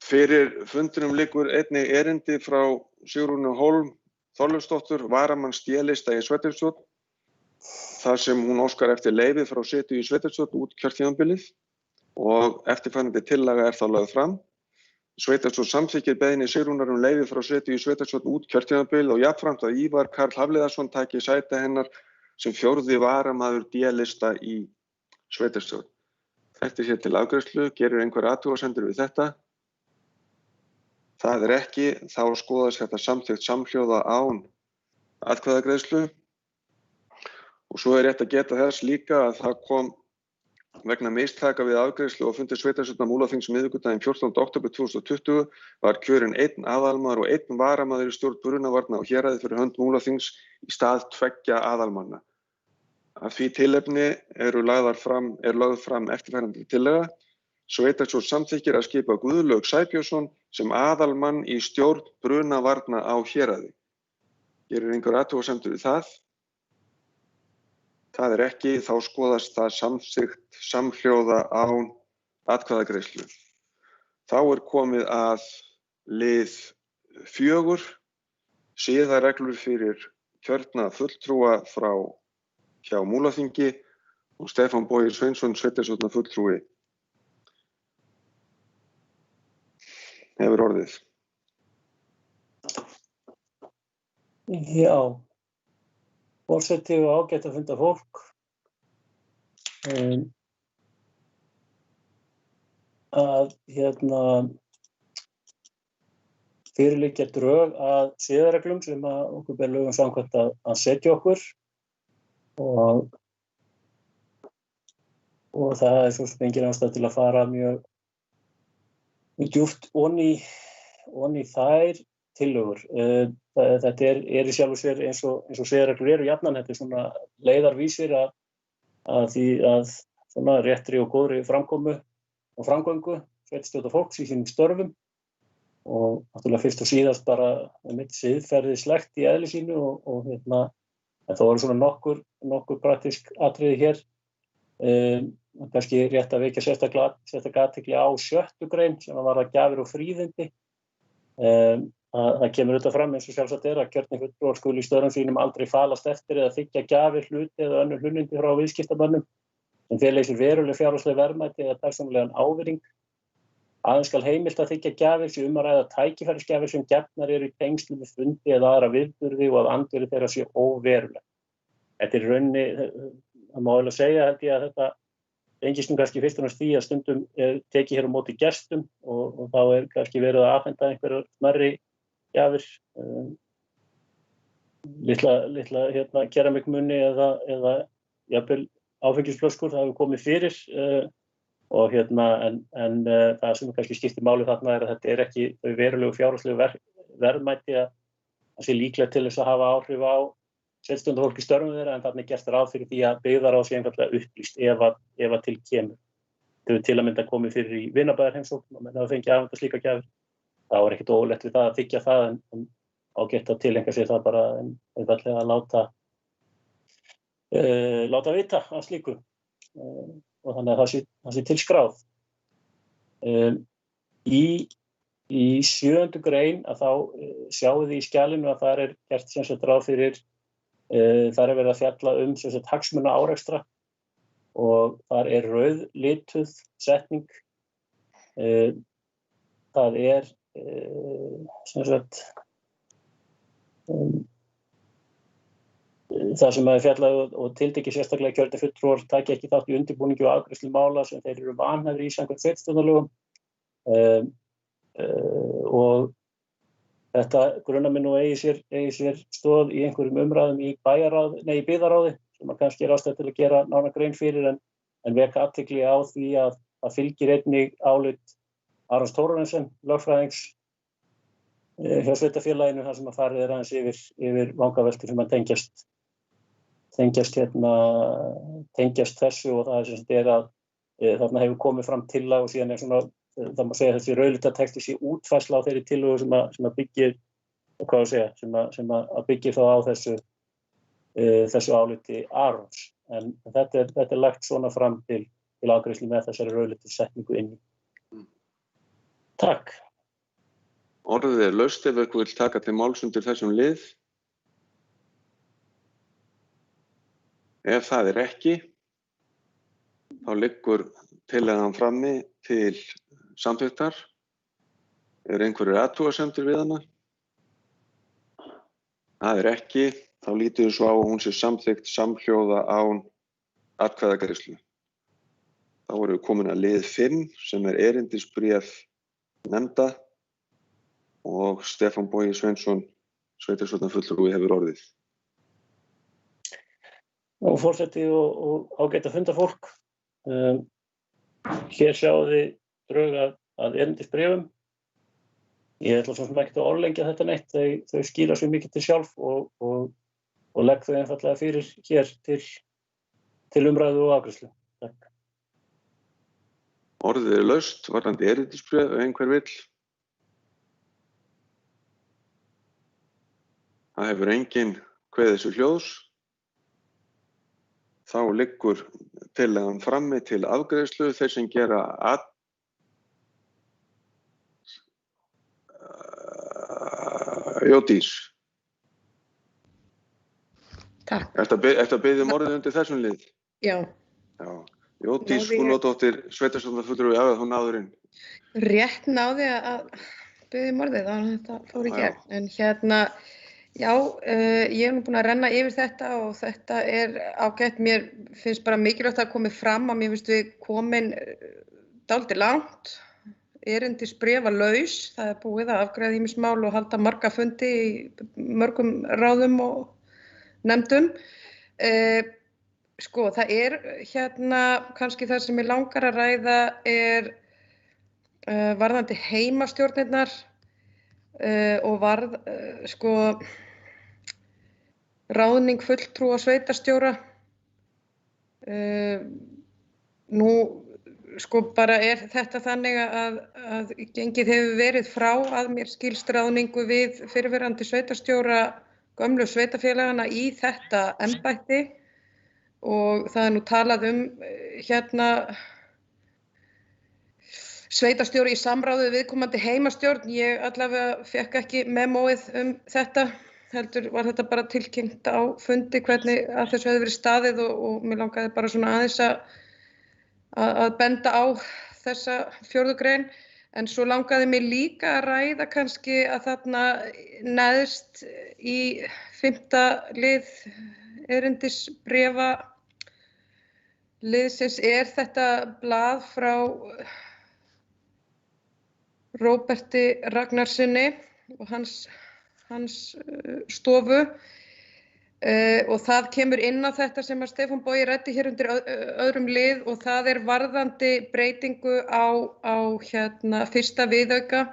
Fyrir fundinum liggur einnig erindi frá Sigrúnu Hólm Þorleifsdóttur, varamanns D-lista í sveitarstjórn, þar sem hún óskar eftir leyfi frá setu í sveitarstjórn út kjörtímabilið og eftirfarandi tillaga þá lögð fram. Sveitarstjórn samþykkir beiðni Sigrúnar leyfi frá setu í sveitarstjórn út kjörtímabilið og jafnframt að Ívar Karl Hafliðarsson taki sæti hennar sem 4. varamaður D-lista í sveitarstjórn. Þetta hér til afgreiðslu. Gerir einhver athugasemdir við þetta? Það ekki, þá skoðast þetta samþykkt samhljóða án atkvæðagreiðslu. Og svo rétt að geta þess líka að það kom vegna mistaka við afgreiðslu og fundi sveitarstjórnar Múlaþings miðvikudaginn 14. október 2020 var kjörinn 1 aðalmaður og 1 varamaður í stjórn brunavarna og héraði fyrir hönd Múlaþings í stað 2 aðalmanna. Af því tilefni er lögð fram eftirfarandi tillaga: sveitarstjórn samþykkir að skipa Guðlaug Sæbjörnsson sem aðalmann í stjórn brunavarna á héraði. Gerir einhver athugasemdir við það? Það ekki, þá skoðast það samþykkt samhljóða án atkvæðagreiðslu. Þá komið að lið 4, siðareglur fyrir kjörna fulltrúa hjá Múlaþingi og Stefán Bogi Sveinsson, sveitarstjórnar fulltrúi, hefur orðið. Já, forseti og ágætt að funda fólk. Fyrir liggja drög að siðareglum sem okkur ber lögum samkvæmt að setja okkur og það svo sem engin ástæða til að fara mjög djúpt ofan í þær tillögur. Þetta í sjálfu sér eins og siðareglur eru jafnan, þetta svona leiðarvísir að því að svona réttri og góðri framkomu og framgöngu sveitarstjórnar fólks í sínum störfum og náttúrulega fyrst og síðast bara siðferðislegt í eðli sínu en þá voru svona nokkur praktísk atriði hér. Kannski rétt að vekja sérstaklega athygli á 6. grein sem varðar gjafir og fríðindi. Það kemur auðvitað fram eins og sjálfsagt að kjörnir fulltrúar skulu í störfum sínum aldrei falast eftir eða þiggja gjafir, hluti eða önnur hlunnindi frá viðskiptamönnum sem fela í sér veruleg fjárhagsleg verðmæti eða persónulegan ávinning. Aðeins skal heimilt að þiggja gjafir sé að ræða tækifærisgjafir sem gefnar eru í tengslum við fundi eða aðra viðburði og að andvirði þeirra sé óveruleg. Þetta í rauninni, það má eiginlega segja held ég að tengist kannski fyrst og næst því að stundum tekið hér á móti gestum og þá kannski verið að afhenda einhverjar smærri gjafir, litla keramikmunni eða jafnvel áfengisflöskur, það hefur komið fyrir og en það sem kannski skiptir máli þarna að þetta ekki þau verulegu fjárhagslegu verðmæti að það sé líklegt til þess að hafa áhrif á sveitarstjórnarfólk í störfum þeirra, en þarna gerst ráð fyrir því að byggðarráð sé einfaldlega upplýst ef að til kemur. Þau til að mynda komið fyrir í vinabæðarheimsókn og menn hafa fengið afhenda slíka gjafir. Það var ekkert ólétt við það að þiggja það en ágætt að tileinka sér það bara einfaldlega að láta vita af slíku og þannig að það sé til skráð. Í 7. grein að þá sjáum við í skjalinu að þar gert sem sagt ráð fyrir þar verið að fjalla sem sagt hagsmunaárekstra og þar rauðlituð setning. Það sem sagt það sem er fjallað og tiltekið sérstaklega kjörnir fulltrúar taki ekki þátt í undirbúningi og afgreiðslu mála sem þeir eru vanhæfir í samkvæmt sveitarstjórnarlögum. Og þetta grunar mig nú eigi sér stoð í einhverjum umræðum í byggðarráði sem kannski ástæða til að gera nánar grein fyrir en veka athygli á því að það fylgir einnig álit Arons Thorarensen, lögfræðings hjá sveitarfélaginu þar sem að farið aðeins yfir vangaveltur sem að tengjast þessu og það sem að þarna hefur komið fram tillaga og síðan svona það má segja að þessi rauðlita texti sé útfærsla á þeirri tillögu sem að byggir sem að byggir þá á þessu áliti Arons. En þetta er lagt svona fram til afgreiðslu með þessari rauðlitu setningu inn í. Takk. Orðið laust ef ykkur vill taka til máls undir þessum lið. Ef það ekki, þá liggur tillagan frammi til samþykktar. Einhverjir athugasemdir við hana? Það ekki, þá lítum við svo á að hún sé samþykkt samhljóða án atkvæðagreiðslu. Þá erum við komin að lið 5 sem erindisbréf nefnda og Stefán Bogi Sveinsson, sveitarstjórnarfulltrúi, hefur orðið. Og forseti og ágæta fundarfólk. Hér sjáum við drög að erindisbréfum. Ég ætla svo sem ekki að orðlengja þetta neitt, þau skýra svo mikið til sjálf og legg þau einfaldlega fyrir hér til umræðu og afgreiðslu. Takk. Orðið laust varðandi erindisbréf ef einhver vill. Það hefur enginn kveðið þessu hljóðs. Þá liggur tillagan frammi til afgreiðslu. Þeir sem gera Jódís. Takk. Ertu að biðja orðið undir þessum lið? Já. Jódís Skúladóttir, sveitarstjórnarfulltrúi, hún náður inn. Rétt náði að biðja orðið, þannig að þetta fór í gegn. En já, ég hef nú búin að renna yfir þetta og þetta ágætt. Mér finnst bara mikilvægt að komið fram að mér finnst við komin dálítið langt. Erindisbréfalaus, það búið að afgreiða ýmis mál og halda marga fundi í mörgum ráðum og nefndum. Það kannski það sem ég langar að ræða varðandi heimastjórnirnar og ráðning fulltrúa sveitarstjóra. Nú bara þetta þannig að gengið hefur verið frá að mér skilst ráðningu við fyrrverandi sveitarstjóra gömlu sveitarfélagana í þetta embætti og það nú talað sveitarstjóri í samráði við viðkomandi heimastjórn. Ég allavega fékk ekki memóið þetta, heldur var þetta bara tilkynnt á fundi hvernig að þessu hefði verið staðið og mér langaði bara svona aðeins að benda á þessa 4. grein. En svo langaði mig líka að ræða kannski að þarna neðst í 5. lið erindisbréfa liðsins þetta blað frá Róberti Ragnarssoni og hans stofu. Og það kemur inn á þetta sem að Stefán Bogi ræddi hér undir öðrum lið og það varðandi breytingu á fyrsta viðauka.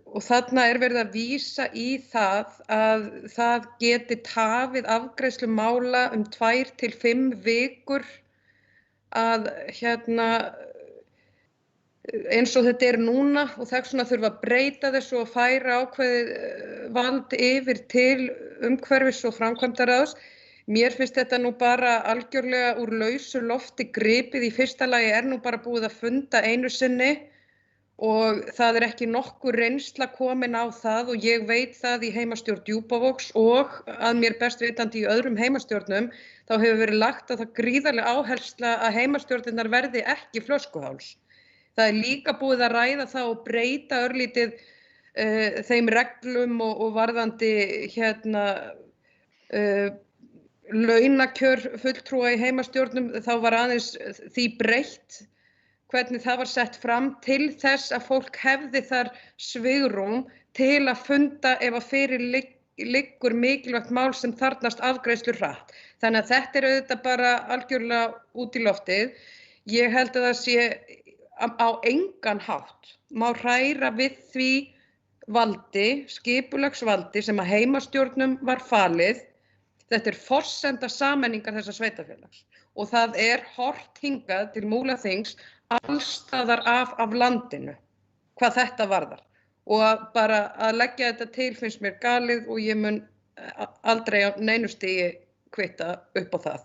Og þarna verið að vísa í það að það geti tafið afgreiðslu mála 2 til 5 vikur að eins og þetta núna og þess vegna þurfa að breyta þessu og færa ákveðið vald yfir til umhverfis- og framkvæmdaráðs. Mér finnst þetta nú bara algjörlega úr lausu lofti gripið. Í fyrsta lagi nú bara búið að funda einu sinni og það ekki nokkur reynsla komin á það og ég veit það í heimastjórn Djúpavogs og að mér best vitandi í öðrum heimastjórnum þá hefur verið lagt á það gríðarleg áhersla að heimastjórnirnar verði ekki flöskuháls. Það líka búið að ræða það og breyta örlítið þeim reglum og varðandi launakjör fulltrúa í heimastjórnum þá var aðeins því breytt hvernig það var sett fram til þess að fólk hefði þar svigrúm til að funda ef að fyrir liggur mikilvægt mál sem þarfnast afgreiðslu hratt. Þannig að þetta auðvitað bara algjörlega út í loftið. Ég held að það sé á engan hátt má hræra við því valdi, skipulagsvaldi sem að heimastjórnum var falið. Þetta forsenda sameiningar þessa sveitarfélags og það horft hingað til Múlaþings alls staðar af landinu hvað þetta varðar og bara að leggja þetta til finnst mér galið og ég mun aldrei á neinu stigi kvitta upp á það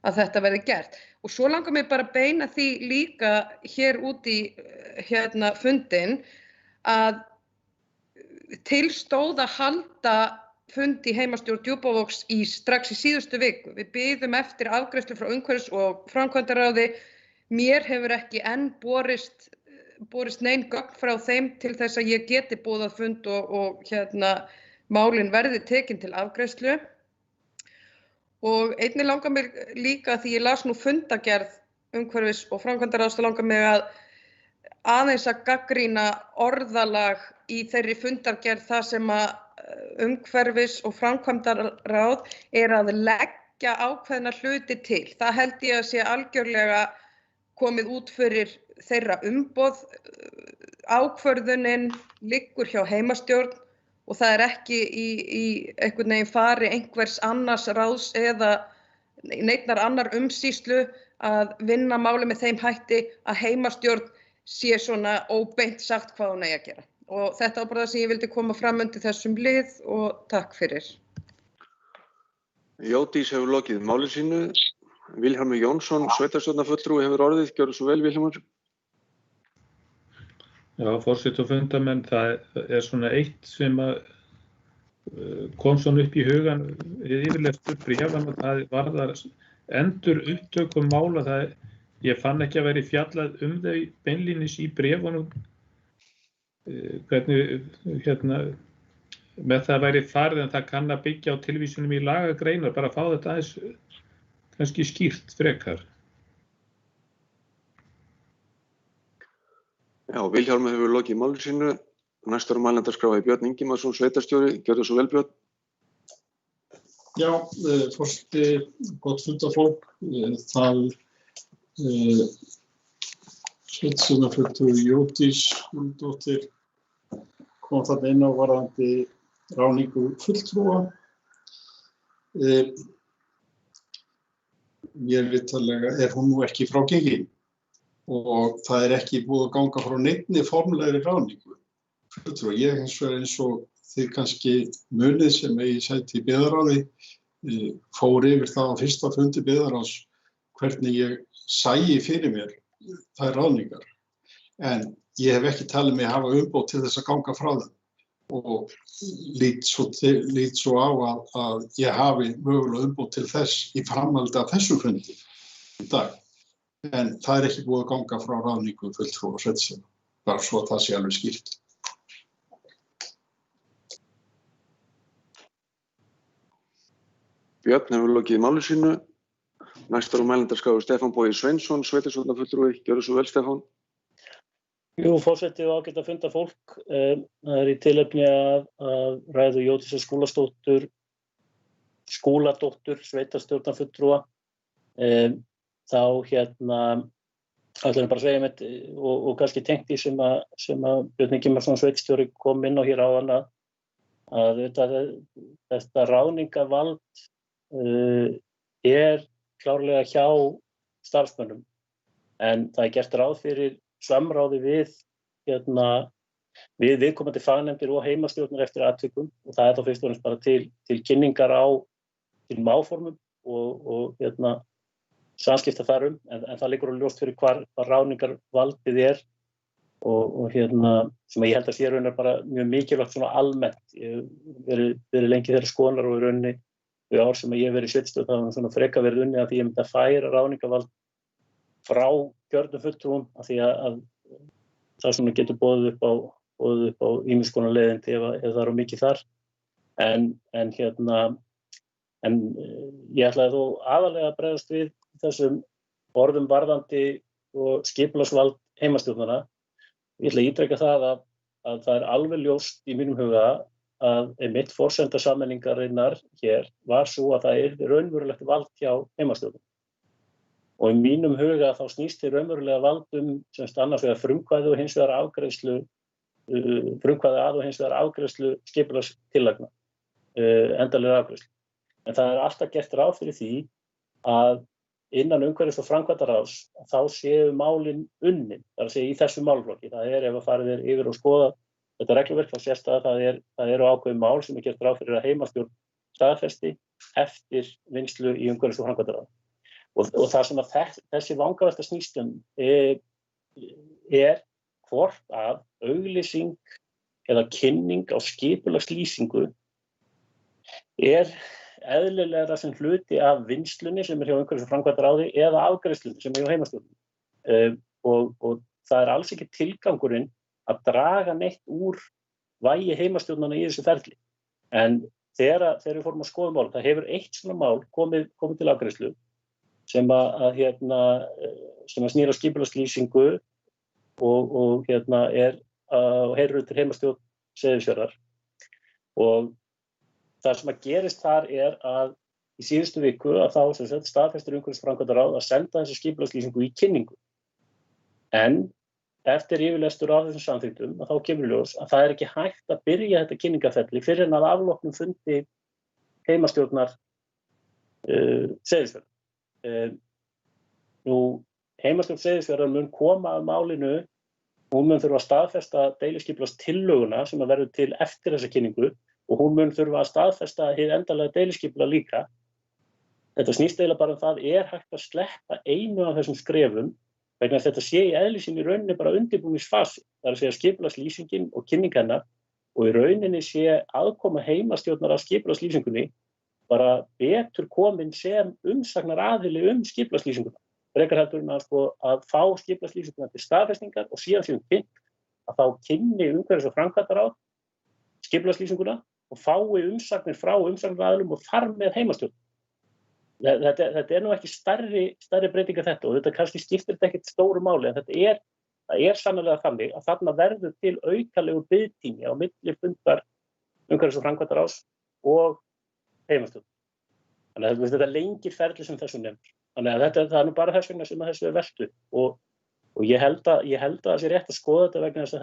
að þetta verði gert. Og svo langar mér bara að beina því líka hér út í fundinn að til stóð að halda fund í heimastjórn Djúpavogs strax í síðustu viku. Við biðum eftir afgreiðslu frá umhverfis- og framkvæmdaráði. Mér hefur ekki enn borist nein gögn frá þeim til þess að ég geti boðað fund og málin verði tekin til afgreiðslu. Og einnig langar mér líka því ég las nú fundargerð umhverfis- og framkvæmdaráðs þá langar mig að aðeins að gagnrýna orðalag í þeirri fundargerð það sem að umhverfis- og framkvæmdaráð að leggja ákveðna hluti til. Það held ég að sé algjörlega komið út fyrir þeirra umboð. Ákvörðunin liggur hjá heimastjórn og það ekki í einhvern veginn fari einhvers annars ráðs eða neinnar annar umsýslu að vinna máli með þeim hætti að heimastjórn sé svona óbeint sagt hvað hún eigi að gera. Og þetta var bara það sem ég vildi koma fram undir þessum lið og takk fyrir. Jódís hefur lokið máli sínu. Vilhjálmur Jónsson, sveitarstjórnarfulltrúi hefur orðið. Gjörðu svo vel, Vilhjálmur. Já, forseti og fundamenn, það svona eitt sem kom svona upp í hugan yfirlestur bréfanna, það varðar endur upptökum mála. Ég fann ekki að vera fjallað þau beinlínis í bréfunum hvernig með það væri farið en það kann að byggja á tilvísunum í lagagreinar, bara að fá þetta aðeins kannski skýrt frekar. Já, Vilhjálmur hefur lokið máli sínu. Næstur á mælendaskrá Björn Ingimarsson, sveitarstjóri. Gjörðu svo vel, Björn. Já, forseti, gott fundafólk. Það sveitarstjórnarfulltrúi Jódís Guðmundsdóttir kom þarna inn á varðandi ráðningu fulltrúa. Mér vitanlega hún nú ekki frágengin og það ekki búið að ganga frá neinni formlegri ráðningu fulltrúa. Ég hins vegar eins og þið kannski munið sem eigi sæti í byggðarráði fór yfir það á fyrsta fundi byggðarráðs hvernig ég sæi fyrir mér þær ráðningar. En ég hef ekki talið mig hafa umboð til þess að ganga frá þeim og lít svo á að ég hafi mögulega umboð til þess í framhaldi af þessum fundi í dag. En það ekki búið að ganga frá ráðningu fulltrúa sveitarstjórnar, bara svo að það sé alveg skýrt. Björn hefur lokið máli sínu. Næstur á mælendaskrá Stefán Bogi Sveinsson, sveitarstjórnarfulltrúi. Gjörðu svo vel, Stefán. Jú, forseti og ágætt fundarfólk. Það í tilefni að ræðu Jódísar Skúladóttur, sveitarstjórnarfulltrúa. Þá ætla ég bara að segja mitt og kannski tengt því sem að Björn Ingimarsson sveitstjóri kom inn á hér áðan að þetta ráðningavald klárlega hjá starfsmönnum en það gert ráð fyrir samráði við viðkomandi fagnefndir og heimastjórnir eftir atvikum og það þá fyrst og fremst bara til kynningar á til áformum og samskipta þar en það liggur alveg ljóst fyrir hvar ráðningarvaldið og sem ég held að sé raunar bara mjög mikilvægt svona almennt. Ég hef verið lengi þeirra skoðunar og í rauninni við ár sem ég hef verið í sveitarstjórn það var svona frekar verið unnið að því ég myndi að færa ráðningarvald frá kjörnum fulltrúum af því að það svona getur boðið upp á ýmiss konar leiðindi ef það eru mikið þar en ég ætlaði þó aðallega að bregðast við þessum orðum varðandi og skipulagsvald heimastjórnarna. Ég ætla að ítreka það að það er alveg ljóst í mínum huga að einmitt forsenda sameiningarinnar hér var svo að það yrði raunverulegt vald hjá heimastjórnum. Og í mínum huga þá snýst þið raunverulega vald semst annars vegar frumkvæði og hins vegar afgreiðslu frumkvæði að og hins vegar afgreiðslu skipulagstillagna, endanlega afgreiðslu. En það alltaf gert ráð fyrir því að innan umhverfis- og framkvæmdaráðs þá séu málin unnin, það er að segja í þessu málflokki. Það ef að farið yfir og skoða þetta regluverk þá sést að það eru ákveðin mál sem gert ráð fyrir að heimastjórn staðfesti eftir vinnslu í umhverfis- og framkvæmdaráði. Og það sem að þessi vangavelta snýst hvort að auglýsing eða kynning á skipulagslýsingu eðlilegra sem hluti af vinnslunni sem hjá umhverfis- og framkvæmdaráði eða afgreiðslunni sem hjá heimastjórnum. Og það alls ekki tilgangurinn að draga neitt úr vægi heimastjórnanna í þessu ferli. En þegar við fórum að skoða mál, það hefur eitt svona mál komið til afgreiðslu sem snýr á skipulagslýsingu og heyrir undir heimastjórn Seyðisfjarðar. Og það sem að gerist þar að í síðustu viku að þá staðfestir umhverfis- og framkvæmdaráð að senda þessi skipulagslýsingu í kynningu. En eftir yfirlestur á þessum samþykktum að þá kemur í ljós að það ekki hægt að byrja þetta kynningaferli fyrr en að afloknum fundi heimastjórnar Seyðisfjarðar. Heimastjórn Seyðisfjarðar mun koma að málinu, hún mun þurfa að staðfesta deiliskipulagstillöguna sem að verður til eftir þessa kynningu og hún mun þurfa að staðfesta hið endanlega deiliskipulag líka. Þetta snýst eiginlega bara það hægt að sleppa einu af þessum skrefum vegna að þetta sé í eðli sínu í rauninni bara undirbúningsfasi. Það er að segja skipulagslýsingin og kynning hennar og í rauninni sé aðkoma heimastjórnar af skipulagslýsingunni bara betur komin sem umsagnaraðili skipulagslýsinguna. Frekar heldur en að fá skipulagslýsinguna til staðfestingar og síðan séum kynnt að þá kynni umhverfis- og framkvæmdaráð skipulagslýsinguna og fái umsagnir frá umsagnaraðilum og þar með heimastjórn. Þetta nú ekki stærri breyting en þetta og þetta kannski skiptir þetta ekkert stóru máli en það sannarlega þannig að þarna verður til aukalegur biðtími á milli fundar umhverfis- og framkvæmdaráðs og heimastjórn. Þannig að þetta lengir ferli sem þessu nefnir. Þannig að það er nú bara þess vegna sem að þessu veltu og ég held að það sé rétt að skoða þetta vegna þess að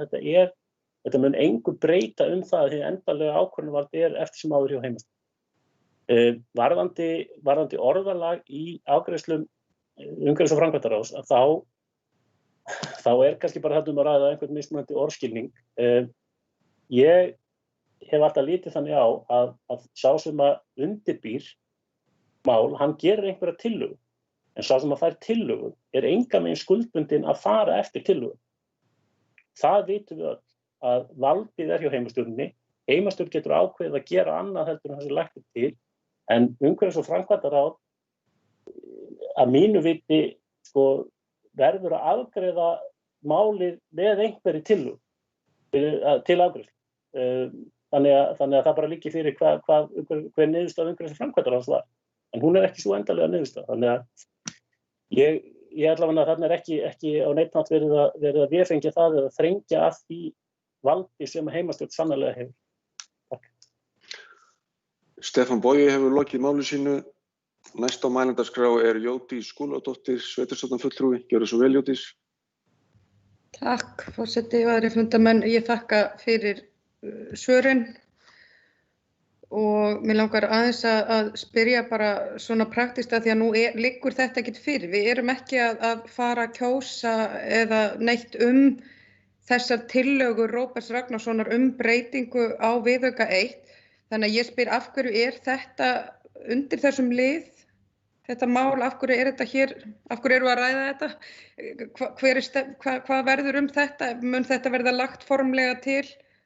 þetta mun engu breyta það að hið endanlega ákvörðunarvald eftir sem áður hjá heimastjórn. Varðandi orðalag í afgreiðslum umhverfis- og framkvæmdaráðs að þá kannski bara þetta að ræða einhvern mismunandi orðskilning. Ég hef alltaf litið þannig á að sá sem að undirbýr mál, hann gerir einhverja tillögu. En sá sem að fær tillögu engan veginn skuldbundinn að fara eftir tillögu. Það vitum við öll að valdið hjá heimastjórninni. Heimastjórn getur ákveðið að gera annað heldur en það sem lagt til. En umhverfis- og framkvæmdaráð að mínu viti verður að afgreiða málið með einhverri tillögu til afgreiðslu. Þannig að það bara liggi fyrir hver niðurstaða umhverfis- og framkvæmdaráðs var. En hún ekki svo endanlega niðurstaða. Þannig að Ég allavega þarna ekki á neitt nátt verið að vefengja það eða þrengja að því valdi sem heimastjórn sannarlega hefur. Takk. Stefán Bogi hefur lokið máli sínu. Næst á mælendaskrá Jódís Skúladóttir, sveitarstjórnarfulltrúi. Gjörðu svo vel, Jódís. Takk, forseti og aðrir fundarmenn. Ég þakka fyrir svörin og mér langar aðeins að spyrja bara svona praktist að því að nú liggur þetta ekkert fyrir. Við erum ekki að fara að kjósa eða neitt þessar tillögur Róberts Ragnarssonar breytingu á viðauka 1. Þannig að ég spyr af hverju þetta undir þessum lið? Þetta mál, af hverju þetta hér, af hverju erum við að ræða þetta? Hvað verður þetta? Mun þetta verða lagt formlega til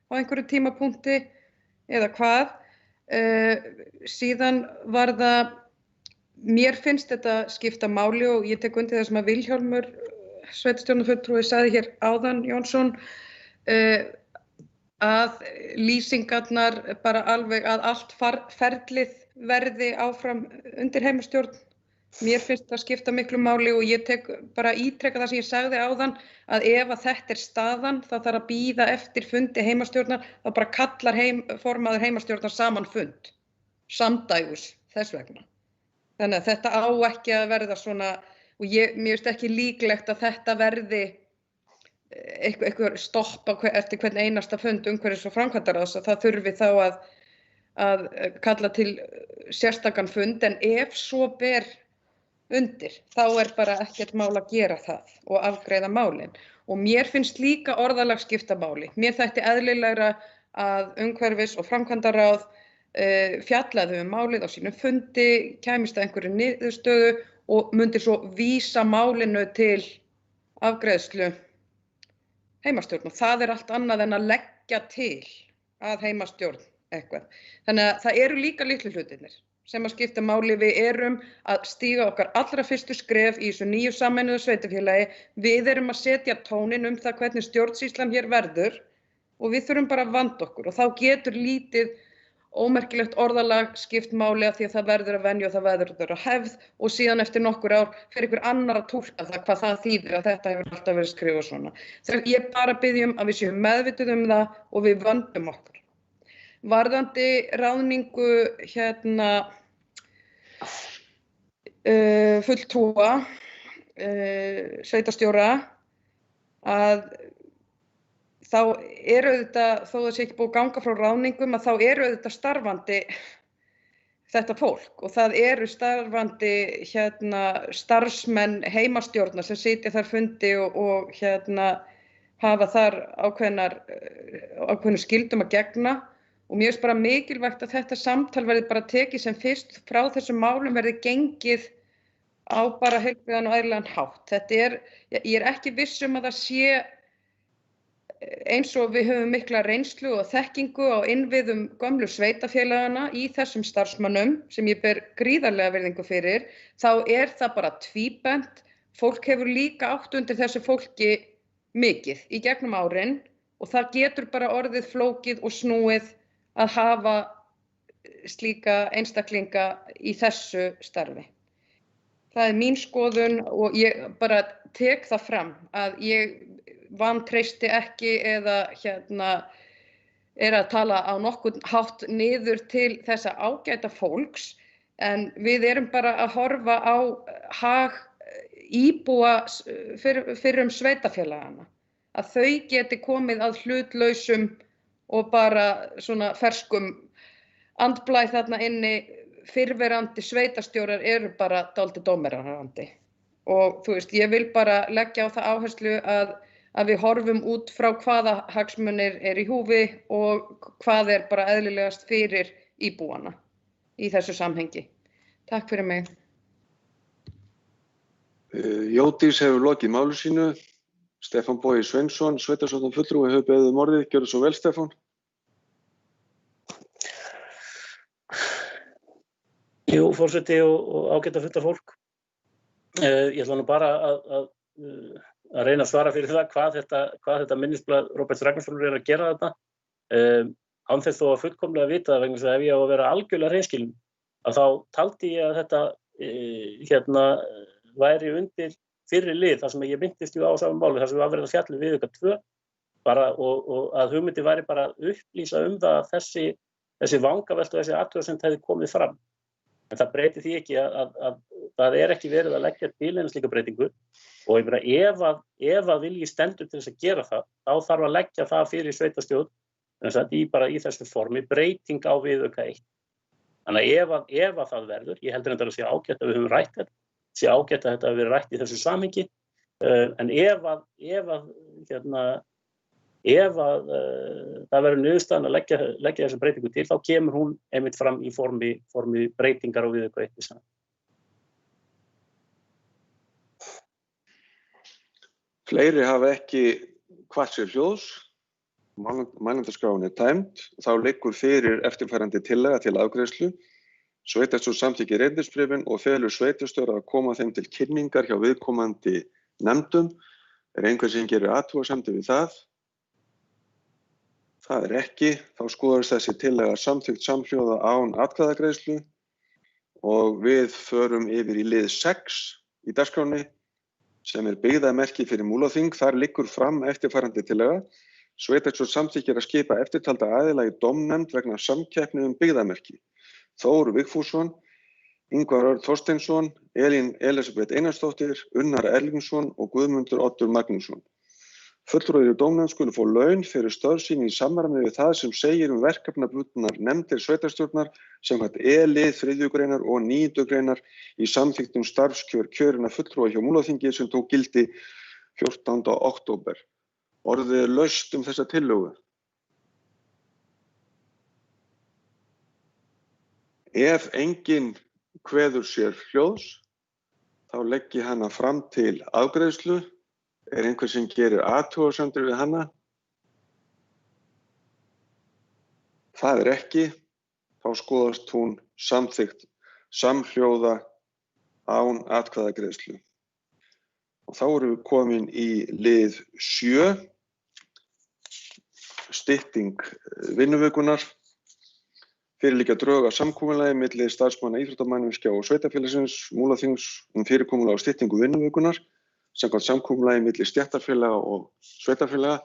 á einhverju tímapunkti eða hvað? Síðan var það, mér finnst þetta skipta máli og ég tek undir það sem að Vilhjálmur, sveitarstjórnarfulltrúi, sagði hér áðan, Jónsson, að lýsingarnar bara alveg að allt ferlið verði áfram undir heimastjórn. Mér finnst það skipta miklu máli og ég tek bara ítreka það sem ég sagði áðan að ef að þetta staðan þá þarf að bíða eftir fundi heimastjórnar þá bara kallar formaður heimastjórnar saman fund samdægus þess vegna. Þannig að þetta á ekki að verða svona og mér finnst ekki líklegt að þetta verði eitthvað stopp eftir hvern einasta fund umhverfis- og framkvæmdaráðs að það þurfi þá að kalla til sérstakan fund en ef svo ber undir, þá bara ekkert mál að gera það og afgreiða málin. Og mér finnst líka orðalag skipta máli. Mér þætti eðlilegra að umhverfis- og framkvæmdaráð fjallaði málið á sínum fundi, kæmist að einhverju niðurstöðu og myndi svo vísa málinu til afgreiðslu heimastjórn. Og það allt annað en að leggja til að heimastjórn eitthvað. Þannig að það eru líka litlu hlutirnir sem að skipta máli. Við erum að stíga okkar allra fyrstu skref í þessu nýju sameinuðu sveitarfélagi. Við erum að setja tóninn það hvernig stjórnsýslan hér verður og við þurfum bara að vanda okkur og þá getur lítið ómerkilegt orðalag skipt máli að því að það verður að venju og það verður að hefð og síðan eftir nokkur ár fer ykkur annar að túlka það hvað það þýðir að þetta hefur alltaf verið skrifað svona. Þegar ég bara biðjum að við séum meðvituð það og við vöndum okkur. Varðandi ráðningu fulltrúa, sveitarstjóra, að þá auðvitað, þó það sé ekki búið að ganga frá ráðningum, að þá auðvitað starfandi þetta fólk og það starfandi starfsmenn heimastjórnar sem sitja þar fundi og hafa þar ákveðnu skyldum að gegna. Og mér finnst bara mikilvægt að þetta samtal verði bara tekið sem fyrst frá þessum málum verði gengið á bara heilbrigðan og eðlilegan hátt. Ég ekki viss að það sé eins og við höfum mikla reynslu og þekkingu á innviðum gömlu sveitarfélagana í þessum starfsmönnum sem ég ber gríðarlega virðingu fyrir, þá það bara tvíbent. Fólk hefur líka átt undir þessu fólki mikið í gegnum árin og það getur bara orðið flókið og snúið að hafa slíka einstaklinga í þessu starfi. Það mín skoðun og ég bara tek það fram að ég vantreysti ekki eða að tala á nokkurn hátt niður til þessa ágæta fólks en við erum bara að horfa á hag íbúa fyrrum sveitarfélagana. Að þau geti komið að hlutlausum og bara svona ferskum andblæ þarna inni. Fyrrverandi sveitarstjórar eru bara dálítið dómerarandi og þú veist, ég vil bara leggja á það áherslu að við horfum út frá hvaða hagsmunir í húfi og hvað bara eðlilegast fyrir íbúana í þessu samhengi. Takk fyrir mig. Jódís hefur lokið máli sínu. Stefán Bogi Sveinsson, sveitarstjórnarfulltrúi, hefur beðið orðið. Gjörðu svo vel, Stefán. Jú, forseti og ágæta fólk. Ég ætla nú bara að reyna að svara fyrir það hvað þetta minnisblað Róberts Ragnarssonar að gera þetta. Án þess þó að fullkomlega vita vegna þess að ef ég á að vera algjörlega hreinskilinn að þá taldi ég að þetta væri undir fyrri lið, þar sem ég minntist á sama máli, þar sem var verið að fjalla viðauka 2, bara, og að hugmyndi væri bara að upplýsa það að þessi vangavelta og þessi athugasemd hefði komið fram. En það breytir því ekki að það ekki verið að leggja til eina slíka breytingu, og ég meina ef að vilji stendur til þess að gera það, þá þarf að leggja það fyrir sveitarstjórn bara í þessu formi breyting á viðauka 1. Þannig að ef að það verður, ég heldur að það sé ágætt að við höfum rætt þetta, sé ágætt að þetta hafi verið rætt í þessu samhengi, en ef að það verður niðurstaðan að leggja þessa breytingu til, þá kemur hún einmitt fram í formi breytingar á viðauka 1. Fleiri hafa ekki kvatt sér hljóðs, mælendaskránni tæmd, þá liggur fyrir eftirfarandi tillaga til afgreiðslu. Sveitarstjórn samþykkir erindisbréfin og felur sveitarstjóra að koma þeim til kynningar hjá viðkomandi nefndum. Einhver sem gerir athugasemdir við það? Það ekki, þá skoðast þessi tillaga samþykkt samhljóða án atkvæðagreiðslu og við förum yfir í lið 6 í dagskránni sem byggðamerki fyrir Múlaþing. Þar liggur fram eftirfarandi tillaga. Sveitarstjórn samþykkir að skipa eftirtalda aðila í dómnefnd vegna samkeppni byggðamerki. Þór Vigfússon, Ingvar Örn Þorsteinsson, Elín Elísabet Einarsdóttir, Unnar Erlingsson og Guðmundur Oddur Magnússon. Fulltrúar í dómnefnd skulu fá laun fyrir störf sín í samræmi við það sem segir verkefnabundnar nefndir sveitarstjórnar samkvæmt E-lið 3. greinar og 9. greinar í samþykktum starfskjör kjörinna fulltrúa hjá Múlaþingi sem tók gildi 14. október. Orðið laust þessa tillögu. Ef enginn kveður sér hljóðs, þá legg ég hana fram til afgreiðslu. Einhver sem gerir athugasemdir við hana? Það ekki. Þá skoðast hún samþykkt samhljóða án atkvæðagreiðslu. Og þá erum við komin í lið 7. Stytting vinnuvikunar. Fyrir liggja drög að samkomulagi milli starfsmanna íþróttamannvirkja og sveitarfélagsins Múlaþings fyrirkomulag á styttingu vinnuvikunar samkvæmt samkomulagi milli stéttarfélaga og sveitarfélaga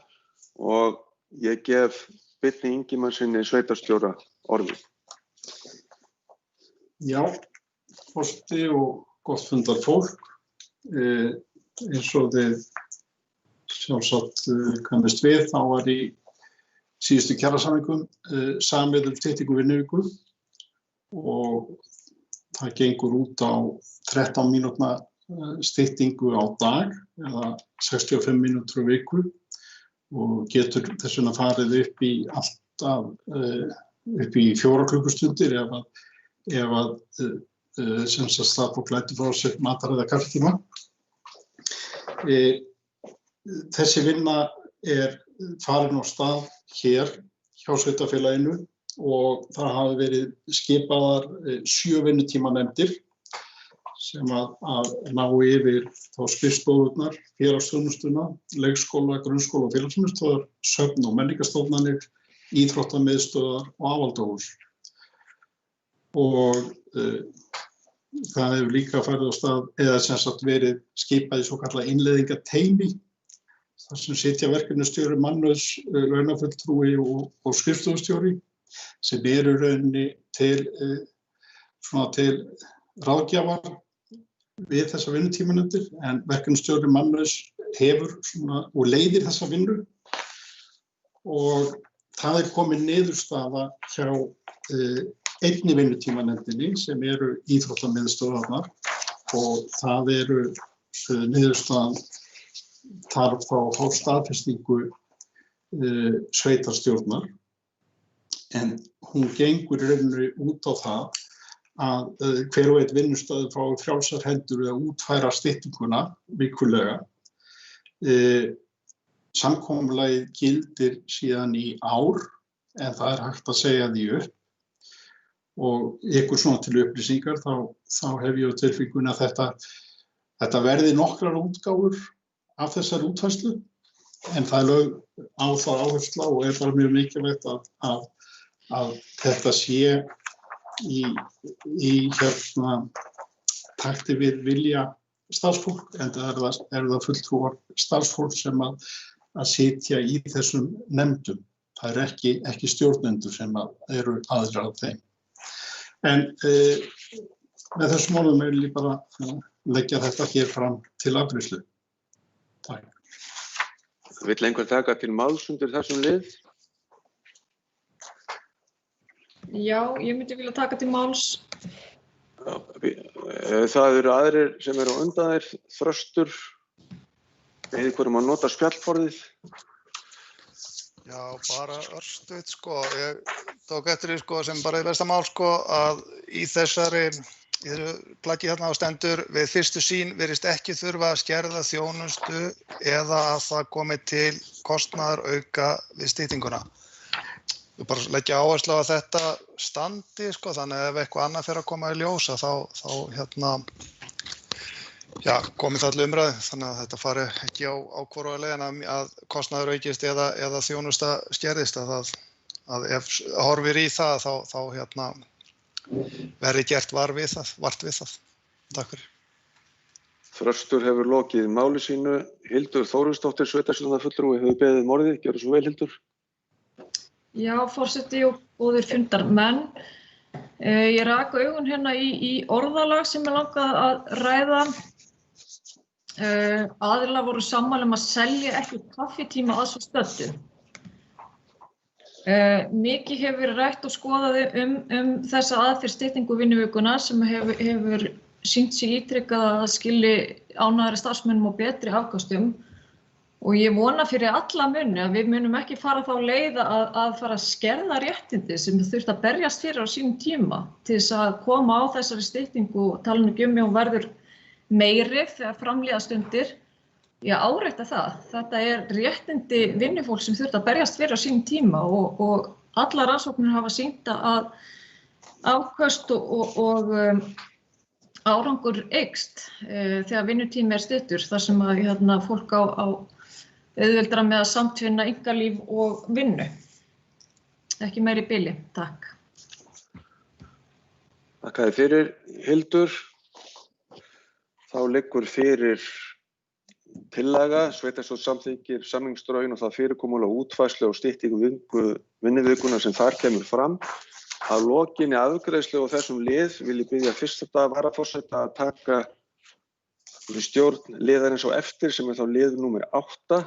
og ég gef Birni Ingimarssyni sveitarstjóra orðið. Já, forseti og gott fundarfólk. Eins og þið sjálfsagt kannist við, þá var í síðustu kjarasamningum samið styttingu vinnuviku og það gengur út á 13 mínútna styttingu á dag eða 65 mínútur á viku og getur þess vegna farið upp í alltaf upp í 4 klukkustundir ef að sem sagt starfsfólk lætur frá sér matar eða kaffitíma. Þessi vinna farin á stað hér hjá sveitarfélaginu og það hafi verið skipaðar 7 vinnutímanefndir sem að ná yfir þá skrifstofurnar, félagsþjónustuna, leikskóla, grunnskóla og félagsmiðstöðvar, söfn- og menningarstofnanir, íþróttamiðstöðvar og áhaldahús. Og það hefur líka farið á stað eða sem sagt verið skipað í svokallað innleiðingateymi þar sem sitja verkefnisstjóri, mannauðs, launafulltrúi og skrifstofustjóri sem rauninni til ráðgjafar við þessa vinnutímanefndir en verkefnisstjóri mannauðs hefur og leiðir þessa vinnu og það komin niðurstaða hjá einni vinnutímanefndinni sem íþróttamiðstöðvarnar og það niðurstaðan þarf þá að fá staðfestingu sveitarstjórnar en hún gengur rauninni út á það að hver og einn vinnustaður fái frjálsar hendur við að útfæra styttinguna vikulega. Samkomulagið gildir síðan í ár en það hægt að segja því upp og ykkur svona til upplýsingar þá hef ég á tilfinningunni að þetta verði nokkrar útgáfur af þessari útfærslu en það lögð á það áhersla og bara mjög mikilvægt að þetta sé í takti við vilja starfsfólk, en það eru það fulltrúar starfsfólk sem að sitja í þessum nefndum. Það eru ekki stjórnendur sem eru aðrir af þeim. En með þessum málum vil ég bara leggja þetta hér fram til afgreiðslu. Takk. Vill einhver taka til máls undir þessum lið? Já, ég myndi vilja taka til máls. Það eru aðrir sem eru á undan þér, Þröstur, eða hverjum að nota spjallborðið. Já, bara örstuð, ég tók eftir því, sem bara besta mál, að í þessari plaggi hérna á stendur, við fyrstu sýn virðist ekki þurfa að skerða þjónustu eða að það komi til kostnaðar auka við styttinguna. Ég bara leggja áherslu á að þetta standi, þannig að ef eitthvað annað fer að koma í ljós, þá komi það til umræðu, þannig að þetta fari ekki á hvoruga leiðina að kostnaður aukist eða þjónusta skerðist, að ef horfir í það, þá verði gert vart við það. Takk fyrir. Þröstur hefur lokið máli sínu. Hildur Þórisdóttir, sveitarstjórnarfulltrúi, hefur beðið um orðið. Gjörðu svo vel, Hildur. Já, forseti og góðir fundarmenn. Ég rak augun hérna í orðalag sem ég langaði að ræða. Aðilar voru sammála að selja ekki kaffitíma að svo stöddu. Mikið hefur verið rætt og skoðað þessa aðferð styttingu vinnuvikuna sem hefur sýnt sig ítrekkað að skili ánægðari starfsmönnum og betri afköstum. Og ég vona fyrir alla muni að við munum ekki fara þá leið að fara að skerða réttindi sem þurft að berjast fyrir á sínum tíma til þess að koma á þessari styttingu og tala um hún verður meiri þegar framlíða stundir. Ég árétta það. Þetta réttindi vinnufólk sem þurft að berjast fyrir á sínum tíma og allar rannsóknir hafa sýnt að afköst og árangur eykst þegar vinnutími stuttur þar sem að fólk á auðveldara með að samtvinna einkalíf og vinnu. Ekki meiri bili. Takk. Takk fyrir, Hildur. Þá liggur fyrir tillaga, sveitarstjórn samþykkir samningsdrögin og það fyrirkomulag útfærslu og styttingu vinnuvikuna sem þar kemur fram. Að lokinni afgreiðslu og þessum lið vil ég biðja fyrsta varaforseta að taka fyrir stjórn liðarins á eftir sem þá lið númer 8.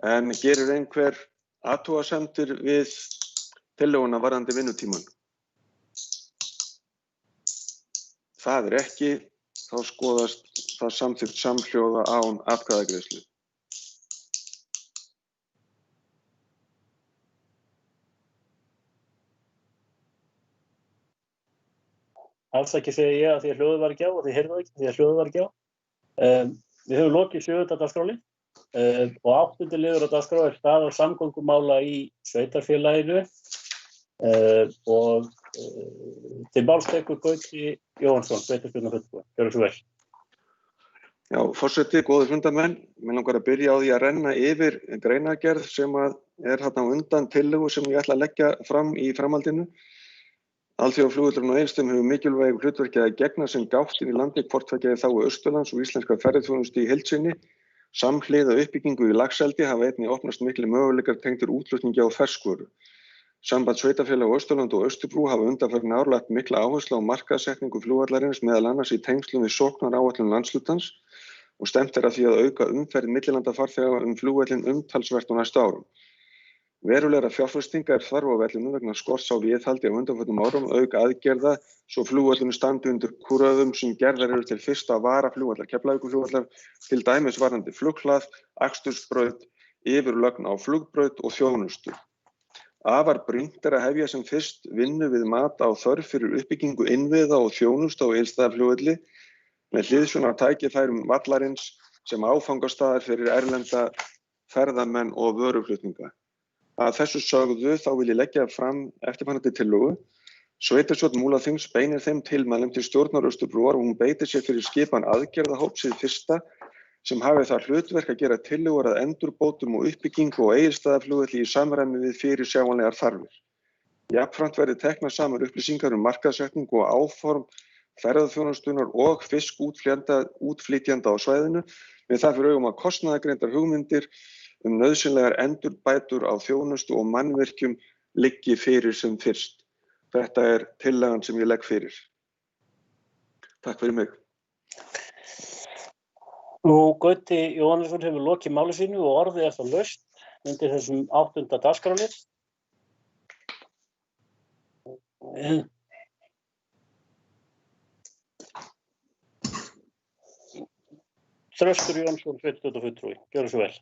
En gerir einhver athugasemdir við tillöguna varðandi vinnutímann? Það ekki, þá skoðast það samþykkt samhljóða án atkvæðagreiðslu. Alls ekki segi ég að því að hljóðið var ekki á og því heyrðu ekki því að hljóðið var ekki á. Við höfum lokið 7. dagskráli og 8. liður á dagskrá staða samgöngumála í sveitarfélaginu og til máls tekur Gauti Jóhannsson, sveitarstjórnarfulltrúi. Gjörðu svo vel. Já, forseti, góðir fundarmenn. Mig langar að byrja á því að renna yfir greinargerð sem þarna á undan tillögu sem ég ætla að leggja fram í framhaldinu. Alþjóðaflugvöllurinn á Egilsstöðum hefur mikilvæg hlutverki að gegna sem gáttinn í landi hvort tveggja í þágu Austurlands og íslenska ferðaþjónustu í heild sinni. Samhliða uppbyggingu í laxeldi hafa einnig opnast miklir möguleikar tengdir útflutningi á ferskvöru. Samband sveitarfélaga á Austurlandi og Austurbrú hafa undanfarin ár lagt mikla áherslu á markaðssetningu flugvallarins meðal annars í tengslum við sóknaráætlun landshlutans og stefnt að því að auka umferð millilandafarþega flugvöllinn umtalsvert á næstu árum. Verulegra fjárfestinga þörf á vellinum vegna skorts á viðhaldi á undanförnum árum auk aðgerða svo flugvöllurinn standi undir kröfum sem gerðar eru til fyrsta varaflugvallar Keflavíkurflugvallar, til dæmis varðandi flughlað, akstursbraut, yfirlögn á flugbraut og þjónustu. Afar brýnt að hefja sem fyrst vinnu við mat á þörf fyrir uppbyggingu innviða og þjónustu á Egilsstaðaflugvelli með hliðsjón af tækifærum vallarins sem áfangastaðar fyrir erlenda ferðamenn og vöruflutninga. Að þessu sögðu þá vil ég leggja fram eftirfarandi tillögu. Sveitarstjórn Múlaþings beinir þeim tilmælum til stjórnar Austurbrúar og hún beitir sér fyrir skipan aðgerðahóps hið fyrsta sem hafi það hlutverk að gera tillögur að endurbótum og uppbyggingu á Egilsstaðaflugvelli í samræmi við fyrirsjáanlegar þarfir. Jafnframt verði teknar saman upplýsingar markaðssetningu og áform ferðaþjónustunnar og fiskútflytjenda á svæðinu með það fyrir augum að kostnaðargreindar hugmyndir nauðsynlegar endurbætur á þjónustu og mannvirkjum liggi fyrir sem fyrst. Þetta er tillagan sem ég legg fyrir. Takk fyrir mig. Nú, Gauti Jóhannesson hefur lokið máli sínu og orðið er það laust undir þessum 8. dagskrárlið. Þröstur Jónsson, sveitarstjórnarfulltrúi, gjörðu svo vel.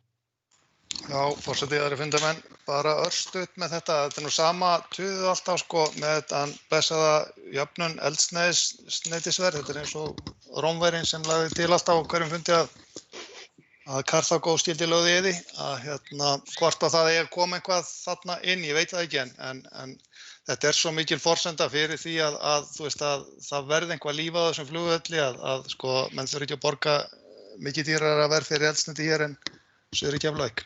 Já, forseti, aðri fundarmenn, bara örstutt með þetta. Þetta er nú sama tuðið alltaf sko með þetta blessaða jöfnun eldsneytisverð. Þetta er eins og Rómverjinn sem lagði til alltaf á hverjum fundi að Karþagó skyldi lögðu í því. Hvort að það er komið eitthvað þarna inn, ég veit það ekki en þetta er svo mikil forsenda fyrir því að þú veist að það verði einhvað líf á þessum flugvelli að sko menn þurfi ekki að borga mikið dýrara verð fyrir eldsneyti hér en suður í Keflavík.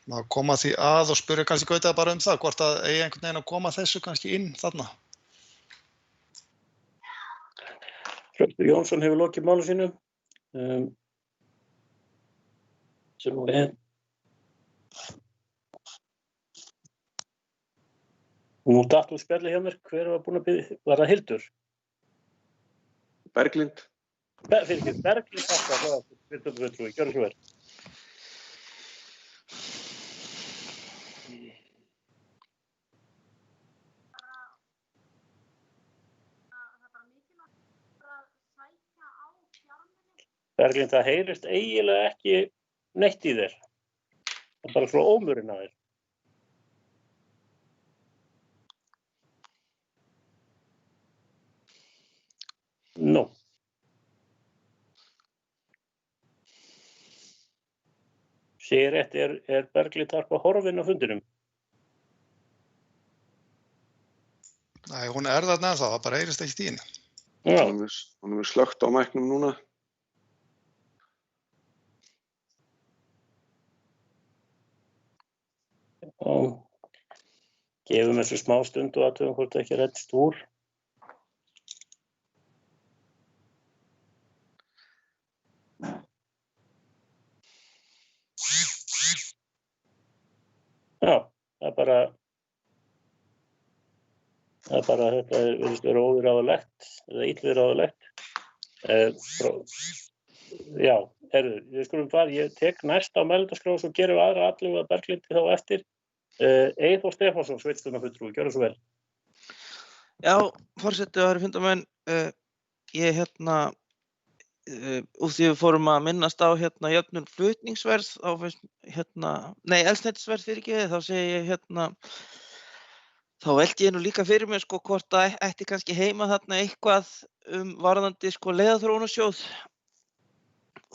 Að koma því að og spyrja kannski Gauta bara það, hvort að eigi einhvern veginn að koma þessu kannski inn þarna. Þröstur Jónsson hefur lokið máli sínu. Nú datt úr spjalli hjá mér, hver var búinn að biðja, var það Hildur? Berglind. Berglind, gjörðu svo vel. Berglind, það heyrist eiginlega ekki neitt í þér. Það er bara frá ómurinn að þér. Nú. Sér rétt, er Berglind Harpa horfin á fundinum? Nei, hún er þarna ennþá, það bara heyrist ekkert í henni. Já. Hún er slökkt á mæknum núna. Og gefum þessu smá stund og athugum hvort það ekki reddist úr. Já, það er bara þetta virðist vera óviðráðanlegt eða illviðráðanlegt. Já, við skulum fara, ég tek næsta á mælendaskrá og svo gerum við aðra atlögu að Berglindi þá eftir. Eyþór Stefánsson, sveitarstjórnarfulltrúi, gjörðu svo vel. Já, forseti og aðrir fundarmenn, ég úr því við fórum að minnast á jöfnun flutningsverð, eldsneytisverð fyrirgefið, þá segi ég þá velti ég nú líka fyrir mér sko hvort það ætti kannski heima þarna eitthvað varðandi sko leiðaþróunarsjóð.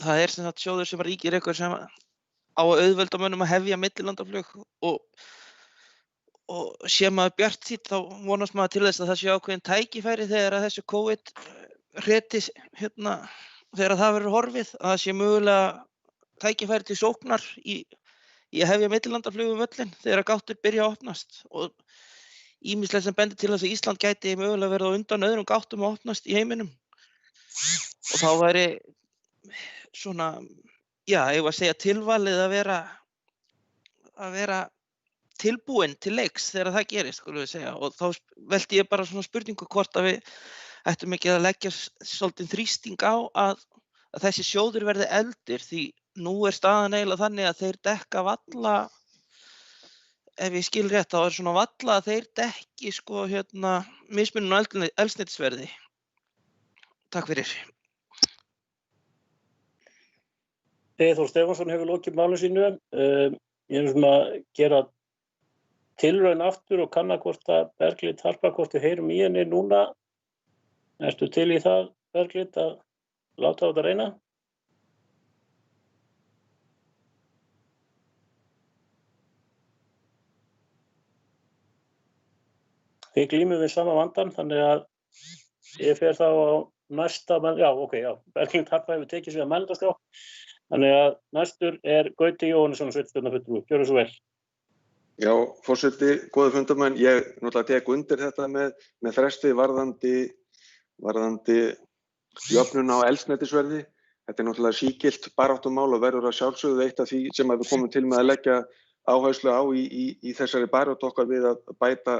Það er sem sagt sjóður sem ríkir eitthvað sem á að auðvelda mönnum að hefja millilandaflug og sé maður bjartsýnn þá vonast maður til þess að það sé ákveðin tækifæri þegar að þessu COVID hreti þegar það verður horfið að það sé mögulega tækifæri til sóknar í að hefja millilandaflug völlin þegar gáttir byrja að opnast og ýmislegt sem bendir til þess að Ísland gæti mögulega verið á undan öðrum gáttum að opnast í heiminum og þá væri svona ég var að segja tilvalið að vera tilbúin til leiks þegar það gerist, skulum við segja. Og þá velti ég bara svona spurningu hvort að við ættum ekki að leggja svolítið þrýsting á að þessi sjóður verði efldir því nú er staðan eiginlega þannig að þeir dekka valla, ef ég skil rétt, þá er svona valla að þeir dekki sko mismunun á eldsneytisverði. Takk fyrir. Eyþór Stefánsson hefur lokið máli sínu. Ég er svona að gera tilraun aftur og kanna hvort að Berglind Harpa, hvort við heyrum í henni núna. Ertu til í það, Berglind, að láta á þetta reyna? Við glímum við sama vandan, þannig að ég fer þá á næsta, Berglind Harpa hefur tekið sig að mælendaskrá. Þannig að næstur er Gauti Jóhannesson, sveitarstjórnarfulltrúi. Gjörðu svo vel. Já, forseti, góðir fundarmenn, ég náttúrulega tek undir þetta með fresti varðandi varðandi jöfnun á eldsneytisverði. Þetta náttúrulega sígilt baráttumál og verður að sjálfsögðu eitt af því sem við komum til með að leggja áherslu á í þessari baráttu okkar við að bæta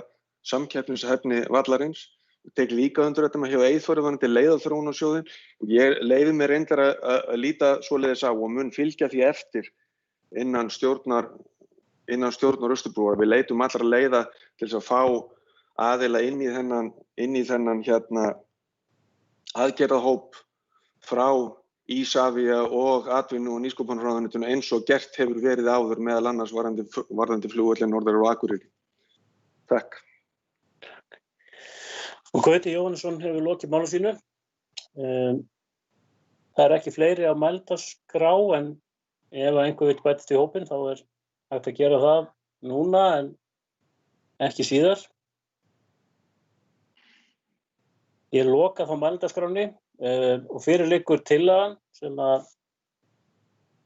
samkeppnishæfni vallarins. Ég tek líka undir þetta með hjá Eyþóri varðandi leiðaþróunarsjóðinn. Ég leyfi mér reyndar að líta svoleiðis á og mun fylgja því eftir innan stjórnar Austurbrúar. Við leitum allra leiða til þess að fá aðila inn í þennan aðgerðahóp frá Isavia og atvinnu- og nýsköpunarráðuneytinu eins og gert hefur verið áður meðal annars varðandi flugvöllinn Norður og Akureyri. Takk. Og Gauti Jóhannesson hefur lokið máli sínu. Það ekki fleiri á mælendaskrá en ef einhver vill bætast í hópinn þá hægt að gera það núna en ekki síðar. Ég loka þá mælendaskránni og fyrir liggur tillagan sem að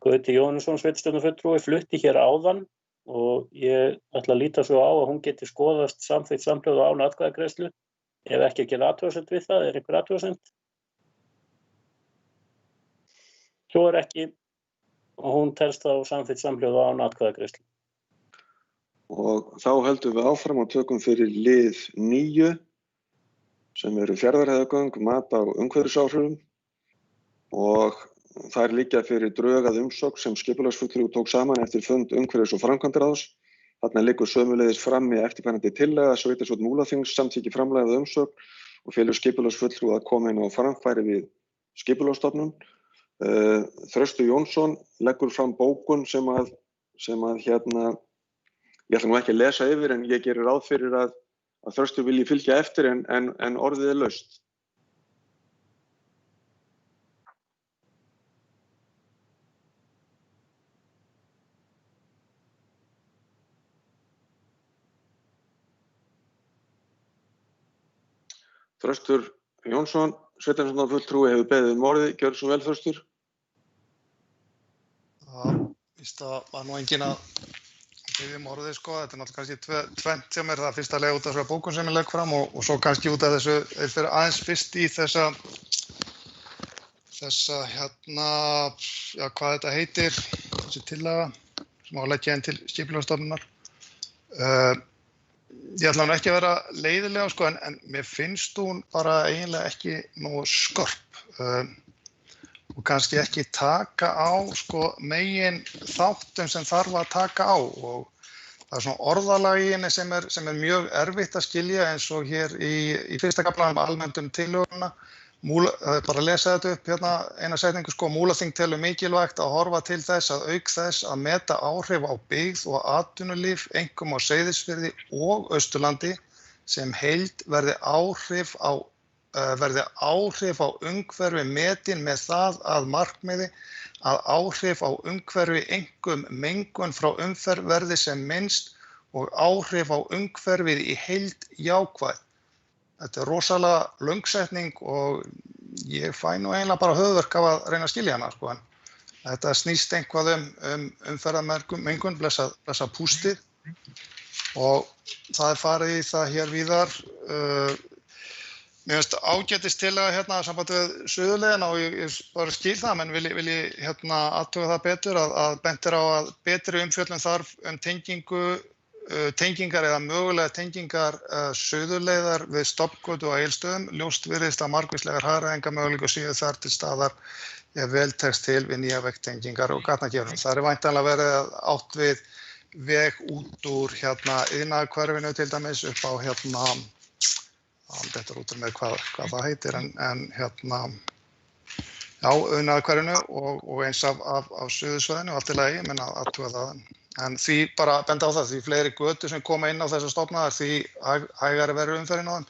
Gauti Jóhannesson, sveitarstjórnarfulltrúi, flutti hér áðan og ég ætla að líta svo á að hún geti skoðast samþykkt samhljóða án atkvæðagreiðslu. Ef ekki að gera athugasemd við það, einhver athugasemd? Svo ekki og hún telst þá samþykkt samhljóða án atkvæðagreiðslu. Og þá höldum við áfram og tökum fyrir lið 9 sem eru Fjarðarheiðargöng, mat á umhverfisáhrifum og þær liggja fyrir drög að umsögn sem skipulagsfulltrúi tók saman eftir fund umhverfis- og framkvæmdaráðs. Þarna liggur sömuleiðis frammi eftirfarandi tillaga að sveitarstjórn Múlaþings samþykki framlagið umsögn og felur skipulagsfulltrúi að koma inn á framfæri við Skipulagsstofnun. Þröstur Jónsson leggur fram bókun sem að ég ætla nú ekki að lesa yfir en ég gerir ráð fyrir að Þröstur vilji fylgja eftir en orðið laust. Þröstur Jónsson, sveitarstjórnarfulltrúi, hefur beðið orðið. Gjörðu svo vel, Þröstur. Víst það var nú enginn að biðja orðið, sko. Þetta náttúrulega kannski tvennt sem það fyrst að lega út af þessari bókun sem ég legg fram og svo kannski út af þessu, fyrir aðeins fyrst í þessa hvað þetta heitir, þessi tillaga sem á að leggja inn til Skipulagsstofnunar. Ég ætla nú ekki að vera leiðilega, sko, en mér finnst hún bara eiginlega ekki nógu skörp og kannski ekki taka á, sko, megin þáttum sem þarf að taka á og það er svona orðalag í henni sem er mjög erfitt að skilja eins og hér í fyrsta kaflanum almennt tillöguna. Bara lesa þetta upp hérna eina setningu, sko, Múlaþing telur mikilvægt að horfa til þess að auk þess að meta áhrif á byggð og atvinnulíf, einkum á Seyðisfirði og Austurlandi sem heild verði áhrif á umhverfi metin með það að markmiði að áhrif á umhverfi einkum mengun frá umferð verði sem minnst og áhrif á umhverfið í heild jákvæð. Þetta er rosalega löngsetning og ég fæ nú eiginlega bara höfuðverk af að reyna að skilja hana, sko, en þetta snýst einhvað umferðarmengun, blessa pústið og það er farið í það hér víðar. Mér finnst ágætistillaga hérna samband við Suðurleiðina og ég bara skil það, menn vil ég athuga það betur að bent á að betri umfjöllun þarf tengingar eða mögulega tengingar Suðurleiðar við Stofngötu og Egilsstöðum. Ljóst virðist að margvíslegar hagræðingarmöguleikar séu þar til staðar ef vel tekst til við nýja vegtengingar og gatnagerðum. Það væntanlega verið átt við veg út úr iðnaðarhverfinu til dæmis upp á þetta er út með hvað það heitir en iðnaðarhverfinu og eins af Suðursvæðinu allt í lagi, menn að athuga það. En því bara benda á það, því fleiri götur sem koma inn á þessar stofnaðar, því hægari verður umferðin á þeim.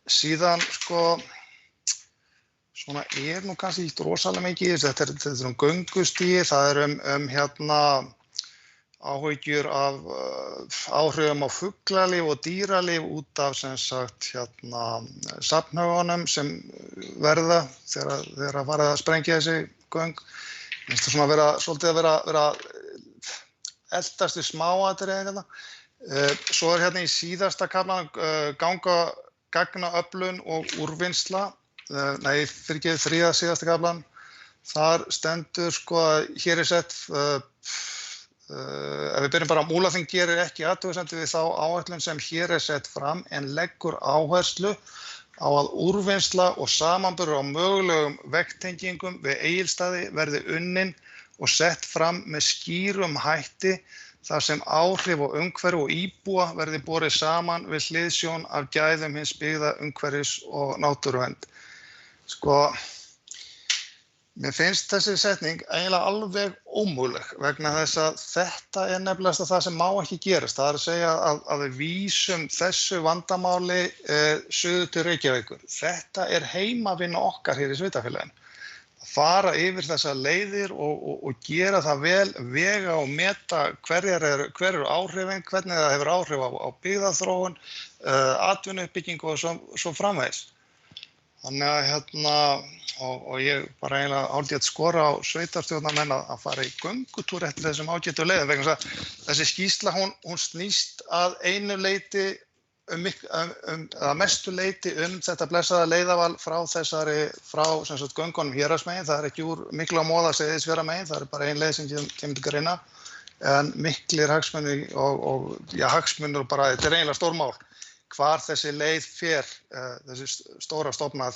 Síðan, sko, svona nú kannski ekki rosalega mikið í þessu, þetta er göngustíi, það er áhyggjur af áhrifum á fuglalíf og dýralíf út af sem sagt safnhaugunum sem verða þegar farið að sprengja þessi göng. Mér finnst það svolítið að vera eldast við smáatriði hérna. Svo er hérna í síðasta kaflanum ganga gagnaöflun og úrvinnsla, fyrirgefið þriðja síðasta kaflan, þar stendur sko að hér sett, ef við byrjum bara að Múlaþing gerir ekki athugasemdir við þá áætlun sem hér sett fram en leggur áherslu á að úrvinnsla og samanburður á mögulegum vegtengingum við Egilsstaði verði unnin og sett fram með skýrum hætti þar sem áhrif og umhverfi og íbúa verði borið saman við hliðsjón af gæðum hins byggða umhverfis og náttúruvernd. Sko, mér finnst þessi setning eiginlega alveg ómöguleg vegna þess að þetta nefnilegast það sem má ekki gerast. Það að segja að við vísum þessu vandamáli suður til Reykjavíkur. Þetta heimavinna okkar hér í sveitarfélaginu. Fara yfir þessar leiðir og gera það vel, vega og meta hver eru áhrifin, hvernig það hefur áhrif á byggðaþróun, atvinnuuppbyggingu og svo framvegis. Þannig að og ég bara eiginlega ágætt skora á sveitarstjórnarmenn að fara í göngutúr eftir þessum ágætu leiðum vegna þess að þessi skýrsla hún snýst að einu leyti að mestu leyti þetta blessaða leiðaval frá sem sagt göngunum Héraðsmegin. Það ekki úr Mikla-Móða Seyðisfjarðarmegin, það bara ein leið sem kemur til greina en miklir hagsmunir og hagsmunir og bara þetta eiginlega stórmál hvar þessi leið fer, þessi stóra stofnað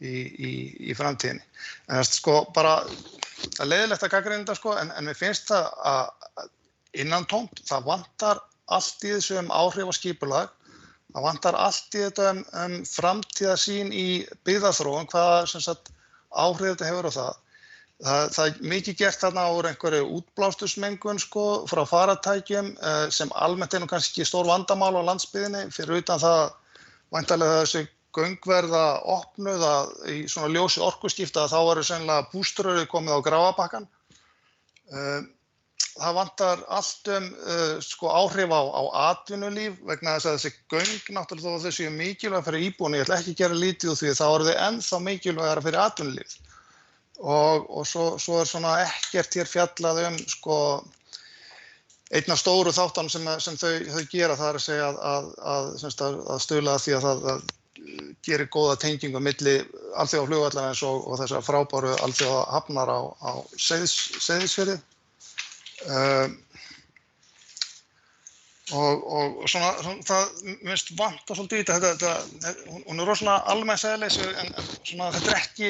í framtíðinni. En það sko bara að leiðilegt að gagnrýna þetta sko en mér finnst það að innantómt, það vantar allt í þessu áhrif og skipulag. Það vantar allt í þetta framtíðarsýn í byggðaþróun, hvaða sem sagt áhrif þetta hefur á það. Það mikið gert þarna úr einhverju útblástusmengun sko, frá faratækjum sem almennt nú kannski stór vandamál á landsbyggðinni fyrir utan það væntanlega þessi göng verða opnuð í svona ljósi orkuskipta þá verður sennilega bústuröðið komið á Grafabakkann. Það vantar allt sko áhrif á atvinnulíf vegna þess að þessi göng náttúrulega þó að þau séu mikilvæg fyrir íbúana, ég ætla ekki að gera lítið úr því þá eru þau ennþá mikilvægara fyrir atvinnulíf. Og svo svona ekkert hér fjallað sko einn af stóru þáttunum sem þau gera það að segja að stuðla að því að það gerir góða tengingu milli alþjóðaflugvallarins og þessar frábæru alþjóðahafnar á Seyðisfirði. Og svona það minnst vantar svolítið í þetta hún rosalega almenns eðlis en svona þetta ekki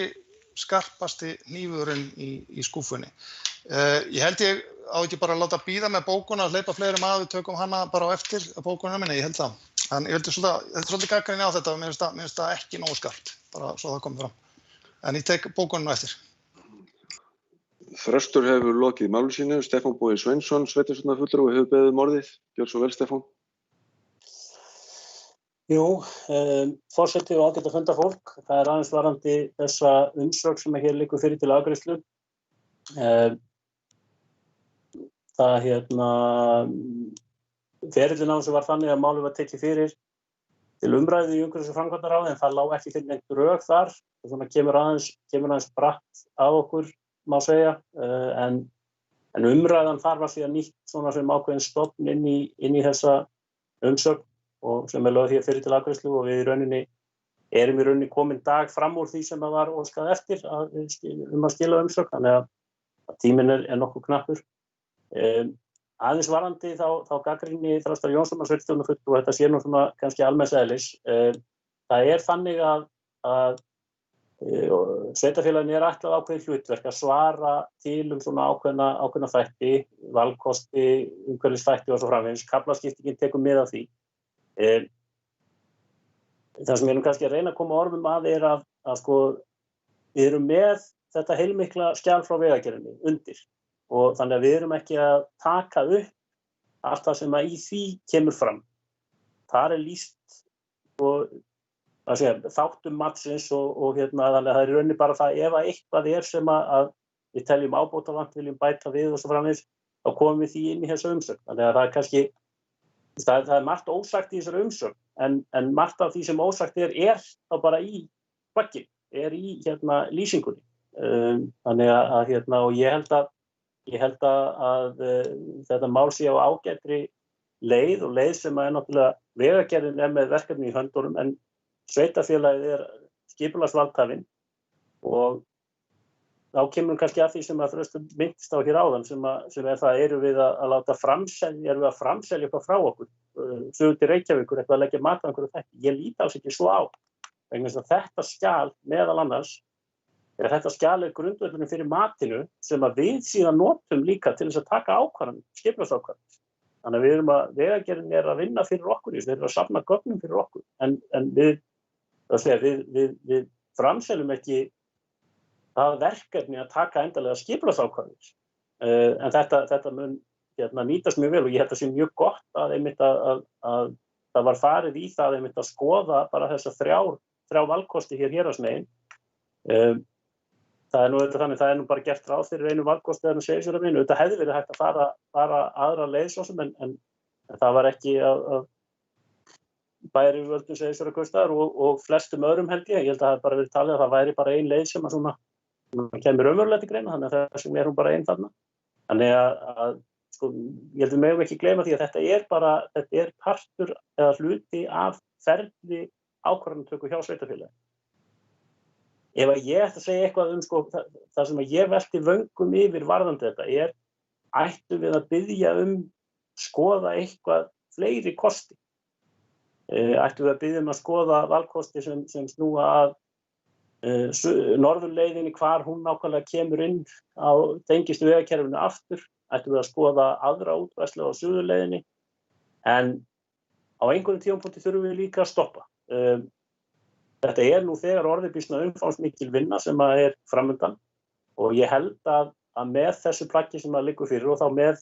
skarpasti hnífurinn í skúfunni. Ég held ég á ekki bara að láta bíða með bókuna að hleypa fleirum að við tökum hana bara á eftir bókunum minni, ég held það. En ég þetta er svolítið gagnrýni á þetta og mér finnst það ekki nógu skarpt, bara svo það komið fram. En ég tek bókunum eftir. Þröstur hefur lokið máli sínu, Stefán Bogi Sveinsson, sveitarstjórnarfulltrúi hefur beðið orðið. Gjörðu svo vel, Stefán. Jú, forseti og ágætt fundarfólk. Það aðeins varðandi þessa umsögn sem hér liggur fyrir til afgreiðslu. Ferillinn á þessu var þannig að málið var tekið fyrir til umræðu í umhverfis- og framkvæmdaráði en það lá ekki fyrir neitt drög þar. Svona kemur aðeins bratt að okkur, má segja, en umræðan þar var síðan nýtt svona sem ákveðin stofn inn í þessa umsögn og sem lögð hér fyrir til afgreiðslu og við erum í rauninni komin dag fram úr því sem það var óskað eftir að skila umsögn, þannig að tíminn er nokkuð knappur. Aðeins varðandi þá gagnrýni Þrastar Jónssonar sveitarstjórnarfulltrúa og þetta sé nú svona kannski almenns eðlis. Það þannig að sveitarfélaginu ætlað ákveðið hlutverk að svara til svona ákveðna þætti, valkosti, umhverfisþætti og svo framvegis. Kaflaskiptingin tekur mið af því. Það sem ég nú kannski að reyna að koma orðum að að sko við erum með þetta heilmikla skjal frá Vegagerðinni undir. Og þannig að við erum ekki að taka upp allt það sem í því kemur fram. Þar lýst þáttum matsins og þannig að það í rauninni bara það ef eitthvað sem að við teljum ábótavant, viljum bæta við og svo framvegis, þá komum við því inn í þessa umsögn. Þannig að það kannski, það margt ósagt í þessari umsögn, en margt af því sem ósagt þá bara í plagginu, í lýsingunni. Þannig að og ég held að þetta mál sé á ágætri leið og leið sem náttúrulega Vegagerðin með verkefni í höndunum en sveitarfélagið skipulagsvaldhafinn og þá kemur kannski að því sem að Þröstur minntist á hér áðan sem það erum við að láta framselja eitthvað frá okkur, suður til Reykjavíkur, eitthvað að leggja mat á einhverju þætti. Ég lít alls ekki svo á, vegna þess að þetta skjal meðal annars, þetta skjal grundvöllurinn fyrir matinu sem að við síðan notum líka til þess að taka ákvarðanir, skipulagsákvarðanir. Þannig að Vegagerðin að vinna fyrir okkur í þessu, þeir eru að safna gögnum fyrir okkur, en við framseljum ekki það verkefni að taka endalega skipulagsákvarðanir. En þetta mun nýtast mjög vel og ég held að sé mjög gott að það var farið í það að skoða bara þessa þrjá valkosti héraðsmegin. Það nú þannig, það nú bara gert ráð fyrir einu valkosti eða Seyðisfjarðarmegin. Þetta hefði verið hægt að fara aðra leið svo sem, en það var ekki að bæjaryfirvöldum Seyðisfjarðarkaupstaðar og flestum öðrum held ég. Ég held að það bara verið talið að það væri bara ein leið sem að svona kemur raunverulega til greina, þannig að þessum hún bara ein þarna. Þannig að sko, ég held að við megum ekki gleyma því að þetta partur eða hluti af ferli ákvarðanatöku hjá sveitarfélagi. Ef að ég ætti að segja eitthvað sko, það sem að ég velti vöngum yfir varðandi þetta ættum við að biðja skoða eitthvað fleiri kosti. Ættum við að biðja að skoða valkosti sem snúa að norðurleiðinni, hvar hún nákvæmlega kemur inn tengist vegakerfinu aftur. Ættum við að skoða aðra útfærslu á suðurleiðinni, en á einhverjum tímapunkti þurfum við líka að stoppa. Þetta nú þegar orðið býsna umfangsmikil vinna sem að framundan og ég held að með þessu plaggi sem að liggur fyrir og þá með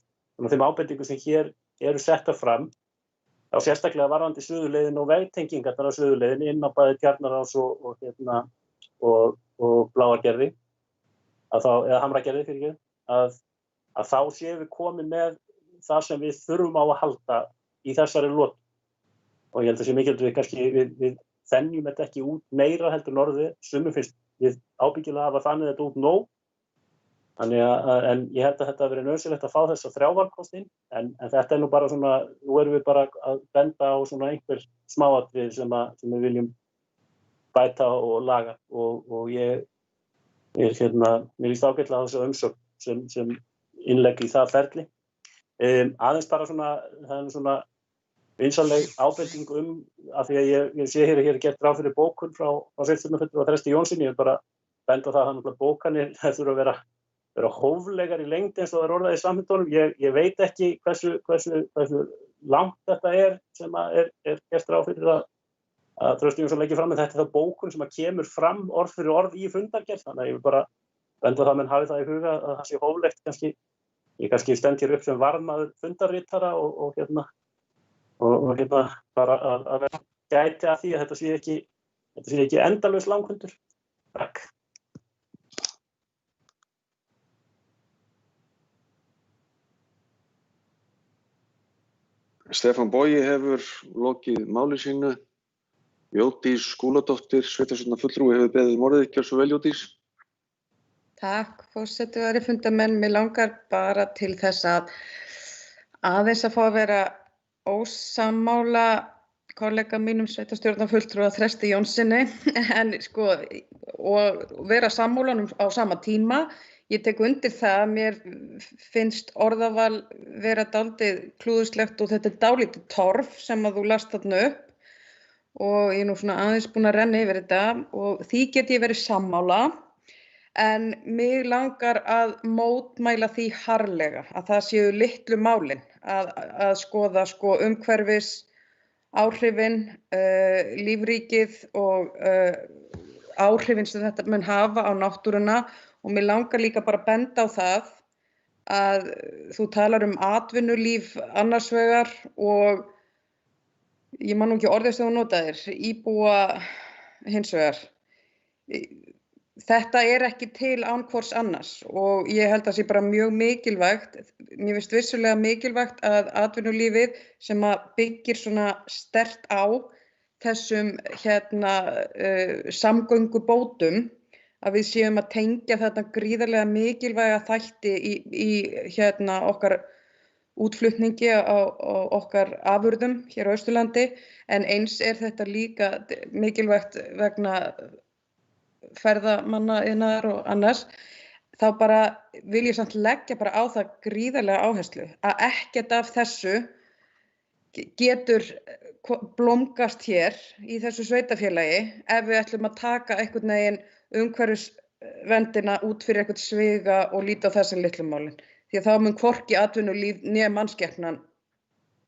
þeim ábendingum sem hér eru settar fram, þá sérstaklega varðandi suðurleiðin og vegtengingarnar á suðurleiðin inn á bæði Tjarnarás og Bláagerði, eða Hamragerði fyrir ekki, að þá séum við komin með það sem við þurfum á að halda í þessari lotu. Og ég held að sé mikilvægt við kannski við þenjum þetta ekki út meira heldur norðið, sumum finnst við ábyggilega hafa þannig þetta út nóg. Þannig en ég held að þetta hafi verið nauðsynlegt að fá þessa þrjávalkostin, en þetta nú bara svona, nú erum við bara að benda á svona einhver smáatriði sem við viljum bæta og laga og mér líst ágætlega á þessu umsögn sem innlegg í það ferli. Aðeins bara svona, það svona vinsamleg ábending af því að ég sé hér gert ráð fyrir bókun frá sveitarstjórnarfulltrúa Þresti Jónssyni. Ég vil bara benda á það að bókanir þurfa að vera hóflegar í lengd eins og það orðað í samhengdunum. Ég veit ekki hversu langt þetta sem gert ráð fyrir að Þröstur Jónsson leggi fram, en þetta það bókun sem kemur fram orð fyrir orð í fundargerð. Þannig að ég vil bara benda á það að menn hafi það í huga að það sé hóflegt kannski. Ég kannski stend hér upp sem varðmaður fundarritara og bara að vera gæti að því að þetta sé ekki endalaus langfundur. Takk. Stefán Bogi hefur lokið máli sínu. Jódís Skúladóttir, sveitarstjórnarfulltrúi, hefur beðið orðið. Gjörðu svo vel, Jódís. Takk, forseti og fundamenn. Mig langar bara til þess að aðeins að fá að vera ósammála kollega mínum sveitarstjórnarfulltrúa Þresti Jónssyni en sko og vera sammálanum á sama tíma. Ég tek undir það að mér finnst orðaval vera dálítið klúðuslegt og þetta dálítið torf sem að þú last þarna upp og ég nú svona aðeins búin að renna yfir þetta og því get ég verið sammála. En mig langar að mótmæla því harðlega að það séu litlu málin að skoða umhverfis áhrifin, lífríkið og áhrifin sem þetta mun hafa á náttúruna og mig langar líka bara að benda á það að þú talar atvinnulíf annars vegar og ég man nú ekki orðið sem þú notaðir, íbúa hins vegar. Þetta ekki til án hvors annars og ég held að það sé bara mjög mikilvægt. Mér finnst vissulega mikilvægt að atvinnulífið sem að byggir svona sterkt á þessum samgöngubótum að við séum að tengja þetta gríðarlega mikilvæga þætti í okkar útflutningi á okkar afurðum hér á Austurlandi, en eins þetta líka mikilvægt vegna ferðamannaiðnaðar og annars. Þá bara vil ég samt leggja bara á það gríðarlega áherslu að ekkert af þessu getur blómgast hér í þessu sveitarfélagi ef við ætlum að taka einhvern veginn umhverfisverndina út fyrir einhvern sviga og líta á þessi litlu málin. Því að þá mun hvorki atvinnulíf né mannskepnan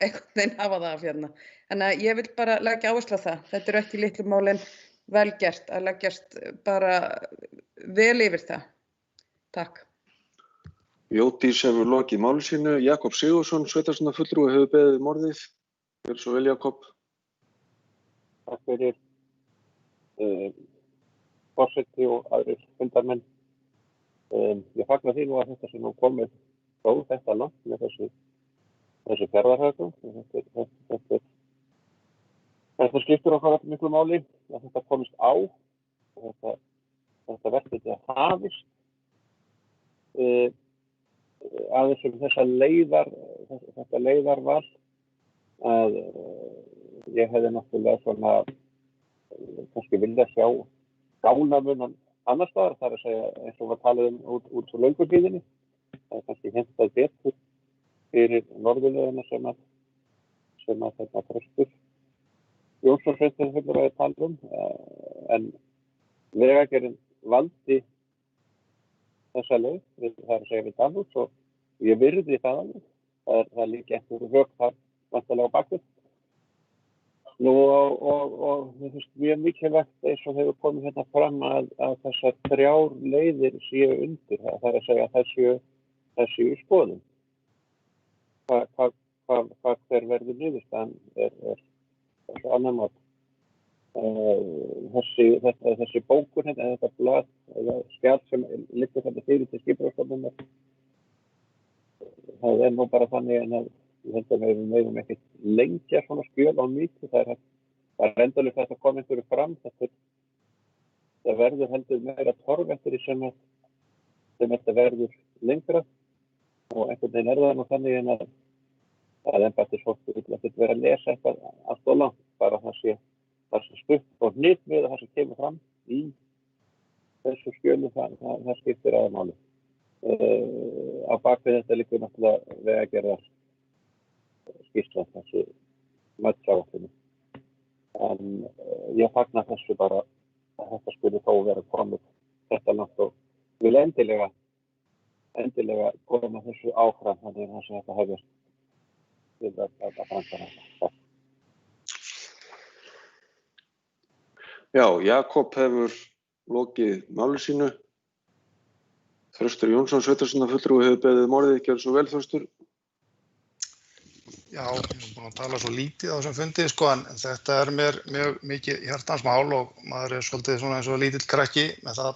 einhvern veginn hafa það af hérna. Þannig að ég vil bara leggja áherslu á það. Þetta ekki litlu málin, vel gert að leggjast bara vel yfir það. Takk. Jódís hefur lokið máli sínu. Jakob Sigurðsson, sveitarstjórnarfulltrúi, hefur beðið um orðið. Gjörðu svo vel, Jakob. Takk fyrir forseti og aðrir fundarmenn. Ég fagna því nú að þetta sé nú komið þó þetta langt með þessu ferðarhögum. Þetta skiptir okkur miklu máli að þetta komist á og þetta verkefni hafist. Aðeins þetta leiðarval að ég hefði náttúrulega svona kannski vilja sjá gánamunan annars staðar, það að segja eins og var talið út úr löngutíðinni. Það kannski hentað betur fyrir norðurlöðina sem að Þröstur Jónsson sveitarfélagur að tala en Vegagerðin valdi þessa leið, það að segja við Dalhús og ég virði það alveg. Það líka einhverju högg þar vantarlega á bakvið. Nú og mér finnst mjög mikilvægt eins og hefur komið hérna fram að þessar 3 leiðir séu undir. Það að segja að það séu skoðun. Hver verður niðurstaðan er svo annar mál. Þessi bókur hérna, þetta blað, skjal sem liggur þetta fyrir til skipulagsstofnunar. Það nú bara þannig en að ég held að við megum ekkert lengja svona skjöl á mikið. Það er endalaust að koma einhverju fram. Það verður heldur meira torventur sem þetta verður lengra og einhvern veginn það nú þannig en að embættisfólk vill ekkert vera að lesa eitthvað allt og langt, bara það sé stutt og hnit við það sem kemur fram í þessu skjölu, það skiptir aðeins máli. Á bakvið þetta liggur náttúrulega Vegagerðar skýrsla þessi matsáætlun. En ég fagna þessu bara að þetta skuli þó vera komið þetta langt og vil endilega koma þessu áfram þannig að þetta hefist til að framkvæma þetta. Já, Jakob hefur lokið máli sínu. Þröstur Jónsson, sveitarstjórnarfulltrúi, hefur beðið um orðið. Gjörðu svo vel, Þröstur. Já, ég er búin að tala svo lítið á þessum fundi, en þetta er mér mjög mikið hjartans mál og maður er svolítið svona eins og lítill krakki með það.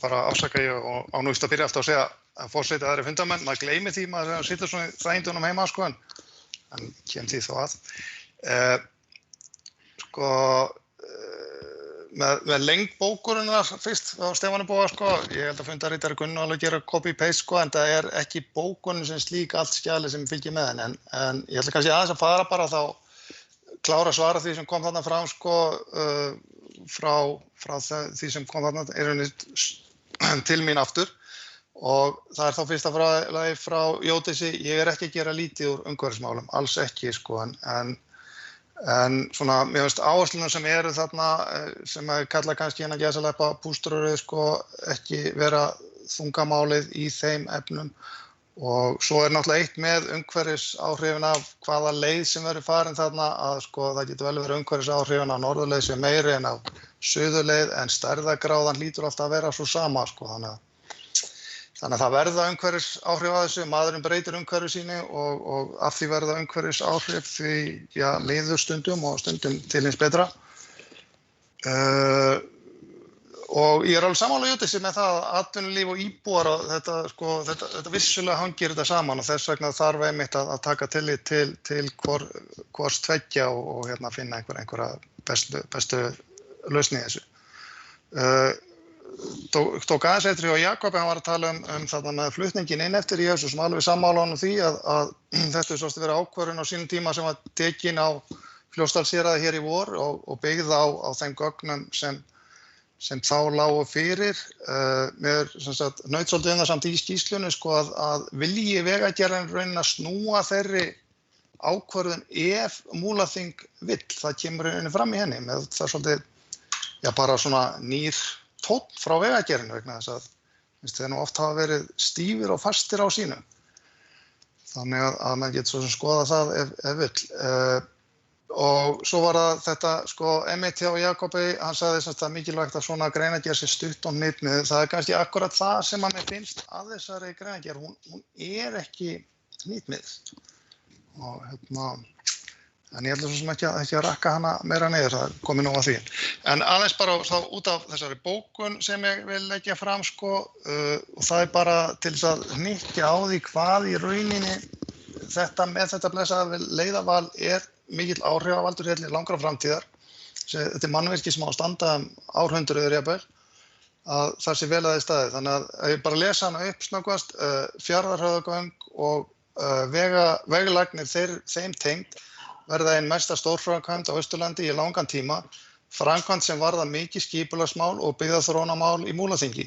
Bara afsaka ég og ánúgst að byrja alltaf að segja að forseti aðri fundamenn, maður gleymir því maður situr svona í þægindunum heima, en kem því þó að. Með lengd bókurinnar fyrst á Stefáni Boga, ég held að fundarritari kunni alveg gera copy-paste, en það er ekki bókunin sem slík allt skjalið sem fylgir með henni, en ég ætla kannski aðeins að fara bara þá klára svara því sem kom þarna fram, frá því sem kom þarna til mín aftur, og það er þá fyrsta frá Jódísi, ég er ekki að gera lítið úr umhverfismálum, alls ekki, en svona, mér finnst áherslurnar sem eru þarna, sem að kalla kannski hérna gæsaleppa pústruröð, ekki vera þungamálið í þeim efnum. Og svo er náttúrulega eitt með umhverfisáhrifin af hvaða leið sem verður farin þarna, að það getur vel verið umhverfisáhrifin af norðurleið sem meiri en af suðurleið, en stærðargráðan hlýtur alltaf að vera svo sama, Þannig að það verða umhverfisáhrif að þessu, maðurinn breytir umhverfi sínu og af því verða umhverfisáhrif því miður stundum og stundum til hins betra. Og ég er alveg sammála Jódísi með það að atvinnulíf og íbúar og þetta vissulega hangir þetta saman og þess vegna þarf einmitt að taka tillit til hvors tveggja og finna einhverja bestu lausn í þessu. tók aðeins eftir hjá Jakobi, hann var að tala þarna með flutningin inn eftir, ég sem alveg sammála honum því að þetta er svolítið verið ákvörðun á sínum tíma sem var tekin á Fljótsdalshéraði hér í vor og byggð á þeim gögnum sem þá lágu fyrir. Mér naut svolítið það samt í skýrslunni sko að vilji Vegagerðin raunin að snúa þeirri ákvörðun ef Múlaþing vill, það kemur raunin fram í henni með það svolítið, já bara svona nýr tónn frá Vegagerðinni vegna þess að þeir nú oft hafa verið stífir og fastir á sínum. Þannig að maður getur svo sem skoða það ef vill. Og svo var það þetta, sko, einmitt hjá Jakobi, hann sagði að það er mikilvægt að svona greinargerð sé stutt og hnitmið. Það er kannski akkurat það sem að mér finnst að þessari greinargerð, hún er ekki hnitmið. Og en ég ætla svo sem ekki að rakka hana meira niður, það komið nú að því. En aðeins bara þá út af þessari bókun sem ég vil leggja fram, sko, og það er bara til þess að hnykkja á því hvað í rauninni með þetta blessaða leiðaval er mikill áhrifavaldur til langra framtíðar. Þetta er mannvirki sem á að standa árhundruður jafnvel, að það sé vel að því staðið. Þannig að ég bara lesa hana upp snöggvast, Fjarðarhöfðagöng og veglagnir þeim tengd verða ein mesta stórframkvæmd á Austurlandi í langan tíma, framkvæmd sem varða mikið skipulagsmál og byggðaþróunarmál í Múlaþingi.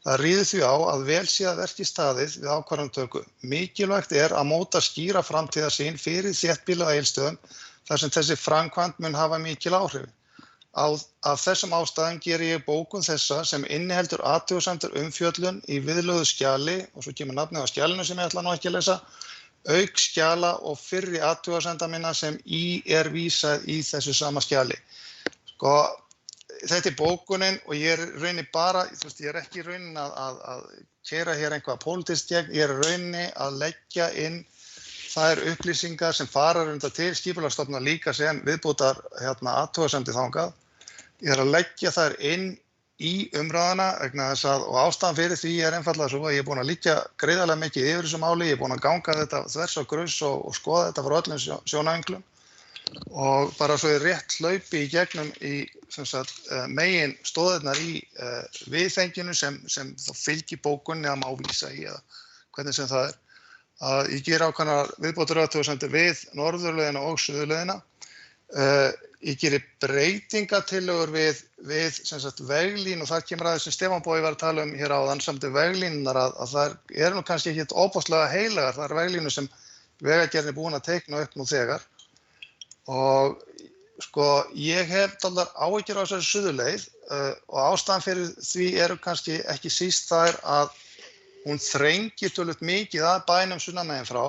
Það ríður því á að vel sé að verki staðið við ákvarðanatöku. Mikilvægt er að móta skýra framtíðarsýn fyrir þéttbýli á Egilsstöðum þar sem þessi framkvæmd mun hafa mikil áhrif. Af þessum ástæðum geri ég bókun þessa sem inniheldur athugasemdir umfjöllun í viðlögðu skjali, og svo kemur nafnið á skjalinu sem ég ætla nú ekki að lesa, auk skjala og fyrri athugasemda minna sem er vísað í þessu sama skjali. Sko, þetta er bókunin og ég er rauninni bara, ég er ekki rauninni að keyra hér einhvað pólitískt gegn, ég er rauninni að leggja inn þær upplýsingar sem fara rauninni til Skipulagsstofnunar líka sem viðbútar athugasemdi þangað. Ég er að leggja þær inn í umræðuna vegna þess að, og ástæðan fyrir því er einfaldlega svo að ég er búin að liggja gríðarlega mikið yfir þessu máli, ég er búin að ganga þetta þvers og grunns og skoða þetta frá öllum sjónanglum og bara svo ég rétt hlaupi í gegnum í megin stóðirnar í viðfenginu sem þá fylgir bókunni að má vísa í eða hvernig sem það er, að ég geri ákveðnar viðbótarathugasemdir við norðurleiðina og suðurleiðina. Ég geri breytingatillögur við veglínu og það kemur að þessum Stefán Bogi var að tala um hér áðan samt veglínunar að það eru nú kannski ekki óbúslega heilagar, það veglínu sem Vegagerðin er búin að teikna upp nú þegar og sko ég hef dálítið áhyggjur á þessari suðurleið og ástæðan fyrir því eru kannski ekki síst þær að hún þrengir töluvert mikið að bænum sunnanmegin frá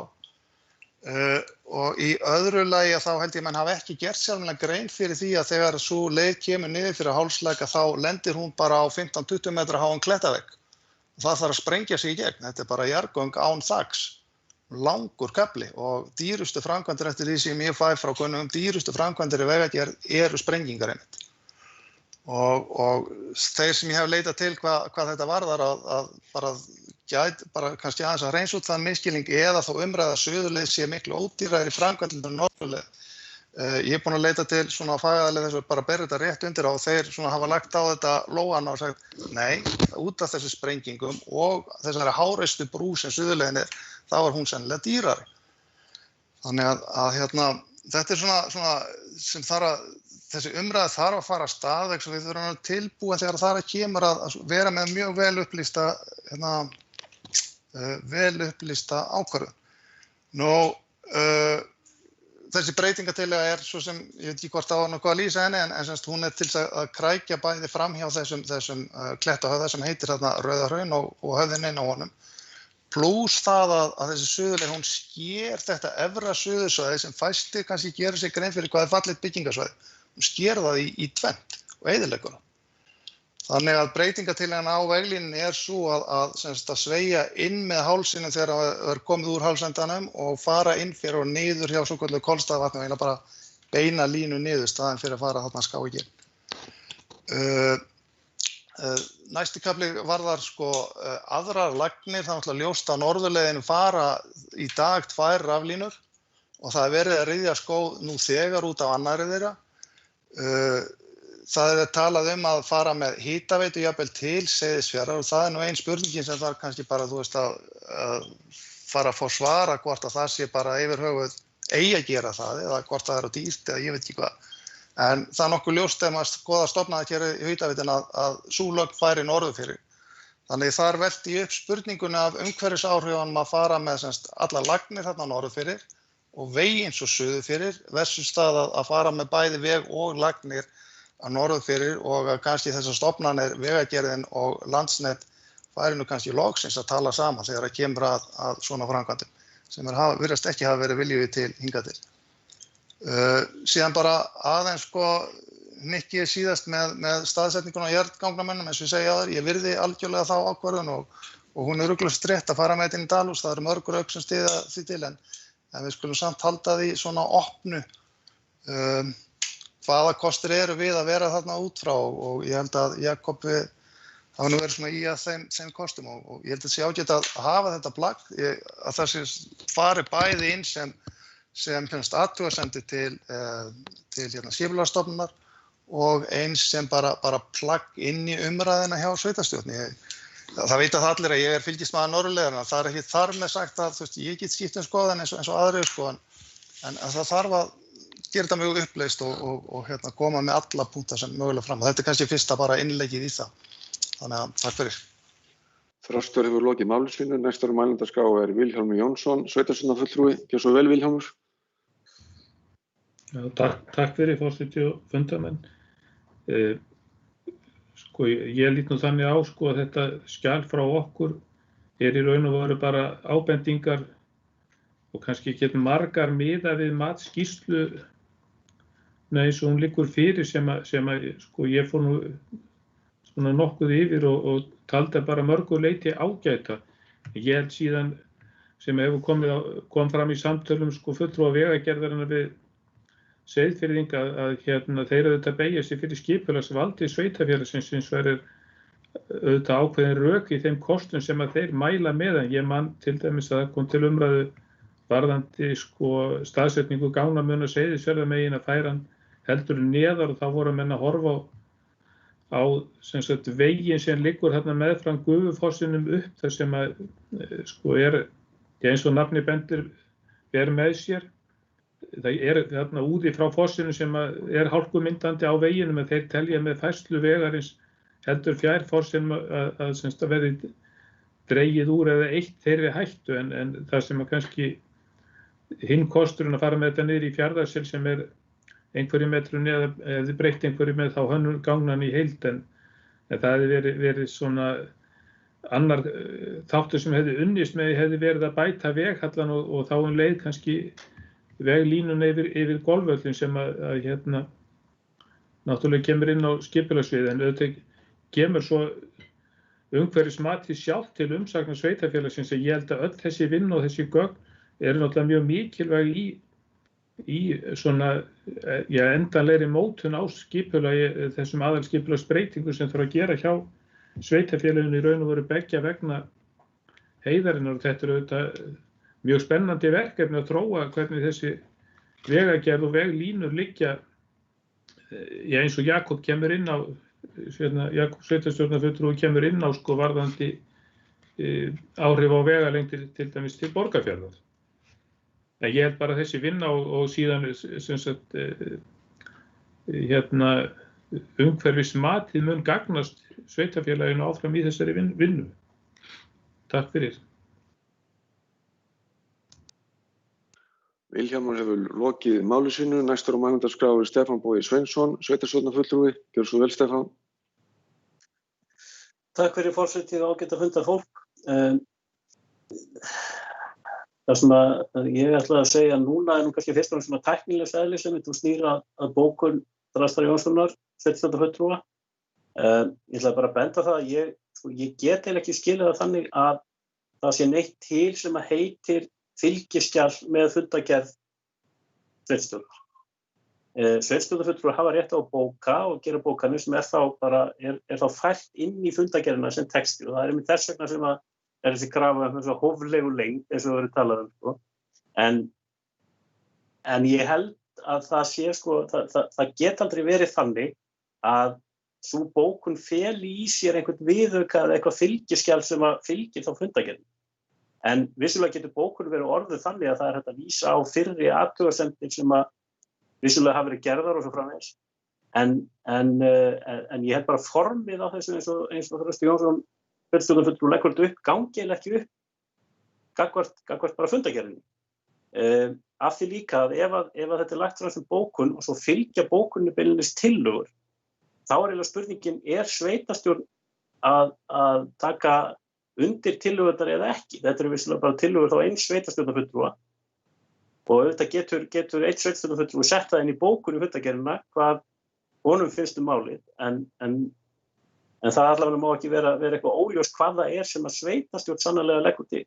og í öðru lagi þá held ég menn hafa ekki gert sjálflega grein fyrir því að þegar sú leið kemur niður fyrir Hálslæk þá lendir hún bara á 15-20 metra háan klettavegg og það þarf að sprengja sig í gegn. Þetta er bara jarðgöng án þaks, langur kafli og dýrustu framkvæmdir eftir því sem ég fæ frá kunnum, dýrustu framkvæmdir í Vegagerð eru sprengingar einmitt. Og þeir sem ég hef leitað til hvað þetta varðar að bara kannski aðeins að hreins út þann misskilning eða þá umræða suðurleið sé miklu ódýrari framkvæmd en norðurleið. Ég er búin að leita til svona fagaðilega þess að bara bera þetta rétt undir á og þeir svona hafa lagt á þetta lóðana og sagt nei, út af þessu sprengingum og þessari háreistu brú sem suðurleiðin er, þá er hún sennilega dýrari. Þannig að þetta er svona sem þessi umræða þarf að fara af stað og við þurfum tilbúin þegar það kemur að vera með mjög vel upplýsta ákvörðun. Þessi breytingatillaga er svo sem, ég veit ekki hvort á hann hvað að lýsa henni, en semst hún er til að krækja bæði fram hjá þessum klettahöfða sem heitir Rauðahraun og höfðin inn á honum. Plús það að þessi suðurleið, hún sker þetta efra suðursvæði sem fæstir kannski gerir sig grein fyrir hvað er fallegt byggingarsvæði. Hún sker það í tvennt og eyðileggur það. Þannig að breytingatillagan á veglínunni er svo að sveigja inn með hálsinum þegar það er komið úr hálsendanum og fara inn fyrir og niður hjá svokölluðu Kolstaðavatni og eiginlega bara beina línu niður staðinn fyrir að fara þarna að ská í gegn. Næsti kafli varðar aðrar lagnir, það er náttúrulega ljóst að norðurleiðin fara í dag 2 raflínur og það er verið að ryðja skóg nú þegar út af annarri þeirra. það talað að fara með hitaveitu jafnvel til Seyðisfjarðar og það nú ein spurningin sem þarf kannski bara, þú veist, að fara að fá svara hvort að það sé bara yfir höfuð eigi að gera það eða hvort það á dýrt eða ég veit ekki hvað. En það nokkuð ljóst ef maður skoðar stofnanakerfi hitaveitunnar að sú lögn færi norður fyrir. Þannig þar velti ég upp spurningunni af umhverfisáhrifunum að fara með allar lagnir þarna norður fyrir og veginn svo suður fyrir versus það að fara með bæði veg og lagnir að norður fyrir og að kannski þessar stofnanir, Vegagerðin og Landsnet færi nú kannski loksins að tala saman þegar það kemur að svona framkvæmdum sem virðast ekki hafa verið viljugi til hingað til. Síðan bara aðeins hnykkið síðast með staðsetninguna á jarðgangamönnum eins og ég segi áður, ég virði algjörlega þá ákvörðun og hún ruglust rétt að fara með þetta inn í Dalhús, það eru mörg rök sem styðja því til en við skulum samt halda því svona opnu hvaða kostir eru við að vera þarna út frá og ég held að Jakobi hafa nú verið svona í að þeim kostum og ég held að sé ágætt að hafa þetta plagg að það sé fari bæði inn sem athugasemdir til skipulagsstofnunar og eins sem bara plagg inn í umræðina hjá sveitarstjórn. Það vita það allir að ég fylgist maður norðurleiðarna, það ekki þar með sagt að ég get skipt skoðan eins og aðrir skoðan, en það þarf að gera þetta mjög uppleyst og koma með alla punkta sem mögulega fram. Og þetta kannski fyrsta bara innleggið í það. Þannig að takk fyrir. Þröstur hefur lokið máli sínu. Næstur á mælendaskrá Vilhjálmur Jónsson, sveitarstjórnarfulltrúi. Gjörðu svo vel, Vilhjálmur. Já, takk fyrir forseti og fundarmenn. Ég lít nú þannig á að þetta skjal frá okkur í raun og veru bara ábendingar og kannski ekki margar miðað við matsskýrslu eins og hún liggur fyrir sem ég fór nú nokkuð yfir og taldi bara mörgu leyti ágæta. Ég held síðan sem hefur kom fram í samtölum fulltrúa Vegagerðarinnar við Seyðfirðinga að þeir auðvitað beygja sig fyrir skipulagsvaldi sveitarfélagsins hins vegar auðvitað ákveðin rök í þeim kostum sem að þeir mæla með en ég man til dæmis að það kom til umræðu varðandi staðsetningu gangamunna Seyðisfjarðarmegin að færa hann heldur neðar og þá voru menn að horfa á veginn sem liggur þarna meðfram Gufufossinum upp þar sem að eins og nafni bendir ber með sér. Það þarna úti frá fossinu sem hálkumyndandi á veginum en þeir telja með færslu vegarins heldur fjær fossinum að verði dregið úr eða eitt þeirri hættu en það sem að kannski hinn kosturinn að fara með þetta niður í Fjarðarsel sem einhverju metrum eða breytt einhverju með þá hönnun gangnan í heild en það hefði verið svona annar þáttur sem hefði unnist með hefði verið að bæta veghallan og þá leið kannski veglínun yfir golfvöllin sem að náttúrulega kemur inn á skipulagssvið en auðvitað kemur svo umhverfismatið sjálft til umsagnar sveitarfélagsins að ég held að öll þessi vinna og þessi gögn eru náttúrulega mjög mikilvæg í svona endanlegri mótun á skipulagi þessum aðalskipulagsbreytingum sem þarf að gera hjá sveitarfélaginu í raun og veru beggja vegna heiðarinnar og þetta eru auðvitað mjög spennandi verkefni að þróa hvernig þessi vegagerð og veglínur liggja eins og Jakob kemur inn á Jakob sveitarstjórnarfulltrúi kemur inn á varðandi áhrif á vegalengdir til dæmis til Borgarfjarðar. En ég held bara þessi vinna og síðan umhverfismatið mun gagnast sveitarfélaginu áfram í þessari vinnu. Takk fyrir. Vilhjálmur hefur lokið máli sínu. Næstur á mælendaskrá Stefán Bogi Sveinsson, sveitarstjórnarfulltrúi. Gjörðu svo vel, Stefán. Takk fyrir forseti og ágætt að funda fólk. Það sem að ég ætla að segja núna nú kannski fyrst og fremst svona tæknilegs eðlis sem þú snýr að bókun Þrastar Jónssonar, sveitarstjórnarfulltrúa. Ég ætla bara að benda það að ég get eiginlega ekki skilið það þannig að það sé neitt til sem að heitir fylgiskjal með fundagerð sveitarstjórnar. Sveitarstjórnarfulltrúar hafa rétt á að bóka og gera bókanir sem er þá fært inn í fundagerðina sem texti og það einmitt þess vegna sem að þessi krafa um hóflegu lengd eins og það verið talað um. En ég held að það sé það get aldrei verið þannig að sú bókun feli í sér einhvern viðauka eða eitthvað fylgiskjal sem að fylgir þá fundargerðinni. En vissulega getur bókun verið orðuð þannig að það hægt að vísa á fyrri athugasemdir sem að vissulega hafa verið gerðar og svo framvegis. En ég held bara formið á þessu eins og Þröstur Jónsson fulltrúi leggur þetta upp, gangi eða ekki upp gagnvart bara fundargerðinni. Af því líka að ef þetta er lagt fram sem bókun og svo fylgja bókunni beinlínis tillögur, þá er eiginlega spurningin, sveitarstjórn að taka undir tillögurnar eða ekki? Þetta eru vissulega bara tillögur þá eins sveitarstjórnarfulltrúa og auðvitað getur einn sveitarstjórnarfulltrúi sett það inn í bókun í fundargerðina hvað honum finnst málið, en það allavega má ekki vera eitthvað óljóst hvað það er sem að sveitarstjórn sannarlega leggur til.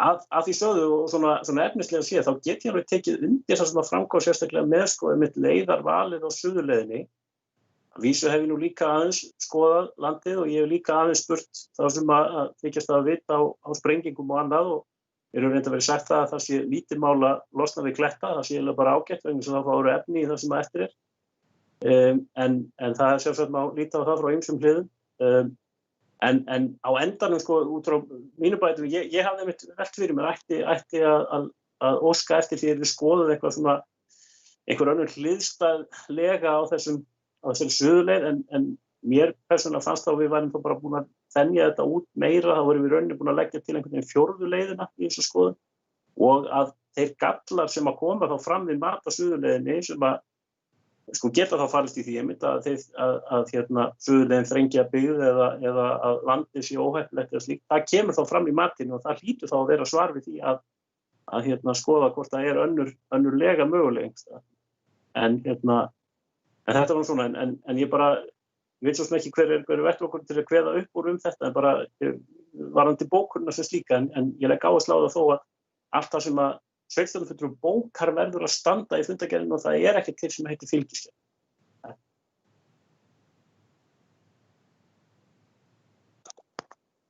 Að því sögðu og svona efnislega séð, þá get ég alveg tekið undir það sem að framkvæma sérstaklega með mitt leiðarvalið á suðurleiðinni. Að vísu hef ég nú líka aðeins skoðað landið og ég hef líka aðeins spurt þá sem að þykjast að vita á sprengingum og annað og mér hefur reynda verið sagt það að það sé lítið mál að losna við kletta, það sé eiginlega bara ágætt vegna þess að það fá efni í það sem að eftir er. En það er sjálfsagt má líta á það frá ýmsum hliðum. En á endanum út frá mínu bætum, ég hafði einmitt velt fyrir mér ætti að óska eftir því að við skoðum eitthvað svona einhver önnur hliðstæð lega á þessari suðurleið en mér persónulega fannst þá að við værum þá bara búin að þenja þetta út meira, þá vorum við rauninni búin að leggja til einhvern veginn fjórðu leiðina í þessu skoðun og að þeir gallar sem að koma þá fram við mat á suðurleiðinni sem að geta þá farist í því einmitt að suðurleiðin þrengja byggð eða að landið sé óheppilegt eða slíkt, það kemur þá fram í matinu og það hlýtur þá að vera svar við því að skoða hvort það er önnur lega möguleg. En þetta var svona, en ég bara veit svo sem ekki hver er vettvangur til að kveða upp úr þetta, en bara varðandi bókunina sem slíka, en ég legg áherslu á það þó að allt það sem að sveitarstjórnarfulltrúi bókar verður að standa í fundargerðinni og það er ekki til sem heitir fylgiskjal.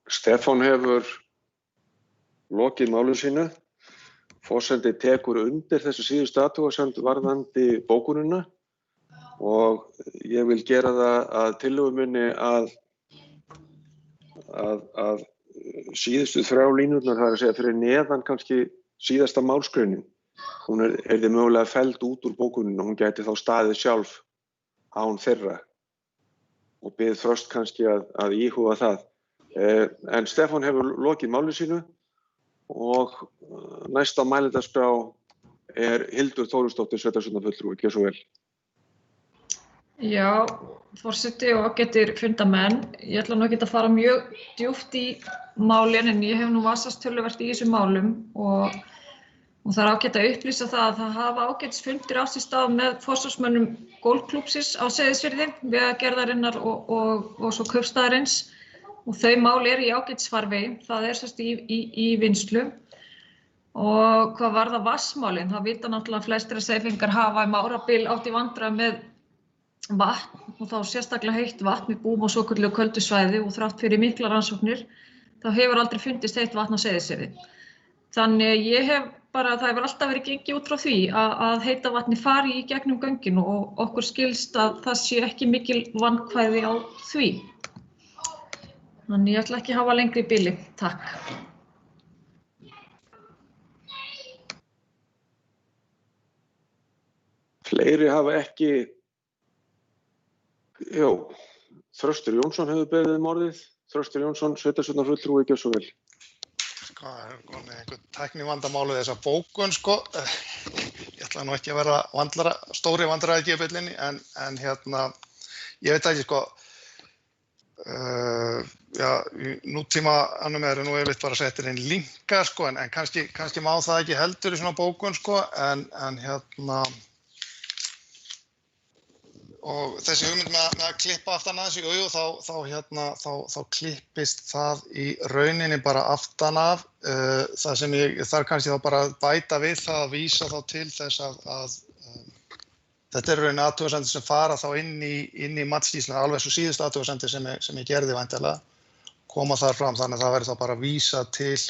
Stefán hefur lokið málu sínu. Forseti tekur undir þessu síðustu athugasemd varðandi bókunina og ég vil gera það að tillögu minni að síðustu 3 línurnar, það er að segja fyrir neðan kannski síðasta málsgreinin, hún yrði mögulega felld út úr bókuninu og hún gæti þá staðið sjálf án þeirra og bið Þröst kannski að íhuga það. En Stefán hefur lokið máli sínu og næst á mælendaskrá er Hildur Þórisdóttir sveitarstjórnarfulltrúi, gjörðu svo vel. Já, forseti og ágætir fundarmenn, ég ætla nú ekki að fara mjög djúpt í málin en ég hef nú vasast töluvert í þessum málum og það er ágætt að upplýsa það að það hafa ágætisfundir á sér stað með forsvarsmönnum golfklúbbsins á Seyðisfirði, Vegagerðarinnar og svo Kaupstaðarins og þau mál eru í ágætisfarvegi, það er sérst í vinnslu og hvað varðar vatnsmálin, það vita náttúrulega flestir að Seyðfirðingar hafa árabil átt í vandræðum með vatn og þá sérstaklega heitt vatn við búum á svokölluðu köldu svæði og þrátt fyrir miklar rannsóknir þá hefur aldrei fundist heitt vatn á Seyðisfirði. Þannig það hefur alltaf verið gengið út frá því að heita vatni fari í gegnum göngin og okkur skilst að það sé ekki mikil vandkvæði á því. Þannig ég ætla ekki að hafa lengri í bili. Takk. Fleiri hafa ekki. Þröstur Jónsson hefur beðið orðið. Þröstur Jónsson, sveitarstjórnarfulltrúi, gjörðu svo vel. Það er einhver tæknivandamál við þessa bókun, Ég ætla nú ekki að vera stóri vandræðagjöfullinni, en ég veit ekki, nútíma annum er nú yfirleitt bara settir inn linkar, en kannski má það ekki heldur í svona bókun, og þessi hugmynd með að klippa aftan að þessu, þá klippist það í rauninni bara aftan af. Það sem ég þarf kannski þá bara að bæta við það að vísa þá til þess að þetta eru rauninni athugasemdir sem fara þá inn í matsskýrsluna, alveg svo síðustu athugasemdir sem ég gerði væntanlega, koma þar fram, þannig að það verður þá bara að vísa til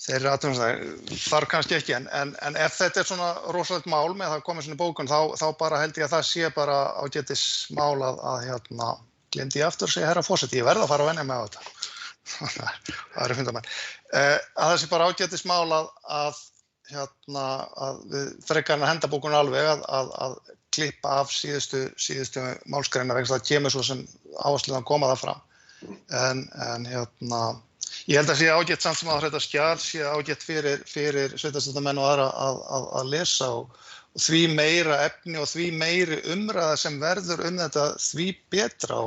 þeirri atvinnustæði, þar kannski ekki, en ef þetta svona rosalegt mál með það komið svona í bókun, þá bara held ég að það sé bara ágætis mál að gleymdi ég aftur að segja herra forseti, ég verð að fara að venja með þetta. Það eru fundarmenn. Að það sé bara ágætis mál að við frekar en að henda bókun alveg að klippa af síðustu málsgreina vegna það kemur svo sem áhersluðan koma það fram. En ég held að sé ágætt samt sem að þetta skjal sé ágætt fyrir sveitarstjórnarmenn og aðra að lesa og því meira efni og því meiri umræða sem verður þetta því betra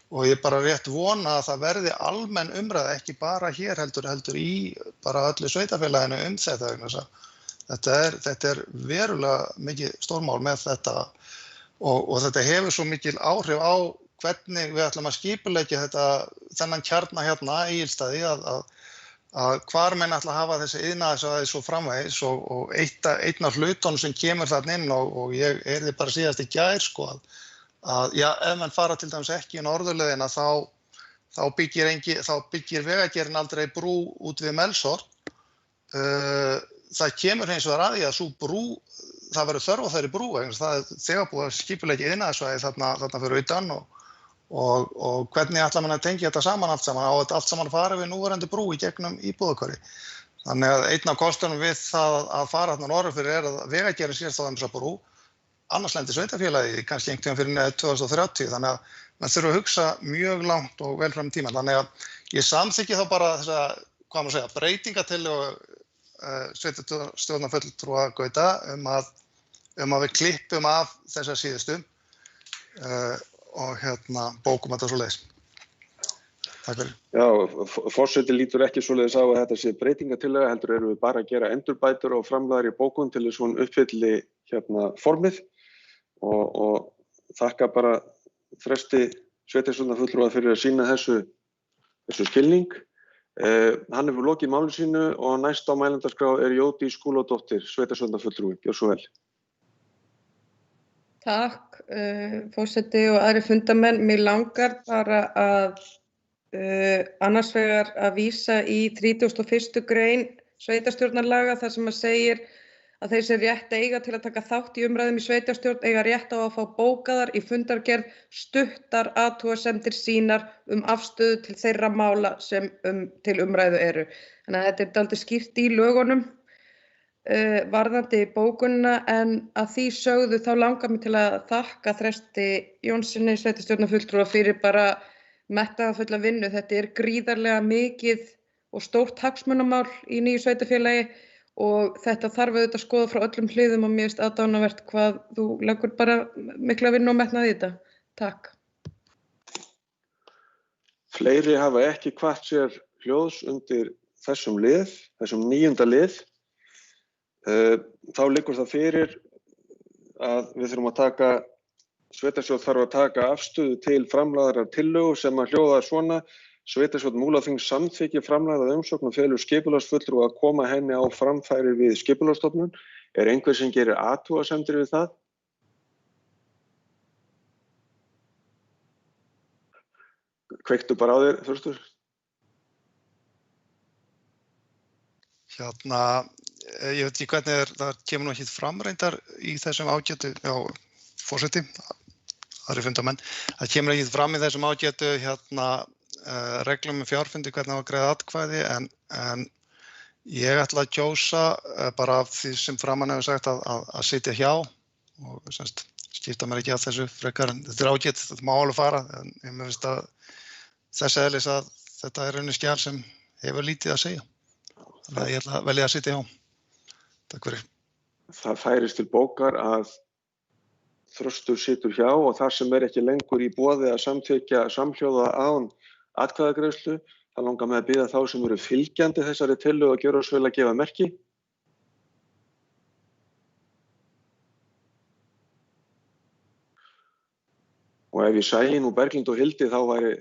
og ég bara rétt vona að það verði almenn umræða ekki bara hér heldur í bara öllu sveitarfélaginu þetta. Þetta er verulega mikið stórmál með þetta og þetta hefur svo mikil áhrif á hvernig við ætlum að skipuleggja þennan kjarna hérna í Egilsstaði að hvar menn ætla að hafa þessi iðnaðarsvæði svo framvegis og einn af hlutunum sem kemur þarna inn og ég heyrði bara síðast í gær að ef menn fara til dæmis ekki í norðurleiðina þá byggir vegagerðin aldrei brú út við Melshorn. Það kemur hins vegar að því að sú brú það verður þörf á þeirri brú það er þegar búið að skipuleggja iðnaðarsvæði þarna fyrir utan og hvernig ætla mann að tengja þetta saman allt saman á þetta allt saman að fara við núverandi brú í gegnum íbúðahverfi. Þannig að einn af kostunum við það að fara þarna norður fyrir að vegagerðin sér þá þessa brú, annars lendir sveitarfélagið kannski einhvern tímann fyrir 2030, þannig að maður þurfa að hugsa mjög langt og vel fram í tímann. Þannig að ég samþykki þá bara þessa, breytingatillögu sveitarstjórnarfulltrúa Gauta að við klippum af þessa síðustu og bókum þetta svoleiðis. Takk fyrir. Já, forseti lítur ekki svoleiðis á að þetta sé breytingatillaga, heldur erum við bara að gera endurbætur og framlagar í bókun til þess að hún uppfylli formið og þakka bara Þresti sveitarstjórnarfulltrúa fyrir að sýna þessu skilning. Hann hefur lokið máli sínu og næst á mælendaskrá er Jódís Skúladóttir, sveitarstjórnarfulltrúi. Gjörðu svo vel. Takk, forseti og aðrir fundarmenn. Mig langar bara að annars vegar að vísa í 31. grein sveitarstjórnarlaga þar sem segir að þeir sem rétt eiga til að taka þátt í umræðum í sveitarstjórn eiga rétt á að fá bókaðar í fundargerð stuttar athugasemdir sínar afstöðu til þeirra mála sem til umræðu eru. Þannig að þetta er dálítið skýrt í lögunum varðandi bókunina en að því sögðu þá langar mig til að þakka Þresti Jónssyni sveitarstjórnarfulltrúa fyrir bara metnaðarfulla vinnu. Þetta er gríðarlega mikið og stórt hagsmunamál í nýju sveitarfélagi og þetta þarf auðvitað að skoða frá öllum hliðum og mér finnst aðdánavert hvað þú leggur bara mikla vinnu og metnað í þetta. Takk. Fleiri hafa ekki kvatt sér hljóðs undir þessum 9. lið. Þá liggur það fyrir að við þurfum að sveitarstjórn þarf að taka afstöðu til framlagðrar tillögu sem að hljóða svona: Sveitarstjórn Múlaþings samþykkir framlagða umsókn og felur skipulagsfulltrúa að koma henni á framfæri við skipulagsstofnun. Er einhver sem gerir athugasemdir við það? Kveiktu bara á þér, Þurstur. Ég veit ekki hvernig það kemur nú ekki framreyndar í þessum ágætu, forseti, aðrir fundarmenn, það kemur ekki fram í þessum ágætu reglum fjárfundi hvernig á að greiða atkvæði en ég ætla að kjósa bara af því sem framan hefur sagt að sitja hjá og skipta mér ekki að þessu frekar en þetta er ágætt, þetta má alveg fara en ég finnst að þess eðlis að þetta er raunir skjal sem hefur lítið að segja. Þannig að ég ætla að velja að sitja hjá. Takk fyrir. Það færist til bókar að Þröstur situr hjá og þar sem er ekki lengur í boði að samþykkja samhljóða án atkvæðagreiðslu, það langar með að biðja þá sem eru fylgjandi þessari tillögu að gjöra svo vel að gefa merki. Og ef ég sæi nú Berglind og Hildi þá væri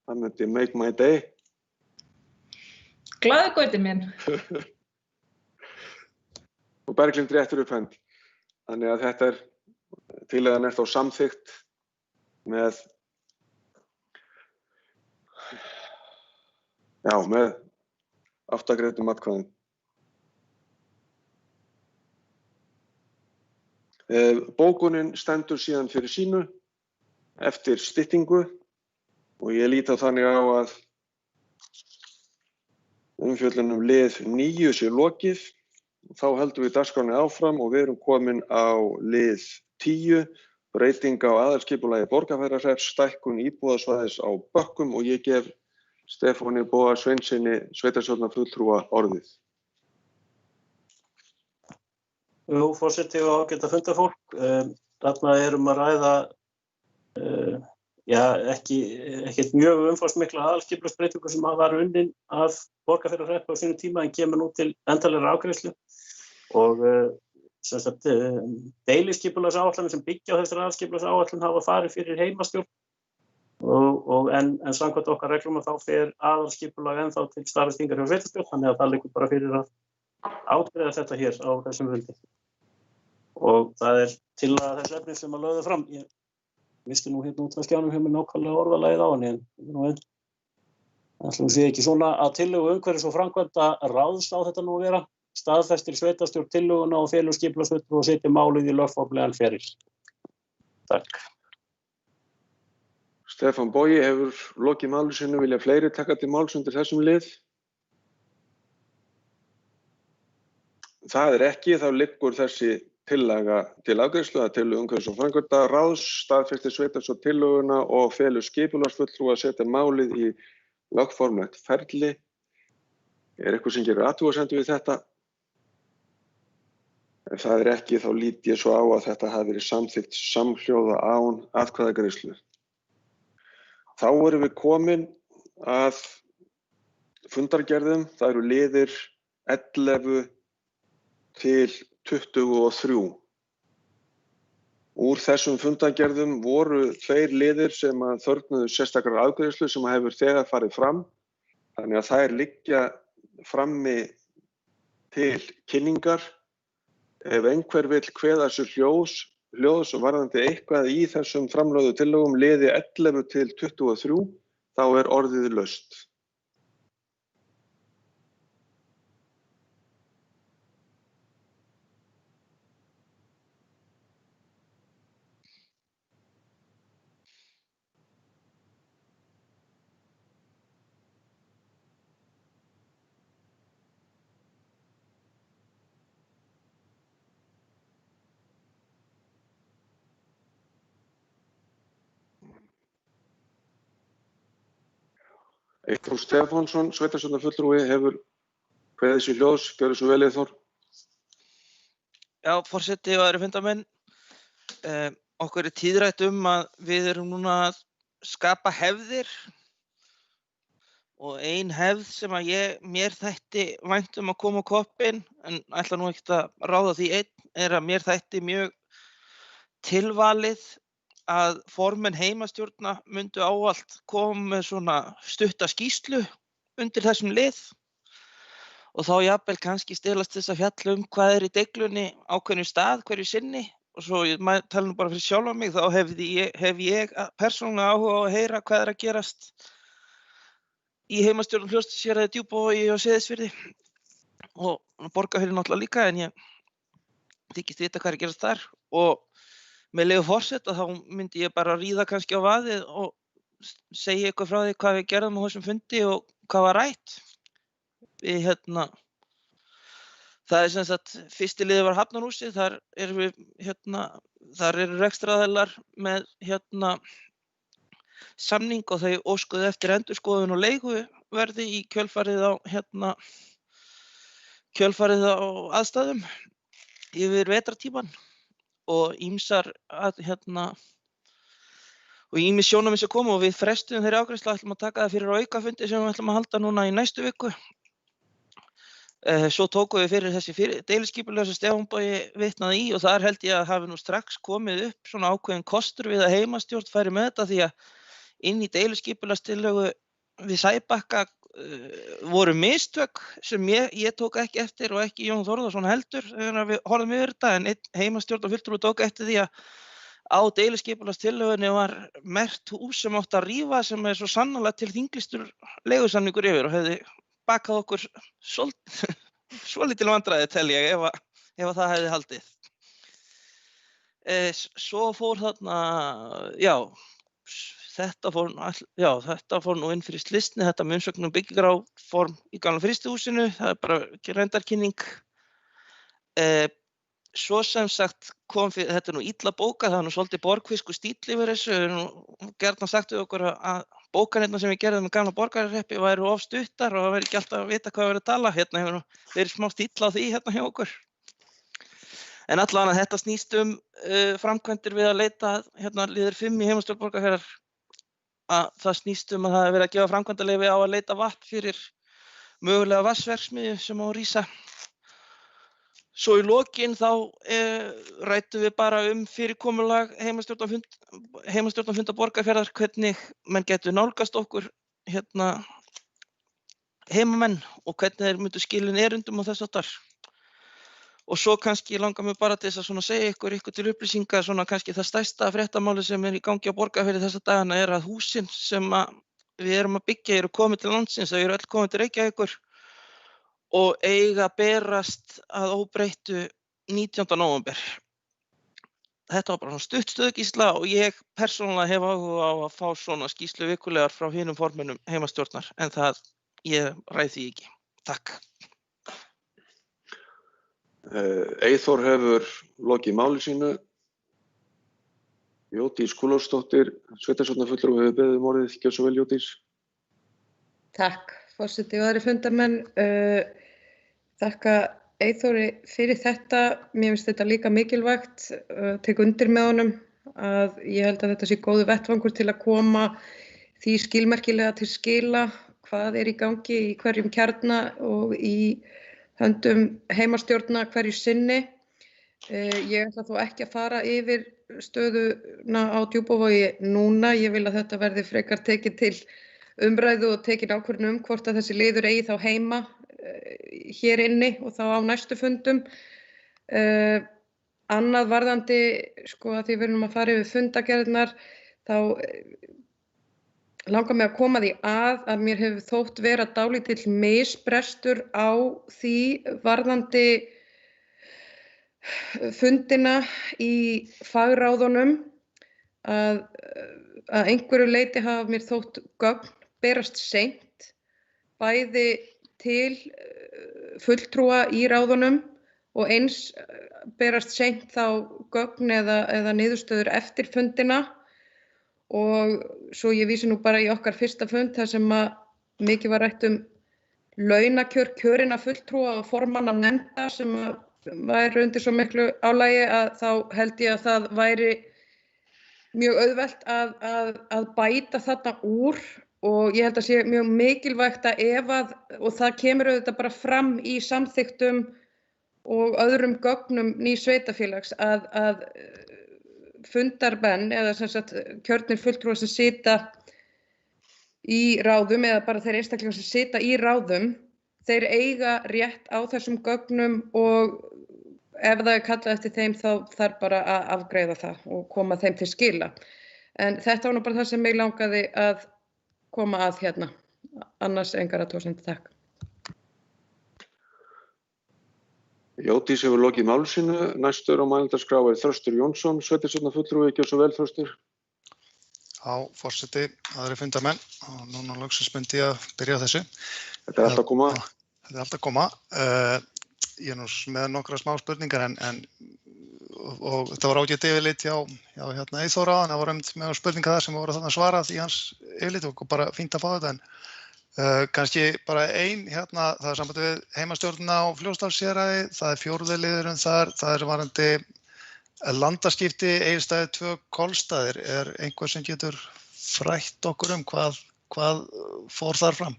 það myndi make my day. Glaður Gauti minn. Og Berglind réttur upp hönd. Þannig að þetta tillagan þá samþykkt með atkvæðum. Bókunin stendur síðan fyrir sínu eftir styttingu og ég lít á þannig á að umfjöllun lið 9 sé lokið. Þá höldum við dagskránni áfram og við erum komin á lið 10, breyting á aðalskipulagi Borgarfjarðarhrepps, stækkun íbúðasvæðis á Bökkum og ég gef Stefáni Boga Sveinssyni, sveitarstjórnarfulltrúa, orðið. Jú, forseti og ágæta fundarfólk. Þarna erum að ræða ekkert mjög umfangsmikla aðalskipulagsbreytingu sem var unnin af Borgarfjarðarhreppi á sínum tíma en kemur nú til endanlegrar afgreiðslu. Og deiliskipulagsáætlanir sem byggja á þessari aðalskipulagsáætlun hafa farið fyrir heimastjórn en samkvæmt okkar reglum þá fer aðalskipulag ennþá til staðfestingar hjá sveitarstjórn, þannig að það liggur bara fyrir að ákveða þetta hér á þessum fundi. Og það er tillaga þess efnis sem að lögðu fram. Ég misti nú hérna út af skjánum hjá mér nákvæmlega orðalagið á henni, en ætlum sé ekki svona að tillögu umhverfis og framkvæmda ráðs á þetta nú að vera. Staðfestir sveitarstjórn tillöguna og felur skipulagsfulltrúa og setja málið í lögformlegan feril. Takk. Stefán Bogi hefur lokið máli sínu, vilja fleiri taka til máls undir þessum lið? Það ekki, þá liggur þessi tillaga til afgreiðslu að tillögu umhverfis og framkvæmda ráðs, staðfestir sveitarstjórn tillöguna og felur skipulagsfulltrúa að setja málið í lögformlegt ferli. Er eitthvað sem gerir athugasemd við þetta? Ef það ekki, þá lít ég svo á að þetta hafi verið samþykkt samhljóða án atkvæðagreiðslu. Þá erum við komin að fundargerðum. Það eru liðir 11 til 23. Úr þessum fundargerðum voru 2 liðir sem að þörfnuðu sérstakrar afgreiðslu sem hefur þegar farið fram. Þannig að þær liggja frammi til kynningar. Ef einhver vill kveða sér hljóðs varðandi eitthvað í þessum framlögðu tillögum liði 11 til 23, þá er orðið laust. Eyþór Stefánsson, sveitarstjórnarfulltrúi, hefur kveðið sér hljóðs. Gjörðu svo vel, Eyþór. Já, forseti og aðrir fundarmenn. Okkur er tíðrætt að við erum núna að skapa hefðir og ein hefð sem að mér þætti vænt að koma á koppinn, en ætla nú ekkert að ráða því einn, að mér þætti mjög tilvalið að formenn heimastjórna myndu ávallt koma með svona stutta skýrslu undir þessum lið og þá jafnvel kannski stelast þess að fjalla hvað er í deiglunni á hverjum stað, hverju sinni og svo ég tala nú bara fyrir sjálfa mig, þá hef ég persónulega áhuga á að heyra hvað er að gerast í heimastjórnum Fljótsdalshéraði, Djúpavogi og Seyðisfirði og Borgarfirði náttúrulega líka, en ég þykist vita hvað er að gerast þar og með leyfi forseta þá myndi ég bara ríða kannski á vaðið og segja eitthvað frá því hvað við gerðum á þessum fundi og hvað var rætt. Það er sem sagt, fyrsti liður var Hafnarhúsið, þar eru rekstraraðilar með samning og þau óskuðu eftir endurskoðun og leiguverði í kjölfarið á aðstæðum yfir vetrartímann. Og ýmis sjónarmið sem komu og við frestuðum þeirri afgreiðslu ætlum að taka það fyrir aukafundi sem við ætlum að halda núna í næstu viku. Svo tókum við fyrir þessi deiliskipulag sem Stefán Bogi vitnaði í og þar held ég að hafi nú strax komið upp svona ákveðin kostur við að heimastjórn færi með þetta því að inn í deiliskipulagstillögu við Sæbakka voru mistök sem ég tók ekki eftir og ekki Jón Þórðarsson heldur þegar við horfðum yfir þetta en einn heimastjórnarfulltrúi tók eftir því að á deiliskipulagstillögunni var merkt hús sem átti að rífa sem er svo sannarlega til þinglýstur leigusamningur yfir og hefði bakað okkur svolítil vandræði tel ég ef það hefði haldið. Svo fór þarna, þetta fór nú inn fyrir slysni, þetta með umsögnum byggingaráform í gamla frystihúsinu, það bara reyndakynning. Svo sem sagt þetta nú illa bókað, það nú svolítið borgfisku stíll yfir þessu, gjarnan sagt við okkur að bókanirnar sem við gerðum með gamla Borgarhreppi væru of stuttar og það væri ekki alltaf að vita hvað verið að tala, hérna hefur nú verið smá stíll á því hérna hjá okkur. En allavega þetta snýst framkvæmdir við að leita, hérna liður 5 í heimastjórn Borgarfjarðar, að það snýst að það verið að gefa framkvæmdaleyfi á að leita vatn fyrir mögulega vatnsverksmiðju sem á að rísa. Svo í lokin þá ræddum við bara fyrirkomulag heimastjórnarfunda Borgarfjarðar, hvernig menn getur nálgast okkur hérna heimamenn og hvernig þeir myndu skilin erindum og þess háttar. Og svo kannski langar mig bara til þess að segja ykkur til upplýsingar, svona kannski það stærsta fréttamáli sem í gangi á Borgarfirði þessa dagana að húsin sem við erum að byggja eru komið til landsins, þau eru öll komið til Reykjavíkur og eiga berast að óbreyttu 19. nóvember. Þetta var bara svona stutt stöðugísla og ég persónulega hef áhuga á að fá svona skýrslu vikulegar frá hinum formönnum heimastjórnar, en ég ræð því ekki. Takk. Eyþór hefur lokið máli sínu. Jódís Kúlórsdóttir, sveitarstjórnarfulltrúi, hefur beðið orðið. Gjörðu svo vel, Jódís. Takk, forseti og aðrir fundarmenn. Þakka Eyþóri fyrir þetta. Mér finnst þetta líka mikilvægt. Tek undir með honum að ég held að þetta sé góður vettvangur til að koma því skilmerkilega til skila hvað í gangi í hverjum kjarna og í höndum heimastjórna hverju sinni. Ég ætla þó ekki að fara yfir stöðuna á Djúpavogi núna. Ég vil að þetta verði frekar tekið til umræðu og tekin ákvörðun hvort að þessi liður eigi þá heima hér inni og þá á næstu fundum. Annað varðandi, að því við erum að fara yfir fundagerðirnar, þá langar mig að koma því að mér hefur þótt vera dálítill misbrestur á því varðandi fundina í fagráðunum að einhverju leyti hafa mér þótt gögn berast seint, bæði til fulltrúa í ráðunum og eins berast seint þá gögn eða niðurstöður eftir fundina. Og svo ég vísi nú bara í okkar fyrsta fund þar sem mikið var rætt launakjör kjörinna fulltrúa og formanna nefnda sem væru undir svo miklu álagi að þá held ég að það væri mjög auðvelt að bæta þarna úr og ég held að sé mjög mikilvægt að og það kemur auðvitað bara fram í samþykktum og öðrum gögnum nýs sveitarfélags að fundarmenn eða sem sagt kjörnir fulltrúar sem sita í ráðum eða bara þeir einstaklingar sem sita í ráðum, þeir eiga rétt á þessum gögnum og ef það kallað eftir þeim þá þarf bara að afgreiða það og koma þeim til skila. En þetta var nú bara það sem mig langaði að koma að hérna. Annars engar athugasemdir, takk. Jódís hefur lokið máli sínu. Næstur á mælendaskrá Þröstur Jónsson, sveitarstjórnarfulltrúi. Gjörðu svo vel, Þröstur. Já, forseti, aðrir fundarmenn. Og núna loksins myndi ég að byrja á þessu. Þetta er allt að koma. Þetta er allt að koma. Ég er nú með nokkra smá spurningar og þetta var ágætt yfirlit hjá hérna Eyþór áðan. Það voru með spurningar þar sem voru þarna svarað í hans yfirlit og bara fínt að fá þetta. Kannski bara hérna, það er samband við heimastjórnina á Fljótsdalshéraði, það er 4. liðurinn þar, það er varðandi landaskipti Egilsstaðir 2 Kolstaðir. Er einhver sem getur frætt okkur hvað fór þar fram?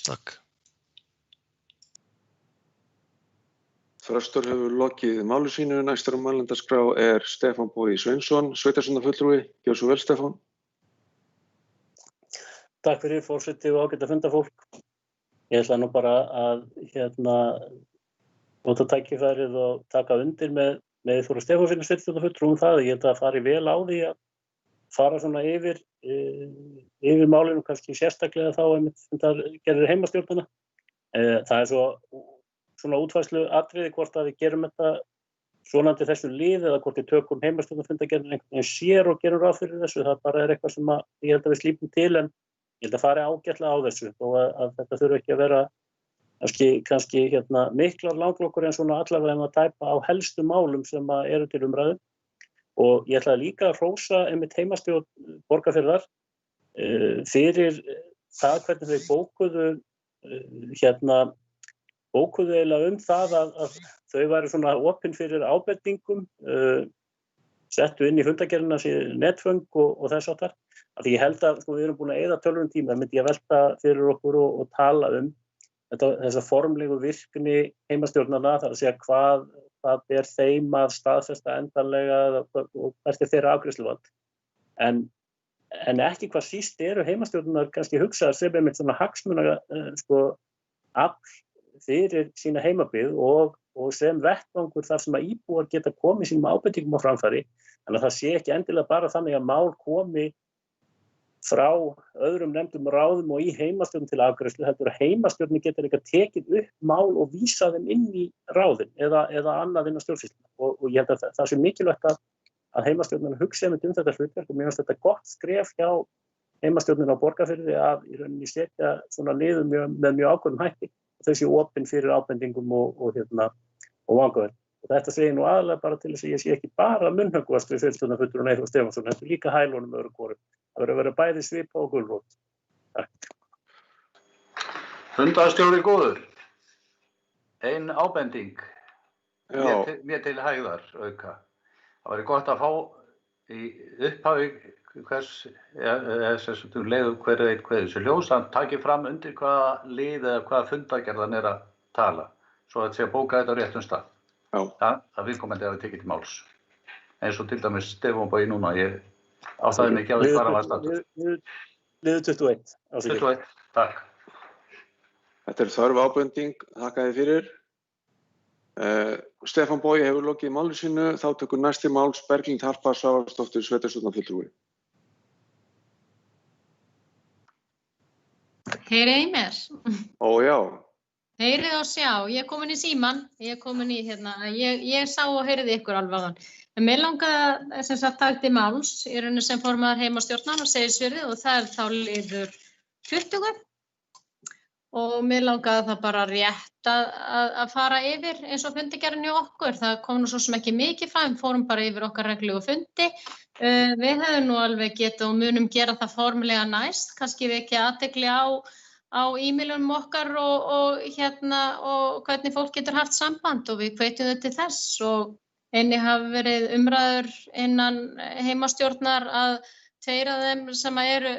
Takk. Þröstur hefur lokið máli sínu. Næstur á mælendaskrá Stefán Bogi Sveinsson, sveitarstjórnarfulltrúi. Gjörðu svo vel, Stefán. Takk fyrir, forseti og ágæta fundafólk. Ég ætla nú bara að nota tækifærið og taka undir með Eyþóri Stefánssyni sveitarstjórnarfulltrúa það. Ég held að fari vel á því að fara svona yfir yfir málinu, kannski sérstaklega þá einmitt fundargerðir heimastjórnana. Það svona útfærslu atriði hvort að við gerum þetta svonandi þessu lið eða hvort við tökum heimastjórnarfundargerðin einhvern veginn sér og gerum ráð fyrir þessu. Það bara eitthvað sem ég held að við slípum til, en ég held að fara ágætlega á þessu og að þetta þurfi ekki að vera kannski miklar langlokur en svona allavega að tæpa á helstu málum sem eru til umræðu. Og ég ætlaði líka að hrósa einmitt heimastjórn Borgarfjarðar fyrir það hvernig þau bókuðu eiginlega það að þau væru svona opin fyrir ábendingum, settu inn í fundargerðina netföng og þess áttar. Því ég held að við erum búin að eyða töluverðum tíma, myndi ég velta fyrir okkur og tala þessa formlegu virkni heimastjórnarna, þar að segja hvað ber þeim að staðfesta endanlega og hvert þeirra afgreiðsluvald. En ekki hvað síst eru heimastjórnarnar kannski hugsaðar sem einmitt svona hagsmuna afl fyrir sína heimabyggð og sem vettvangur þar sem að íbúar geta komið sínum ábendingum á framfæri. Þannig að það sé ekki endilega bara þannig að mál komi frá öðrum nefndum ráðum og í heimastjórn til afgreiðslu, heldur að heimastjórnin getur líka tekið upp mál og vísa þeim inn í ráðin eða annað inn á stjórnsýsluna. Og ég held að það sé mikilvægt að heimastjórnin hugsi einmitt þetta hlutverk og mér finnst þetta gott skref hjá heimastjórnin á Borgarfirði að í rauninni setja svona liðum með mjög ákveðnum hætti og þau séu opin fyrir ábendingum og vangaveltum. Og þetta segir nú aðalega bara til þess að ég sé ekki bara munnhöggvast við fjölstjórnarfulltrúa Eyþór Stefánsson, þetta líka hælunum öðru hvoru. Það verður að vera bæði svipa og gulrót. Takk. Fundarstjóri góður. Ein ábending. Mér til hægðar auka. Það væri gott að fá í upphafi leiðu hver veit hverju ljós, hann taki fram undir hvaða lið eða hvaða fundargerðan að tala, svo að sé bóka þetta á réttum stað. Það viðkomandi að tekið til máls. Eins og til dæmis Stefán Bogi núna, ég áttaði mig ekki á því hvar hann var stattur. Liður 21. 21, takk. Þetta þörf ábending, þakka þið fyrir. Stefán Bogi hefur lokið máli sínu, þá tekur næsti máls Berglind Harpa Svavarsdóttir, sveitarstjórnarfulltrúi. Heyrið í mér? Ó já. Heyrið og sjá, ég er komin í símann, ég sá og heyrið ykkur alveg áðan. En mér langaði sem sagt taka til máls í rauninni sem formaður heimastjórnar og Seyðisfirði og það þá liður 20. Og mér langaði það bara rétt að fara yfir eins og fundargerðin hjá okkur. Það kom nú svo sem ekki mikið fram, fórum bara yfir okkar reglulegu fundi. Við hefðum nú alveg getað og munum gera það formulega næst, kannski vekja athygli á e-mailunum okkar og hvernig fólk getur haft samband og við hvetjum þau til þess og einnig hafa verið umræður innan heimastjórnar að tveir af þeim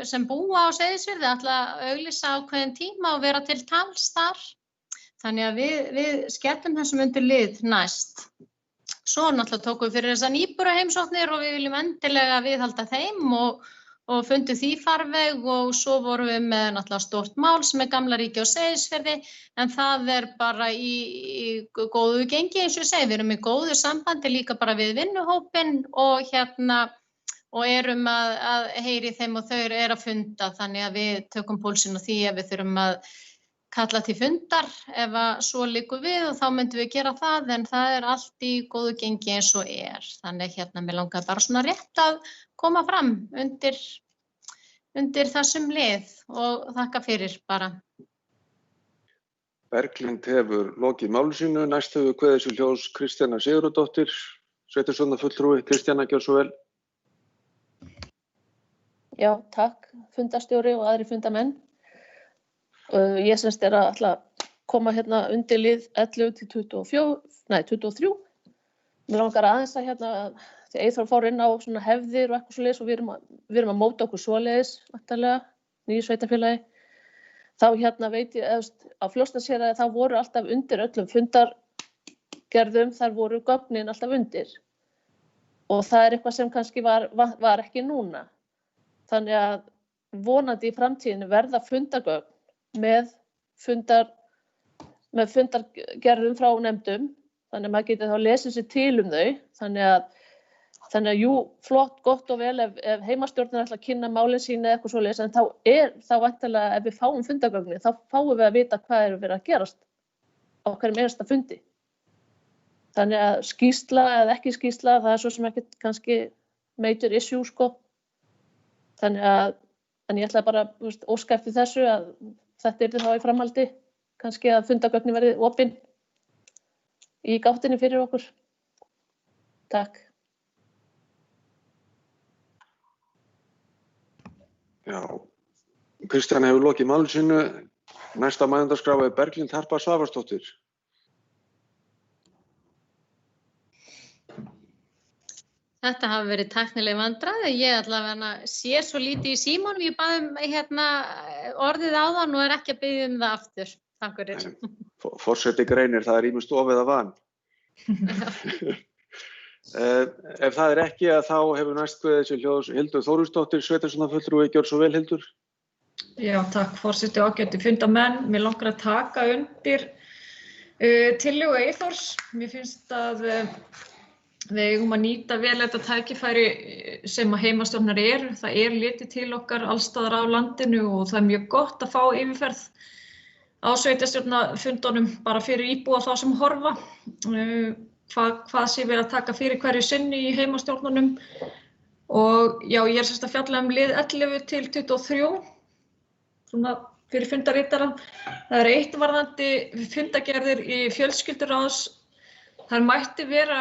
sem búa á Seyðisfirði ætla að auglýsa ákveðin tíma og vera til tals þar. Þannig að við skellum þessum undir lið næst. Svo náttúrulega tókum við fyrir þessar nýburaheimsóknir og við viljum endilega viðhalda þeim og fundum því farveg og svo vorum við með náttúrulega stórt mál sem Gamla ríki á Seyðisfirði en það bara í góðu gengi eins og ég segi, við erum í góðu sambandi líka bara við vinnuhópinn og erum að heyri þeim og þau að funda þannig að við tökum púlsinn á því ef við þurfum að kalla til fundar ef að svo liggur við og þá myndum við gera það en það allt í góðu gengi eins og Þannig mér langaði bara svona rétt að koma fram undir þessum lið og þakka fyrir bara. Berglind hefur lokið máli sínu, næst hefur kveðið sér ljós Kristjana Sigurðardóttir, sveitarstjórnarfulltrúi. Kristjana, gjörðu svo vel. Já, takk, fundarstjóri og aðri fundamenn. Ég semst að ætla að koma undir lið 11 til 23. Mér langar aðeins að þegar Eyþór fór inn á svona hefðir og eitthvað svoleiðis og við erum að móta okkur svoleiðis, væntanlega, nýju sveitarfélagi. Þá veit ég, á Fljótsdalshéraði þá voru alltaf undir öllum fundargerðum, þar voru gögnin alltaf undir. Og það eitthvað sem kannski var ekki núna. Þannig að vonandi í framtíðinu verða fundargögn með fundargerðum frá nefndum, þannig að maður geti þá lesið sér til þau, þannig að Þannig að jú, flott, gott og vel ef heimastjórnin ætla að kynna málin sín eða eitthvað svoleiðis, en þá væntanlega ef við fáum fundagögnin, þá fáum við að vita hvað er verið að gerast á hverjum einasta fundi. Þannig að skýrsla eða ekki skýrsla, það er svo sem ekki kannski major issue, sko. Þannig að, en ég ætla bara óska eftir þessu að þetta yrði þá í framhaldi, kannski að fundagögnin verði opin í gáttinni fyrir okkur. Takk. Já, Kristján hefur lokið máli sínu. Næsta mælendaskrá er Berglind Harpa Svavarsdóttir. Þetta hafa verið tæknileg vandræði. Ég allavega sé svo lítið í símanum. Ég bað orðið áðan og er ekki að biðja það aftur. Takk fyrir. Forseti greinir, það er ýmist of eða van. Ef það er ekki, þá hefur næst kveðið sér hljóðs Hildur Þórusdóttir, sveitarstjórnarfulltrúi. Gjörðu svo vel, Hildur. Já, takk forseti og ágætu fundamenn. Mér langar að taka undir tillögu Eyþórs. Mér finnst að við eigum að nýta vel þetta tækifæri sem að heimastjórnar eru. Það litið til okkar allstaðar á landinu og það er mjög gott að fá yfirferð á sveitarstjórnarfundunum bara fyrir íbúa þá sem horfa. Hvað sé verið að taka fyrir hverju sinni í heimastjórnunum og já, ég er að fjalla lið 11 til 23 svona fyrir fundarítara. Það er eitt varðandi fundagerðir í fjölskylduráðs. Það mætti vera,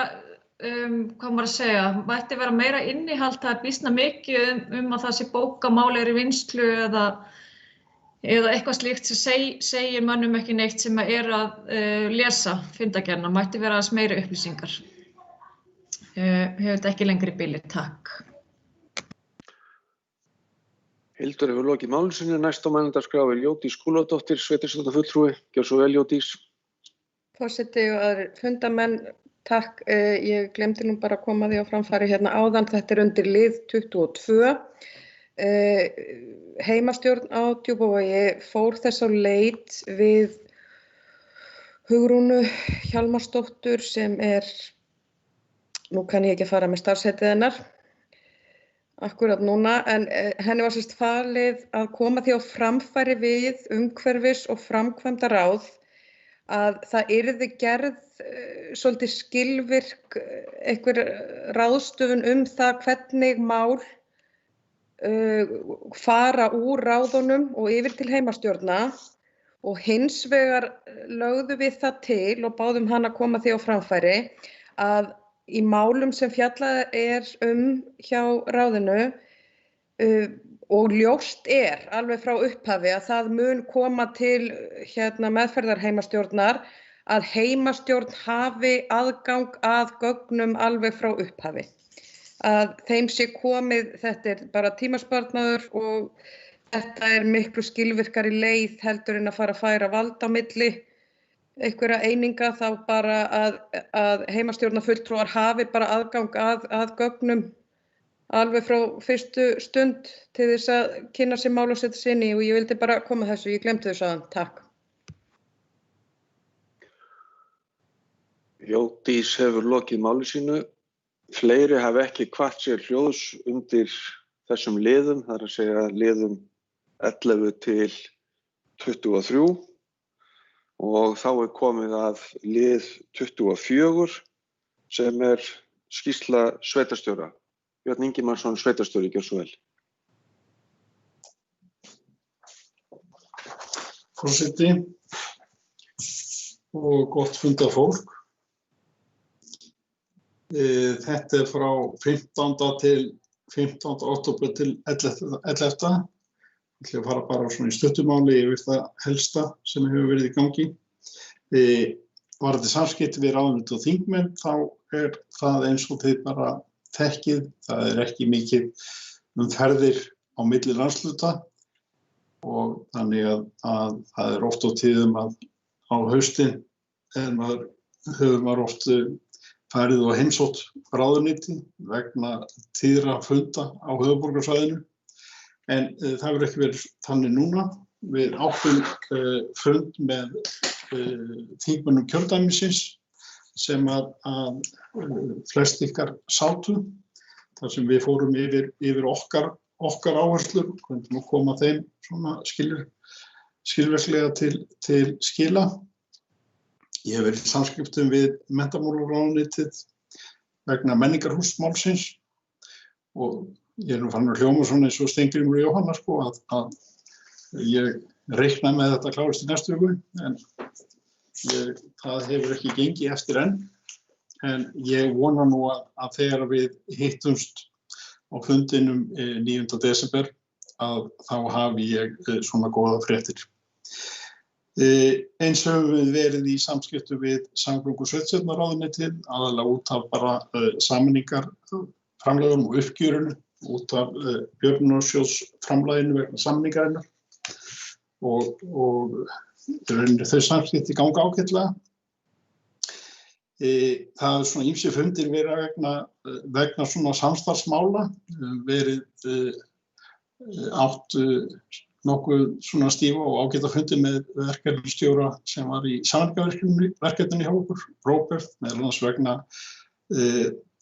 hvað maður að segja, mætti vera meira innihald, það er býsna mikið að það sé bókamál í vinnslu eða eitthvað slíkt sem segir mönnum ekki neitt sem að lesa fundagerðina, mætti vera aðeins meiri upplýsingar. Hefur þetta ekki lengri bili, takk. Hildur hefur lokið máli sínu. Næsta mælendaskrá er Jódís Skúladóttir, sveitarstjórnarfulltrúi. Gjörðu svo vel, Jódís. Forseti og aðrir fundamenn, takk. Ég glemdi nú bara að koma því á framfæri hérna áðan. Þetta er undir lið 22. Heimastjórn á Djúpavogi fór þess á leit við Hugrúnu Hjálmarsdóttur sem nú kann ég ekki að fara með starfsheitið hennar akkúrat núna, en henni var sérst falið að koma því á framfæri við umhverfis- og framkvæmdaráð að það yrði gerð svolítið skilvirk einhver ráðstöfun það hvernig mál fara úr ráðunum og yfir til heimastjórna og hins vegar lögðum við það til og báðum hann að koma því á framfæri að í málum sem fjallað hjá ráðinu og ljóst alveg frá upphafi að það mun koma til meðferðar heimastjórnar að heimastjórn hafi aðgang að gögnum alveg frá upphafi. Að þeim sé komið, þetta bara tímasparnaður og þetta miklu skilvirkari leið heldur en að fara að færa vald á milli einhverja eininga, þá bara að heimastjórnarfulltrúar hafi bara aðgang að gögnum alveg frá fyrstu stund til þess að kynna sér mál og setja sig inn í og ég vildi bara koma þessu, ég glemdi þessu áðan, takk. Jódís hefur lokið máli sínu. Fleiri hafa ekki hvatt sér hljóðs undir þessum liðum, það er að segja liðum 11 til 23 og þá komið að lið 24 sem skýrsla sveitarstjóra. Björn Ingimarsson, sveitarstjóri, gjörðu svo vel. Forseti og gott fundafólk. Þetta frá 15. október til 11. Ég ætla að fara bara svona í stuttumáli yfir það helsta sem hefur verið í gangi. Varðandi samskipti við ráðuneyti og þingmenn, þá það eins og þið bara þekkið. Það ekki mikið ferðir á milli landshluta og þannig að það oft á tíðum að á haustin hefur maður oft farið og heimsótt ráðuneyti vegna tíðra funda á höfuðborgarsvæðinu. En það hefur ekki verið þannig núna. Við áttum fund með þingmönnum kjördæmisins sem að flest ykkar sátu þar sem við fórum yfir okkar áherslur, hvernig koma þeim svona skilvirklega til skila. Ég hef verið í samskiptum við menntamálaráðuneytið vegna menningarhúsmálsins og ég nú farin að hljóma svona eins og Steingrímur Jóhanna sko að ég reikna með þetta klárist í næstu viku en það hefur ekki gengið eftir enn. En ég vona nú að þegar við hittumst á fundinum 9. desember að þá hafi ég svona góða fréttir. Eins höfum við verið í samskiptum við samgöngu- og sveitarstjórnarráðuneytið, aðallega út af bara sameiningar framlögum og uppgjörinu, út af björgunarsjóðsframlaginu vegna sameiningarinnar og þau samskipti ganga ágætlega. Það er svona ýmsir fundir verið vegna svona samstarfsmála, verið átt nokkuð svona stífa og ágæta fundi með verkefnisstjóra sem var í samverkefninu hjá okkur, Róbert, meðal annars vegna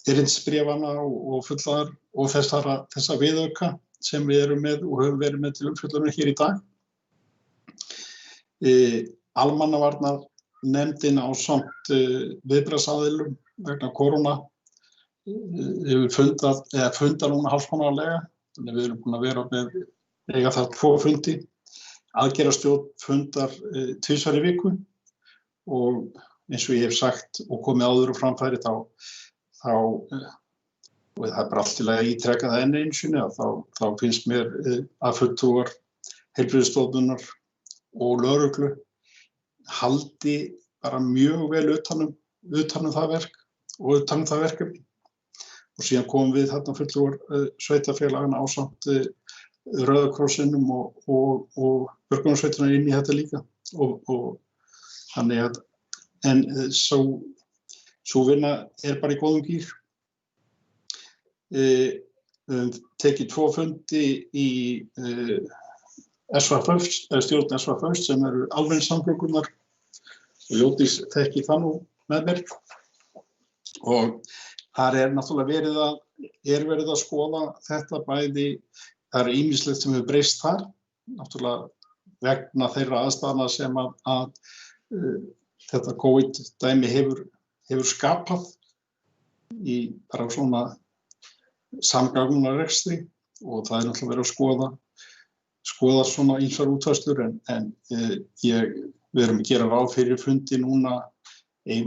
erindisbréfanna og fullaðar og þessa viðauka sem við erum með og höfum verið með til umfjöllunar hér í dag. Almannavarnanefndin ásamt viðbragðsaðilum vegna korona hefur fundað núna hálfsmánaðarlega, þannig við erum búin að vera með eiga það 2 fundi. Aðgerðastjórn fundar 2 í viku og eins og ég hef sagt og komið áður á framfæri þá og það er bara allt til að ítreka það enn einu sinni þá finnst mér að fulltrúar Heilbrigðisstofnunar og lögreglu haldi bara mjög vel utan það verk og utan það verkefni. Og síðan komum við þarna fulltrúar sveitarfélagana ásamt Rauða krossinum og björgunarsveitina inn í þetta líka. Og þannig að sú vinna er bara í góðum gír. Tekið 2 fundi í stjórn SVF sem eru almenningssamgöngunar og Jódís þekki það nú með mér. Og þar náttúrulega verið að skoða þetta bæði, það er ýmislegt sem hefur breyst þar, náttúrulega vegna þeirra aðstæðna sem að þetta COVID-dæmi hefur skapað í bara svona samgangnarekstri og það er náttúrulega verið að skoða svona ýmsar útfærslur en við erum að gera ráð fyrir fundi núna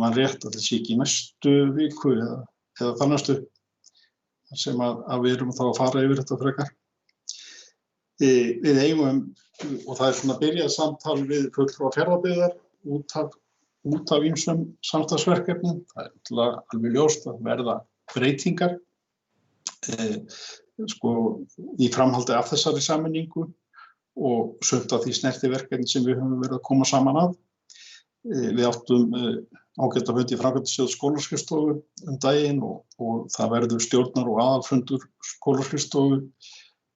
man rétt að það sé ekki í næstu viku eða þar næstu sem að við erum þá að fara yfir þetta frekar. Við eigum og það er svona byrjað samtal við fulltrúa Fjarðabyggðar út af ýmsum samstarfsverkefnum. Það er alveg ljóst að verða breytingar í framhaldi af þessari sameiningu og sumt af því snertiverkefni sem við höfum verið að koma saman að. Við áttum ágæta fund í framkvæmdastjórn skólaskrifstofu daginn og það verður stjórnar- og aðalfundur skólaskrifstofu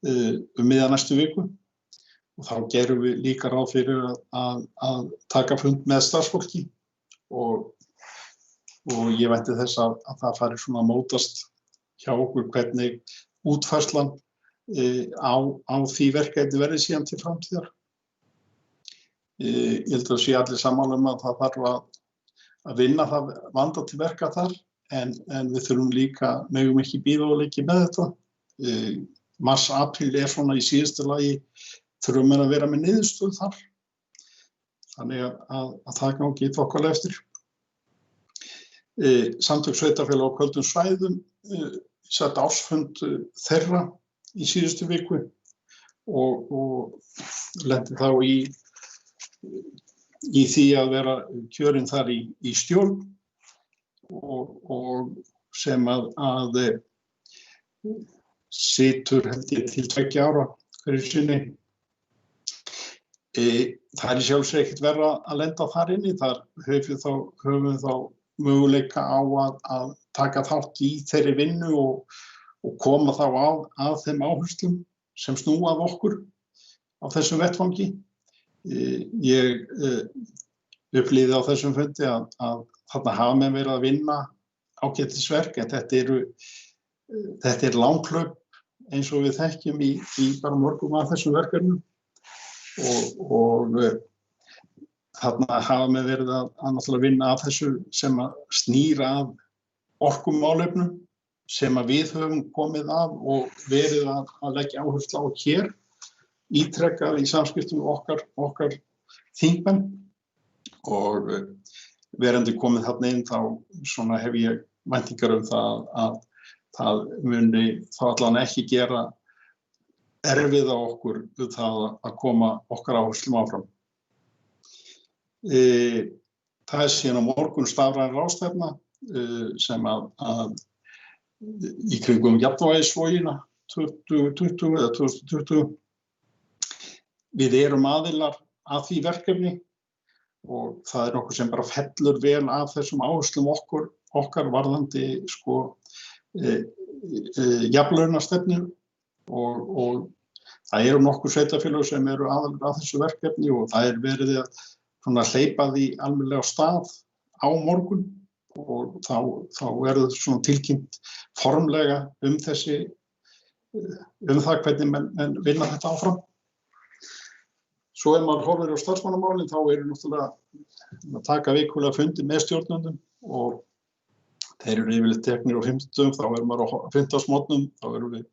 miðja næstu viku og þá gerum við líka ráð fyrir að taka fund með starfsfólki og ég vænti þess að það fari svona að mótast hjá okkur hvernig útfærslan á því verkefni verði síðan til framtíðar. Ég held að sé allir sammála að það þarf að vinna það vanda til verka þar en við þurfum líka, megum ekki bíða og leiki með þetta. Mars, apríl er svona í síðustu lagi, þurfum við að vera með niðurstöðu þar. Þannig að það gangi þokkalega eftir. Samtök sveitarfélaga á köldum svæðum sett ársfund þeirra í síðustu viku og lendi þá í því að vera kjörinn þar í stjórn og sem að situr held ég til 2 ára hverju sinni. Það er í sjálfsög ekkert verra að lenda þar inni, þar höfum við þá möguleika á að taka þátt í þeirri vinnu og koma þá að þeim áherslum sem snúa að okkur á þessum vettvangi. Ég upplýði á þessum fundi að þarna hafa menn verið að vinna ágætisverk en þetta eru þetta langhlaup eins og við þekkjum í bara mörgum af þessum verkefnum og þarna hafa með verið að náttúrulega vinna að þessu sem að snýra að orkumálefnum sem að við höfum komið að og verið að leggja áherslu á hér, ítrekkað í samskiptum við okkar þingmenn og verandi komið þarna inn þá svona hef ég væntingar það að það muni þá allan ekki gera erfið á okkur það að koma okkar áherslum áfram. Það síðan á morgun stafræn ráðstefna sem að í kringum jafnvægisvogina 2020 eða 2020. Við erum aðilar að því verkefni og það er nokkuð sem bara fellur vel af þessum áherslum okkar varðandi jafnlaunastefnu og það eru nokkur sveitarfélög sem eru aðilar að þessu verkefni og það er verið að hleypa því almennilega á stað á morgun og þá verður svona tilkynnt formlega það hvernig menn vinna þetta áfram. Svo ef maður horfir á starfsmannamálin þá eru náttúrulega að taka vikulega fundi með stjórnendum og þeir eru yfirleitt teknir á 50, þá erum maður á 50-mótnum, þá erum við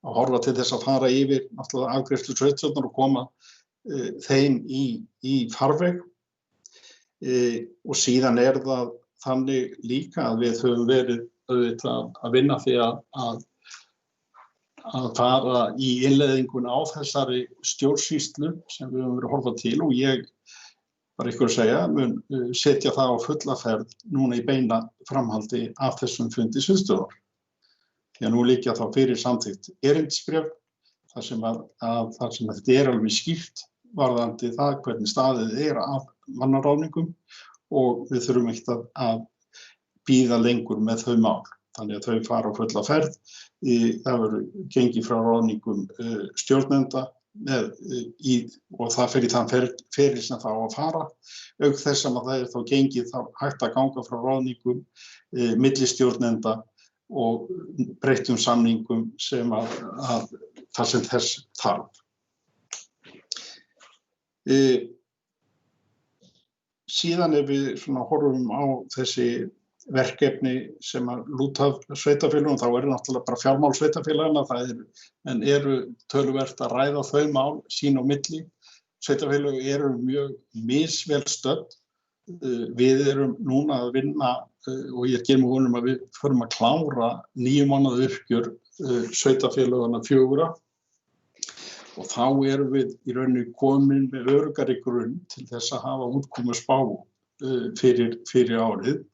að horfa til þess að fara yfir náttúrulega afgreiðslu sveitarstjórnar og koma þeim í farveg. Og síðan er það þannig líka að við höfum verið að vinna því að fara í innleiðinguna á þessari stjórnsýslu sem við höfum verið að horfa til og ég bara ykkur að segja mun setja það á fulla ferð núna í beina framhaldi af þessum fundi sviðsstjórnar. Því að nú liggja þá fyrir samþykkt erindisbréf þar sem þetta er alveg skýrt varðandi það hvernig staðið er af mannaráðningum og við þurfum ekkert að bíða lengur með þau mál. Þannig að þau fara á fulla ferð. Það verður gengið frá ráðningum stjórnenda og það fer í þann feril sem það á að fara. Auk þess að það er þá gengið hægt að ganga frá ráðningum milli stjórnenda og breyttum samningum sem að það sem þess þarf. Síðan ef við horfum á þessi verkefni sem að lúta sveitarfélögum, þá eru náttúrulega bara fjármál sveitarfélagana, en eru töluvert að ræða þau mál sín á milli. Sveitarfélög eru mjög misvel stödd. Við erum núna að vinna og ég ger mig vonum að við förum að klára 9 mánaða uppgjör sveitarfélögana 4 og þá erum við í rauninni komin með öruggari grunn til þess að hafa útkomuspá fyrir árið.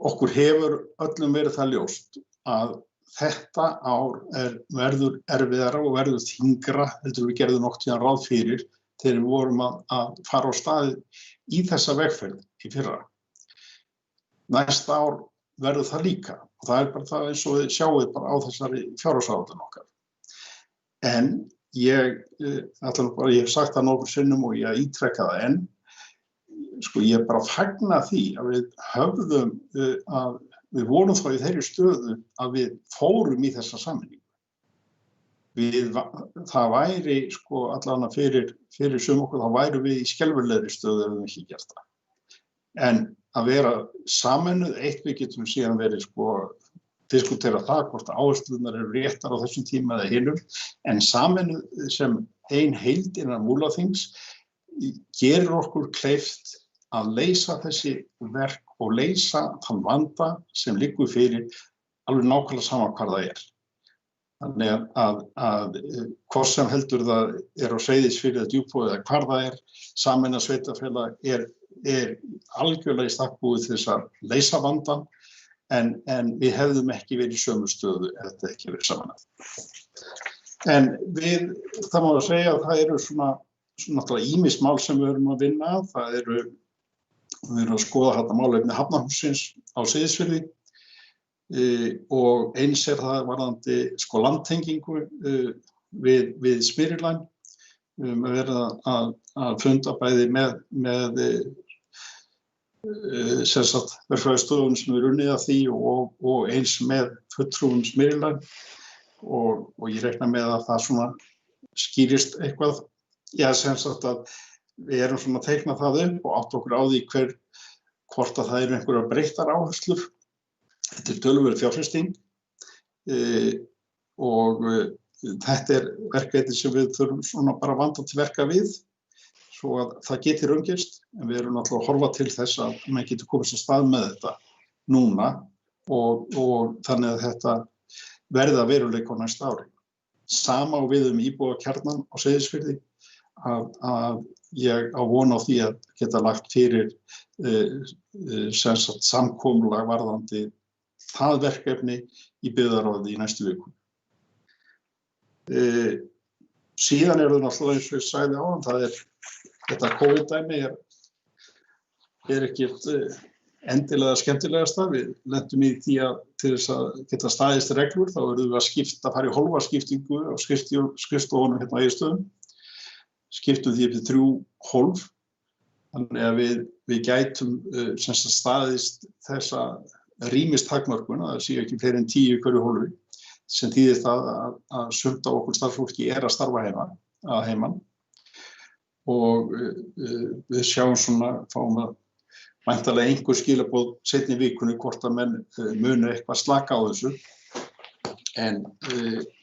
Okkur hefur öllum verið það ljóst að þetta ár verður erfiðara og verður þyngra heldur við gerðum nokkuð tíðan ráð fyrir þegar við vorum að fara á stað í þessa vegferð í fyrra. Næsta ár verður það líka og það er bara það eins og við sjáum bara á þessari fjárhagsáætlun okkar. En ég hef sagt það nokkur sinnum og ég ítreka það enn. Ég bara fagna því að við vorum þá í þeirri stöðu að við fórum í þessa sameiningu. Það væri allavega fyrir sum okkur, þá væru við í skelfilegri stöðu ef við ekki gert það. En að vera sameinuð, við getum síðan verið diskutera það hvort áherslunar eru réttar á þessum tíma eða hinum, en sameinuð sem ein heild innan Múlaþings gerir okkur kleift að leysa þessi verk og leysa þann vanda sem liggur fyrir alveg nákvæmlega sama hvar það er. Þannig að hvort sem heldur það er á Seyðisfirði eða Djúpavogi eða hvar það er, sameinað sveitarfélag er algjörlega í stakk búið til þess að leysa vandann en við hefðum ekki verið í sömu stöðu ef þetta ekki verið sameinað. En það má að segja að það eru svona ýmis mál sem við erum að vinna að. Við erum að skoða þetta málefni Hafnarhússins á Seyðisfirði og eins er það varðandi landtengingu við Smyrilæn. Við höfum verið að funda bæði með verkfræðistofan sem unnið að því og eins með fulltrúum Smyrland og ég reikna með að það svona skýrist eitthvað. Já, að við erum svona að teikna það upp og átta okkur á því hvort að það eru einhverjar breyttar áherslur. Þetta töluverð fjárfesting og þetta verkefni sem við þurfum svona bara að vanda til verka við svo að það geti raungerst, en við erum náttúrulega að horfa til þess að maður getur komist af stað með þetta núna og þannig að þetta verði að veruleika á næsta ári. Sama og við íbúðakjarnan á Seyðisfirði að ég á von á því að geta lagt fyrir samkomulag varðandi það verkefni í byggðarráði í næstu viku. Síðan það náttúrulega eins og ég sagði áðan, þetta COVID-dæmi er ekkert endilega skemmtilegasta. Við lentum í því að til þess að geta staðist reglur, þá verðum við að fara í hólfaskiptingu á skrifstofunum hérna á Egilsstöðum. Skiptum því upp í 3 hólf, þannig að við gætum staðist þessa rýmistakmörkun, að það sé ekki fleiri en 10 í hverju hólfi, sem þýðir það að sumt af okkur starfsfólki að starfa að heiman og við sjáum fáum að væntanlega einhver skilaboð seinni í vikunni hvort að menn muni eitthvað slaka á þessu. En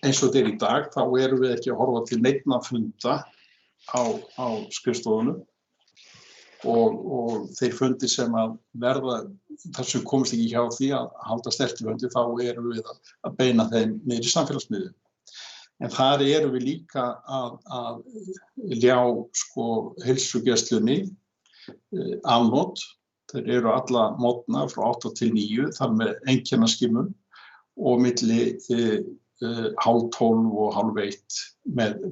eins og þetta í dag, þá erum við ekki að horfa til neinna funda á skrifstofunum og þeir fundir sem að verða, þar sem komist ekki hjá því að halda stertifundi, þá erum við að beina þeim niður í samfélagsmiðlum. En þar erum við líka að ljá heilsugæslunni afnot. Þeir eru alla mótna frá 8 til 9, þar með einkennaskimun og milli 10:30 og 11:30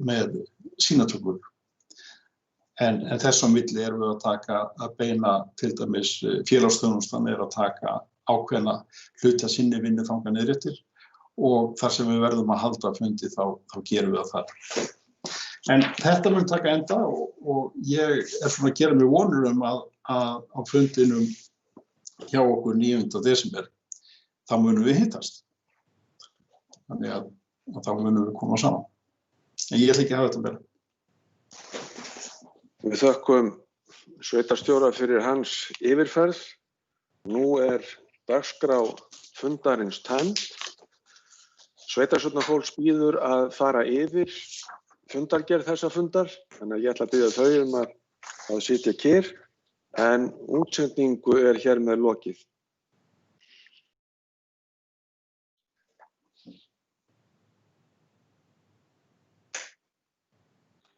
með sýnatökur. En þess á milli erum við að beina til dæmis félagsþjónustan að taka ákveðna hluta sinni vinnu þangað niður eftir og þar sem við verðum að halda fundi þá gerum við það þar. En þetta mun taka enda og ég svona að gera mig vonur að á fundinum hjá okkur 9. desember þá munum við hittast. Þannig að þá munum við koma saman. En ég ætla ekki að hafa þetta meira. Við þökkum sveitarstjóra fyrir hans yfirferð. Nú dagskrá fundarins tæmd. Sveitarstjórnarfólk bíður að fara yfir fundargerð þessa fundar, þannig að ég ætla að biðja þau að sitja kyrr, en útsendingu hér með lokið.